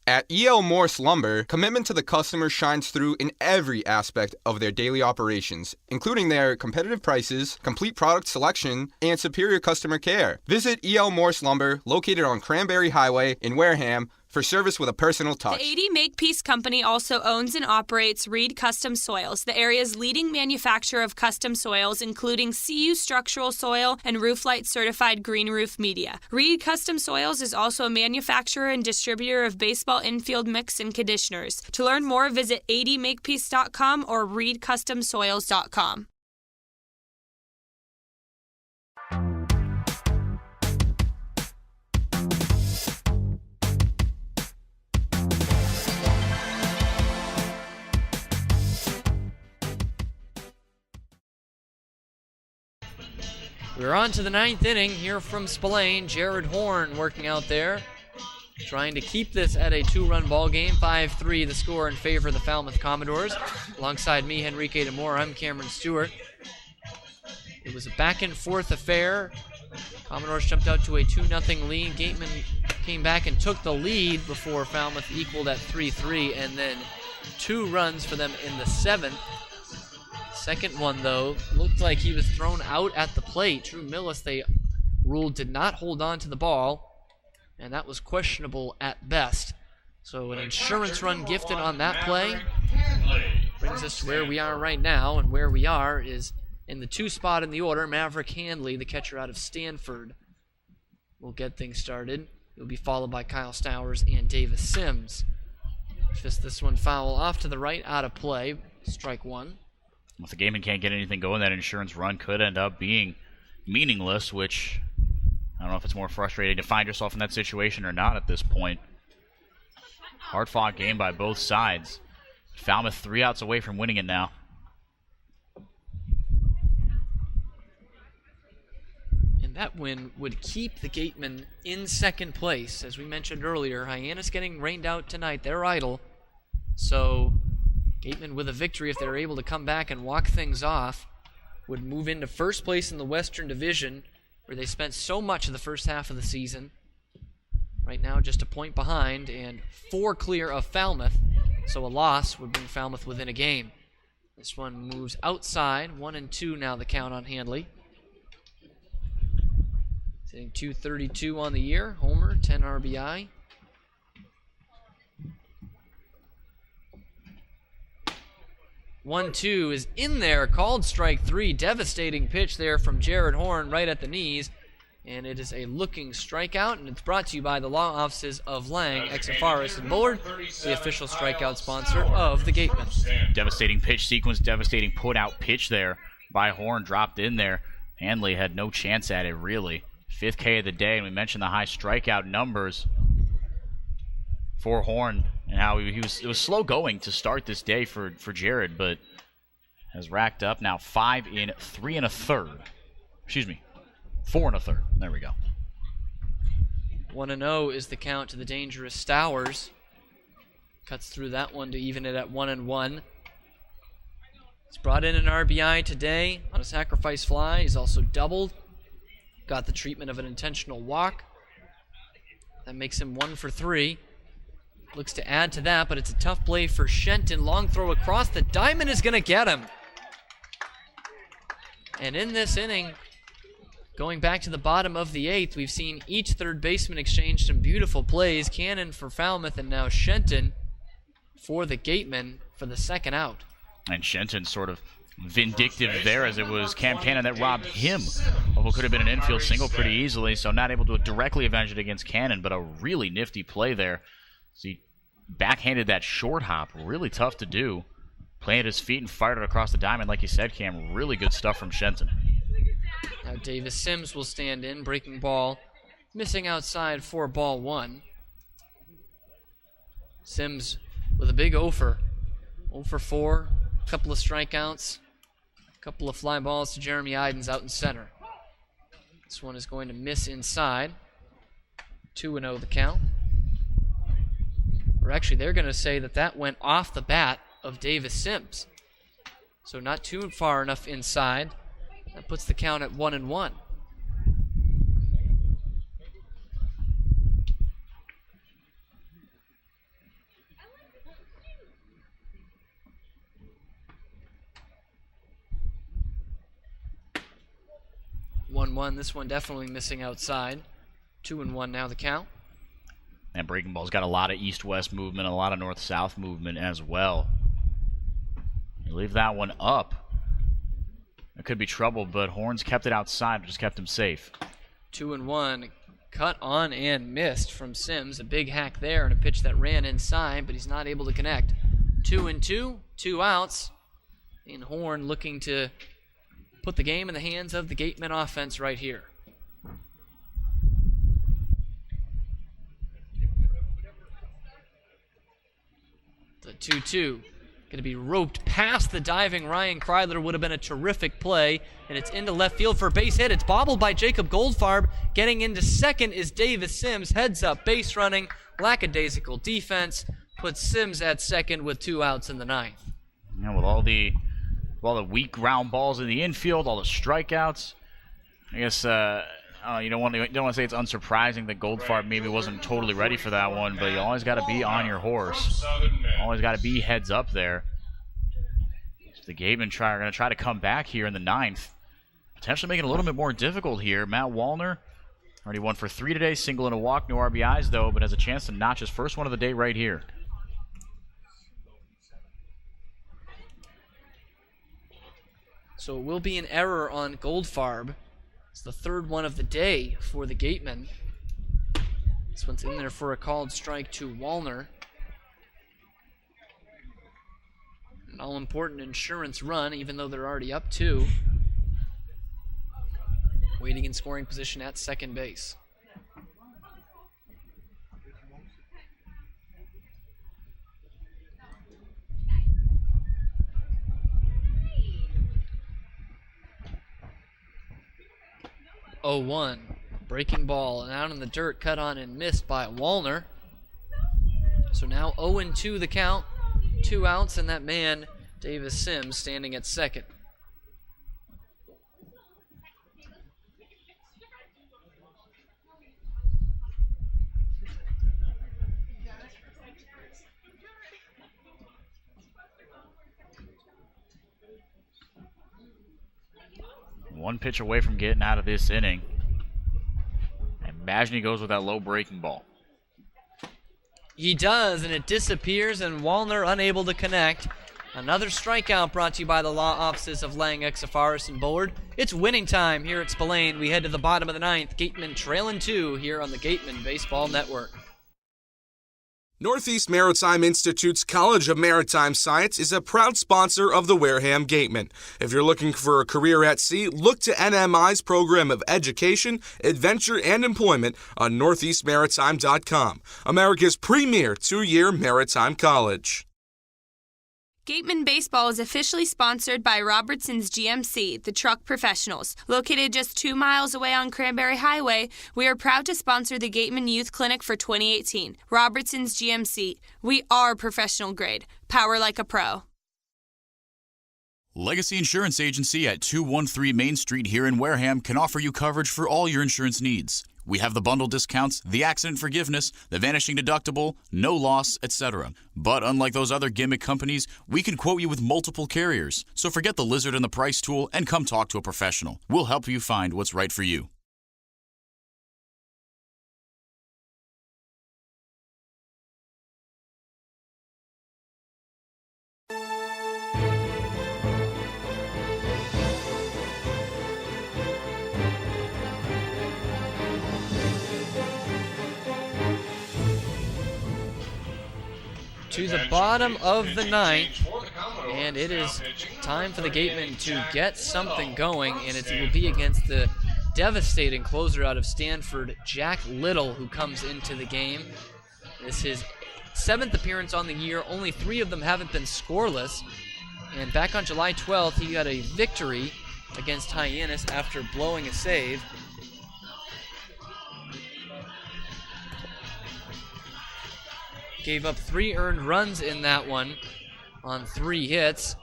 At E.L. Morse Lumber, commitment to the customer shines through in every aspect of their daily operations, including their competitive prices, complete product selection, and superior customer care. Visit E.L. Morse Lumber, located on Cranberry Highway in Wareham, for service with a personal touch. The 80 Makepeace Company also owns and operates Reed Custom Soils, the area's leading manufacturer of custom soils, including CU structural soil and Rooflight certified green roof media. Reed Custom Soils is also a manufacturer and distributor of baseball infield mix and conditioners. To learn more, visit 80makepeace.com or reedcustomsoils.com. We're on to the 9th inning here from Spillane. Jared Horn working out there, trying to keep this at a 2-run ball game. 5-3 the score in favor of the Falmouth Commodores. Alongside me, Henrique DeMore, I'm Cameron Stewart. It was a back-and-forth affair. Commodores jumped out to a 2-0 lead. Gatemen came back and took the lead before Falmouth equaled at 3-3, and then 2 runs for them in the 7th. Second one, though, looked like he was thrown out at the plate. Drew Millis, they ruled, did not hold on to the ball, and that was questionable at best. So an insurance run gifted on that play brings us to where we are right now, and where we are is in the 2 spot in the order. Maverick Handley, the catcher out of Stanford, will get things started. He'll be followed by Kyle Stowers and Davis Sims. Just this one foul off to the right, out of play. Strike 1. If the Gatemen can't get anything going, that insurance run could end up being meaningless, which I don't know if it's more frustrating to find yourself in that situation or not at this point. Hard-fought game by both sides. Falmouth 3 outs away from winning it now. And that win would keep the Gatemen in 2nd place. As we mentioned earlier, Hyannis getting rained out tonight. They're idle. So Gatemen with a victory, if they're able to come back and walk things off, would move into 1st place in the Western Division, where they spent so much of the first half of the season. Right now just a point behind and 4 clear of Falmouth, so a loss would bring Falmouth within a game. This one moves outside, 1-2 now the count on Handley. Hitting .232 on the year, homer, 10 RBI. 1-2 is in there, called strike 3. Devastating pitch there from Jared Horn right at the knees. And it is a looking strikeout, and it's brought to you by the law offices of Lang, Exafaris, and Bullard, the official strikeout sponsor of the Gatemen. Devastating pitch sequence, devastating put-out pitch there by Horn, dropped in there. Handley had no chance at it, really. 5th K of the day, and we mentioned the high strikeout numbers for Horn and how it was slow going to start this day for Jared, but has racked up now 5 in 3 1/3. Excuse me, 4 1/3. There we go. 1-0 is the count to the dangerous Stowers. Cuts through that one to even it at 1-1. He's brought in an RBI today on a sacrifice fly. He's also doubled. Got the treatment of an intentional walk. That makes him 1 for 3. Looks to add to that, but it's a tough play for Shenton. Long throw across. The diamond is going to get him. And in this inning, going back to the bottom of the 8th, we've seen each third baseman exchange some beautiful plays. Cannon for Falmouth and now Shenton for the Gatemen for the 2nd out. And Shenton sort of vindictive there, as it was Cam Cannon that robbed him of what could have been an infield single pretty easily, so not able to directly avenge it against Cannon, but a really nifty play there. So he backhanded that short hop, really tough to do. planted his feet and fired it across the diamond, like you said, Cam. Really good stuff from Shenton. Now Davis Sims will stand in, breaking ball, missing outside for ball 1. Sims with a big 0 for 4, a couple of strikeouts, a couple of fly balls to Jeremy Idens out in center. This one is going to miss inside. 2-0 the count. Or actually, they're going to say that went off the bat of Davis Sims. So not too far enough inside. That puts the count at 1-1. This one definitely missing outside. 2-1 now the count. And breaking ball's got a lot of east-west movement, a lot of north-south movement as well. You leave that one up. It could be trouble, but Horns kept it outside, just kept him safe. 2-1. Cut on and missed from Sims. A big hack there and a pitch that ran inside, but he's not able to connect. 2-2, 2 outs. And Horn looking to put the game in the hands of the Gatemen offense right here. The 2-2 going to be roped past the diving Ryan Kreidler. Would have been a terrific play, and it's into left field for a base hit. It's bobbled by Jacob Goldfarb. Getting into second is Davis Sims. Heads up base running. Lackadaisical defense puts Sims at second with 2 outs in the 9th. Yeah, with all the weak ground balls in the infield, all the strikeouts, I guess you don't want to say it's unsurprising that Goldfarb maybe wasn't totally ready for that one, but you always got to be on your horse. Always got to be heads up there. So the Gatemen are going to try to come back here in the 9th, potentially making it a little bit more difficult here. Matt Wallner already 1 for 3 today, single and a walk, no RBIs though, but has a chance to notch his first one of the day right here. So it will be an error on Goldfarb. It's the 3rd one of the day for the Gatemen. This one's in there for a called strike to Wallner. An all-important insurance run, even though they're already up 2. Waiting in scoring position at second base. Oh-1, breaking ball and out in the dirt, cut on and missed by Wallner. So now 0-2 the count, 2 outs, and that man, Davis Sims, standing at second. One pitch away from getting out of this inning. I imagine he goes with that low breaking ball. He does, and it disappears, and Wallner unable to connect. Another strikeout brought to you by the law offices of Lang, Exafaris, and Bullard. It's winning time here at Spillane. We head to the bottom of the 9th. Gatemen trailing 2 here on the Gatemen Baseball Network. Northeast Maritime Institute's College of Maritime Science is a proud sponsor of the Wareham Gatemen. If you're looking for a career at sea, look to NMI's program of education, adventure, and employment on northeastmaritime.com, America's premier 2-year maritime college. Gatemen Baseball is officially sponsored by Robertson's GMC, the truck professionals. Located just 2 miles away on Cranberry Highway, we are proud to sponsor the Gatemen Youth Clinic for 2018. Robertson's GMC. We are professional grade. Power like a pro. Legacy Insurance Agency at 213 Main Street here in Wareham can offer you coverage for all your insurance needs. We have the bundle discounts, the accident forgiveness, the vanishing deductible, no loss, etc. But unlike those other gimmick companies, we can quote you with multiple carriers. So forget the lizard and the price tool and come talk to a professional. We'll help you find what's right for you. To the bottom of the 9th, And it is time for the Gatemen to get something going, and it will be against the devastating closer out of Stanford, Jack Little, who comes into the game. This is his 7th appearance on the year. Only 3 of them haven't been scoreless. And back on July 12th, he got a victory against Hyannis after blowing a save. Gave up 3 earned runs in that one on 3 hits,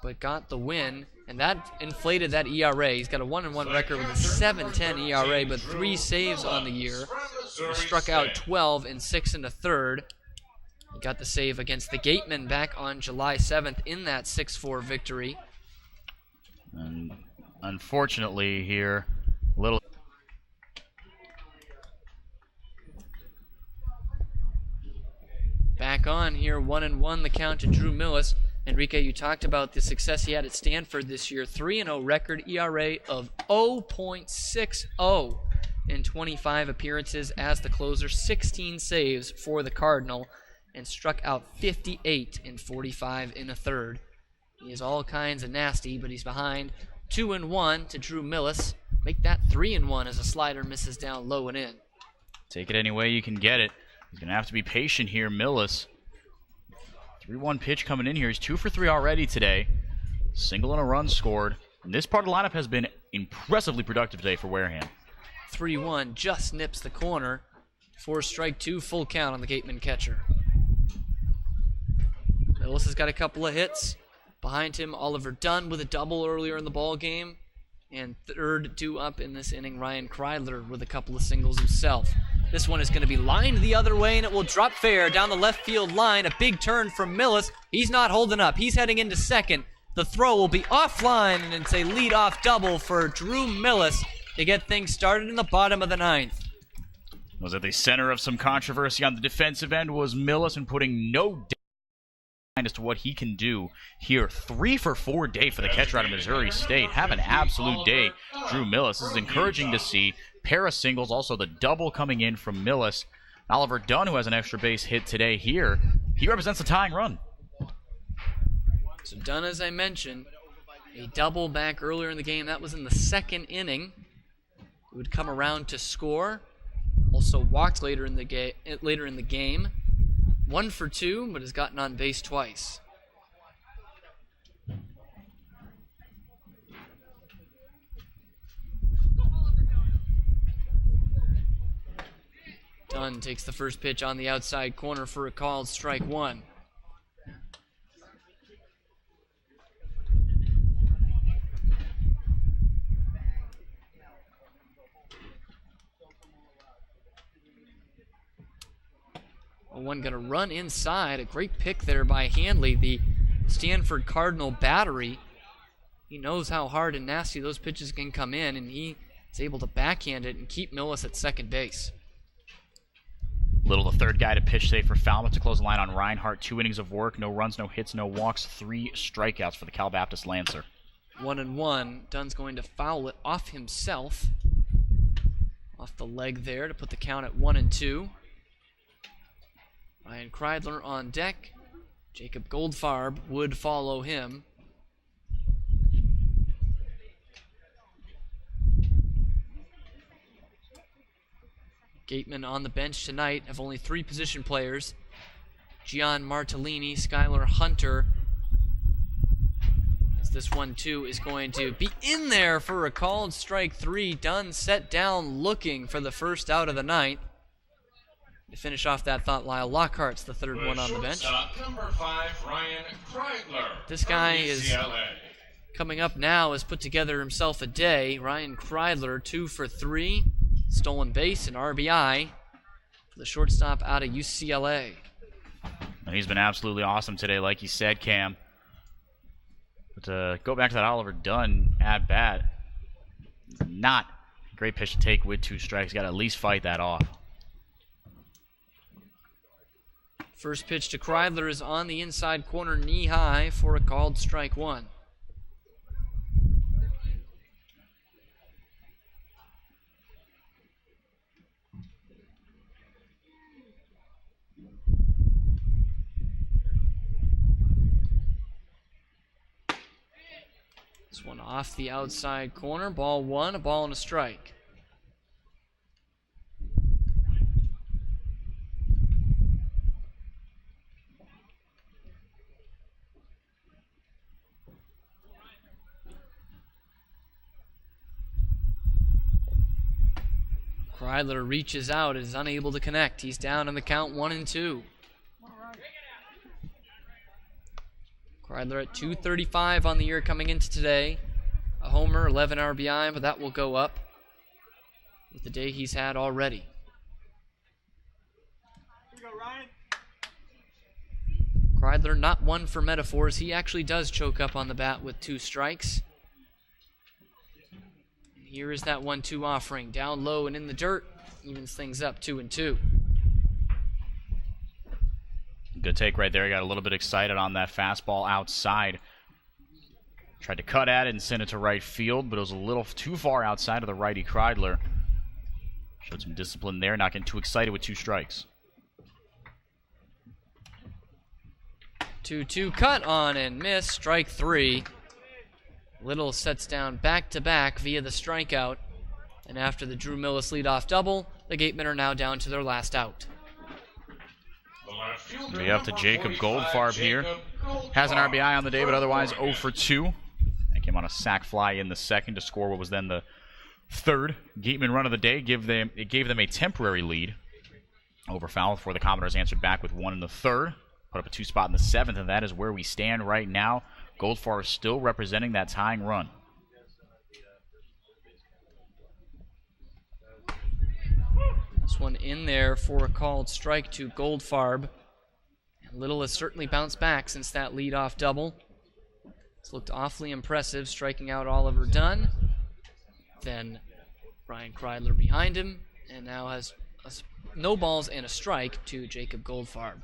but got the win, and that inflated that ERA. He's got a 1-1 record with a 7.10 ERA, but 3 saves on the year. He struck out 12 in 6 1/3. He got the save against the Gatemen back on July 7th in that 6-4 victory. And unfortunately here, Little. Back on here, 1-1 the count to Drew Millis. Enrique, you talked about the success he had at Stanford this year. 3-0 record, ERA of 0.60 in 25 appearances as the closer. 16 saves for the Cardinal, and struck out 58 in 45 1/3. He is all kinds of nasty, but he's behind 2-1 to Drew Millis. Make that 3-1 as a slider misses down low and in. Take it any way you can get it. He's going to have to be patient here, Millis. 3-1 pitch coming in here. He's 2 for 3 already today. Single and a run scored. And this part of the lineup has been impressively productive today for Wareham. 3-1 just nips the corner. 4 strike 2, full count on the Gatemen catcher. Millis has got a couple of hits. Behind him, Oliver Dunn with a double earlier in the ball game. And third due up in this inning, Ryan Kreidler with a couple of singles himself. This one is going to be lined the other way, and it will drop fair down the left field line. A big turn from Millis. He's not holding up. He's heading into second. The throw will be offline, and it's a leadoff double for Drew Millis to get things started in the bottom of the 9th. Was at the center of some controversy on the defensive end was Millis, and putting no doubt as to what he can do here. 3 for 4 day for the catcher out of Missouri State. Have an absolute day, Drew Millis. This is encouraging to see. Pair of singles, also the double coming in from Millis. Oliver Dunn, who has an extra base hit today here, he represents the tying run. So Dunn, as I mentioned, a double back earlier in the game. That was in the 2nd inning. He would come around to score. Also walked later in the game. 1 for 2, but has gotten on base twice. Dunn takes the first pitch on the outside corner for a called strike 1. One going to run inside. A great pick there by Handley, the Stanford Cardinal battery. He knows how hard and nasty those pitches can come in, and he is able to backhand it and keep Millis at second base. Little, the third guy to pitch today for Falmouth to close the line on Reinhardt. 2 innings of work, no runs, no hits, no walks, 3 strikeouts for the Cal Baptist Lancer. 1-1. Dunn's going to foul it off himself. Off the leg there to put the count at 1-2. Ryan Kreidler on deck. Jacob Goldfarb would follow him. Gatemen on the bench tonight have only 3 position players. Gian Martellini, Skylar Hunter. As this one, too, is going to be in there for a called strike 3. Dunn set down looking for the first out of the 9th. To finish off that thought, Lyle Lockhart's the third one on the bench. Number 5, Ryan Kreidler. This guy is coming up now, has put together himself a day. Ryan Kreidler, 2 for 3. Stolen base and RBI for the shortstop out of UCLA. And he's been absolutely awesome today, like you said, Cam. But to go back to that Oliver Dunn at bat, not a great pitch to take with 2 strikes. Got to at least fight that off. First pitch to Kreidler is on the inside corner, knee high for a called strike 1. This one off the outside corner. Ball 1, a ball and a strike. Kreidler reaches out, is unable to connect. He's down in the count 1-2. Kreidler at 235 on the year coming into today. A homer, 11 RBI, but that will go up with the day he's had already. Kreidler not one for metaphors. He actually does choke up on the bat with 2 strikes. And here is that 1-2 offering. Down low and in the dirt. Evens things up 2-2. Good take right there. He got a little bit excited on that fastball outside. Tried to cut at it and send it to right field, but it was a little too far outside of the righty Kreidler. Showed some discipline there, not getting too excited with 2 strikes. 2-2 cut on and miss. Strike 3. Little sets down back-to-back via the strikeout. And after the Drew Millis leadoff double, the Gatemen are now down to their last out. We have to Jacob Goldfarb here. Has an RBI on the day, but otherwise 0 for 2. That came on a sac fly in the second to score what was then the third Gatemen run of the day. It gave them a temporary lead over Falmouth before the Commodores answered back with 1 in the third. Put up a 2 spot in the 7th, and that is where we stand right now. Goldfarb is still representing that tying run. This one in there for a called strike to Goldfarb. And Little has certainly bounced back since that leadoff double. It's looked awfully impressive, striking out Oliver Dunn. Then Brian Kreidler behind him, and now has no balls and a strike to Jacob Goldfarb.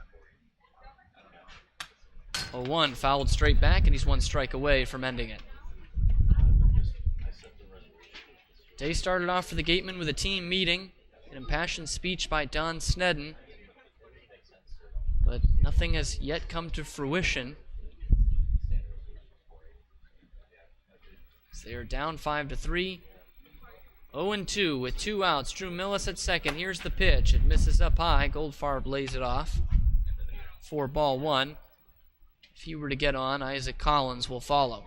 0-1, fouled straight back, and he's 1 strike away from ending it. Day started off for the Gatemen with a team meeting. An impassioned speech by Don Snedden, but nothing has yet come to fruition. They are down 5-3, 0-2 with 2 outs. Drew Millis at second. Here's the pitch. It misses up high. Goldfarb lays it off for ball 1. If he were to get on, Isaac Collins will follow.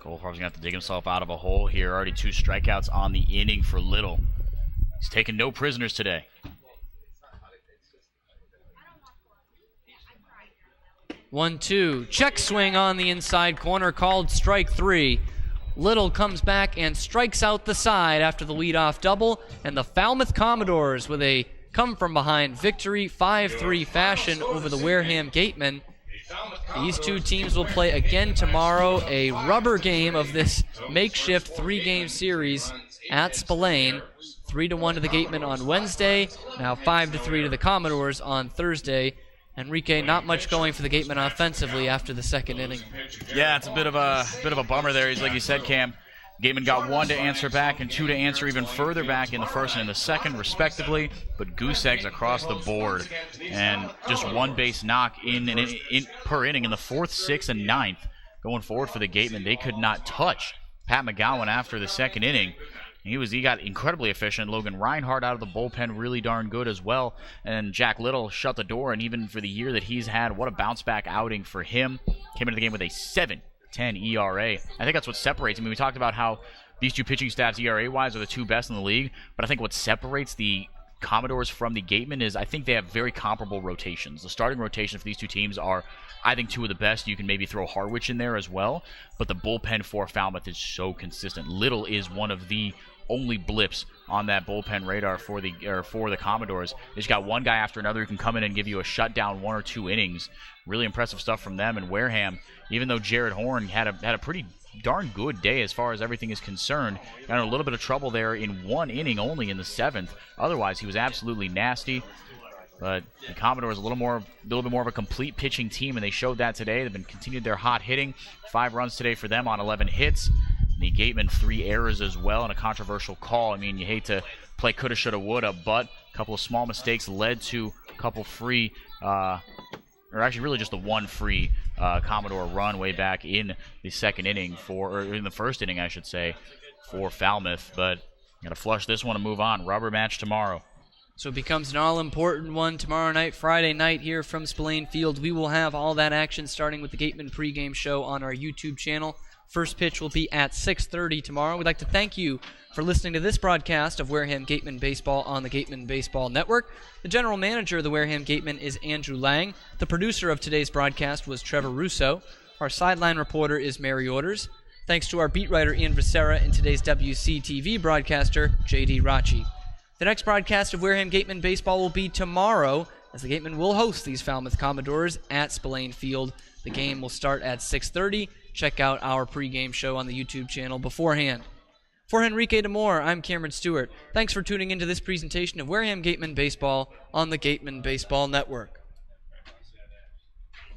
Goldfarb's going to have to dig himself out of a hole here. Already 2 strikeouts on the inning for Little. He's taken no prisoners today. 1-2. Check swing on the inside corner, called strike 3. Little comes back and strikes out the side after the leadoff double, and the Falmouth Commodores with a come-from-behind victory, 5-3 fashion over the Wareham Gatemen. These 2 teams will play again tomorrow, a rubber game of this makeshift 3-game series at Spillane. 3-1 to the Gatemen on Wednesday, now 5-3 to the Commodores on Thursday. Enrique, not much going for the Gatemen offensively after the second inning. Yeah, it's a bit of a bummer there. He's like you said, Cam. Gatemen got 1 to answer back and 2 to answer even further back in the first and in the second, respectively. But goose eggs across the board, and just 1 base knock per inning in the 4th, 6th, and 9th. Going forward for the Gatemen, they could not touch Pat McGowan after the second inning. He got incredibly efficient. Logan Reinhardt out of the bullpen, really darn good as well. And Jack Little shut the door, and even for the year that he's had, what a bounce-back outing for him. Came into the game with a 7.10 ERA. I think that's what separates. I mean, we talked about how these 2 pitching staffs, ERA-wise, are the 2 best in the league, but I think what separates the Commodores from the Gatemen is I think they have very comparable rotations. The starting rotation for these 2 teams are, I think, 2 of the best. You can maybe throw Harwich in there as well, but the bullpen for Falmouth is so consistent. Little is one of the only blips on that bullpen radar for the Commodores. They just got one guy after another who can come in and give you a shutdown 1 or 2 innings. Really impressive stuff from them. And Wareham, even though Jared Horn had a pretty darn good day as far as everything is concerned, got in a little bit of trouble there in 1 inning only in the 7th. Otherwise, he was absolutely nasty. But the Commodores a little bit more of a complete pitching team, and they showed that today. They've been continued their hot hitting. 5 runs today for them on 11 hits. The Gatemen 3 errors as well, and a controversial call. I mean, you hate to play coulda, shoulda, woulda, but a couple of small mistakes led to a couple free, or actually really just the 1 free Commodore run way back in the second inning or in the first inning, I should say, for Falmouth. But got to flush this one and move on. Rubber match tomorrow. So it becomes an all-important one tomorrow night, Friday night here from Spillane Field. We will have all that action starting with the Gatemen Pregame Show on our YouTube channel. First pitch will be at 6:30 tomorrow. We'd like to thank you for listening to this broadcast of Wareham Gatemen Baseball on the Gatemen Baseball Network. The general manager of the Wareham Gatemen is Andrew Lang. The producer of today's broadcast was Trevor Russo. Our sideline reporter is Mary Orders. Thanks to our beat writer Ian Becerra and today's WCTV broadcaster, J.D. Rachi. The next broadcast of Wareham Gatemen Baseball will be tomorrow, as the Gatemen will host these Falmouth Commodores at Spillane Field. The game will start at 6:30. Check out our pregame show on the YouTube channel beforehand. For Henrique DeMore, I'm Cameron Stewart. Thanks for tuning into this presentation of Wareham Gatemen Baseball on the Gatemen Baseball Network.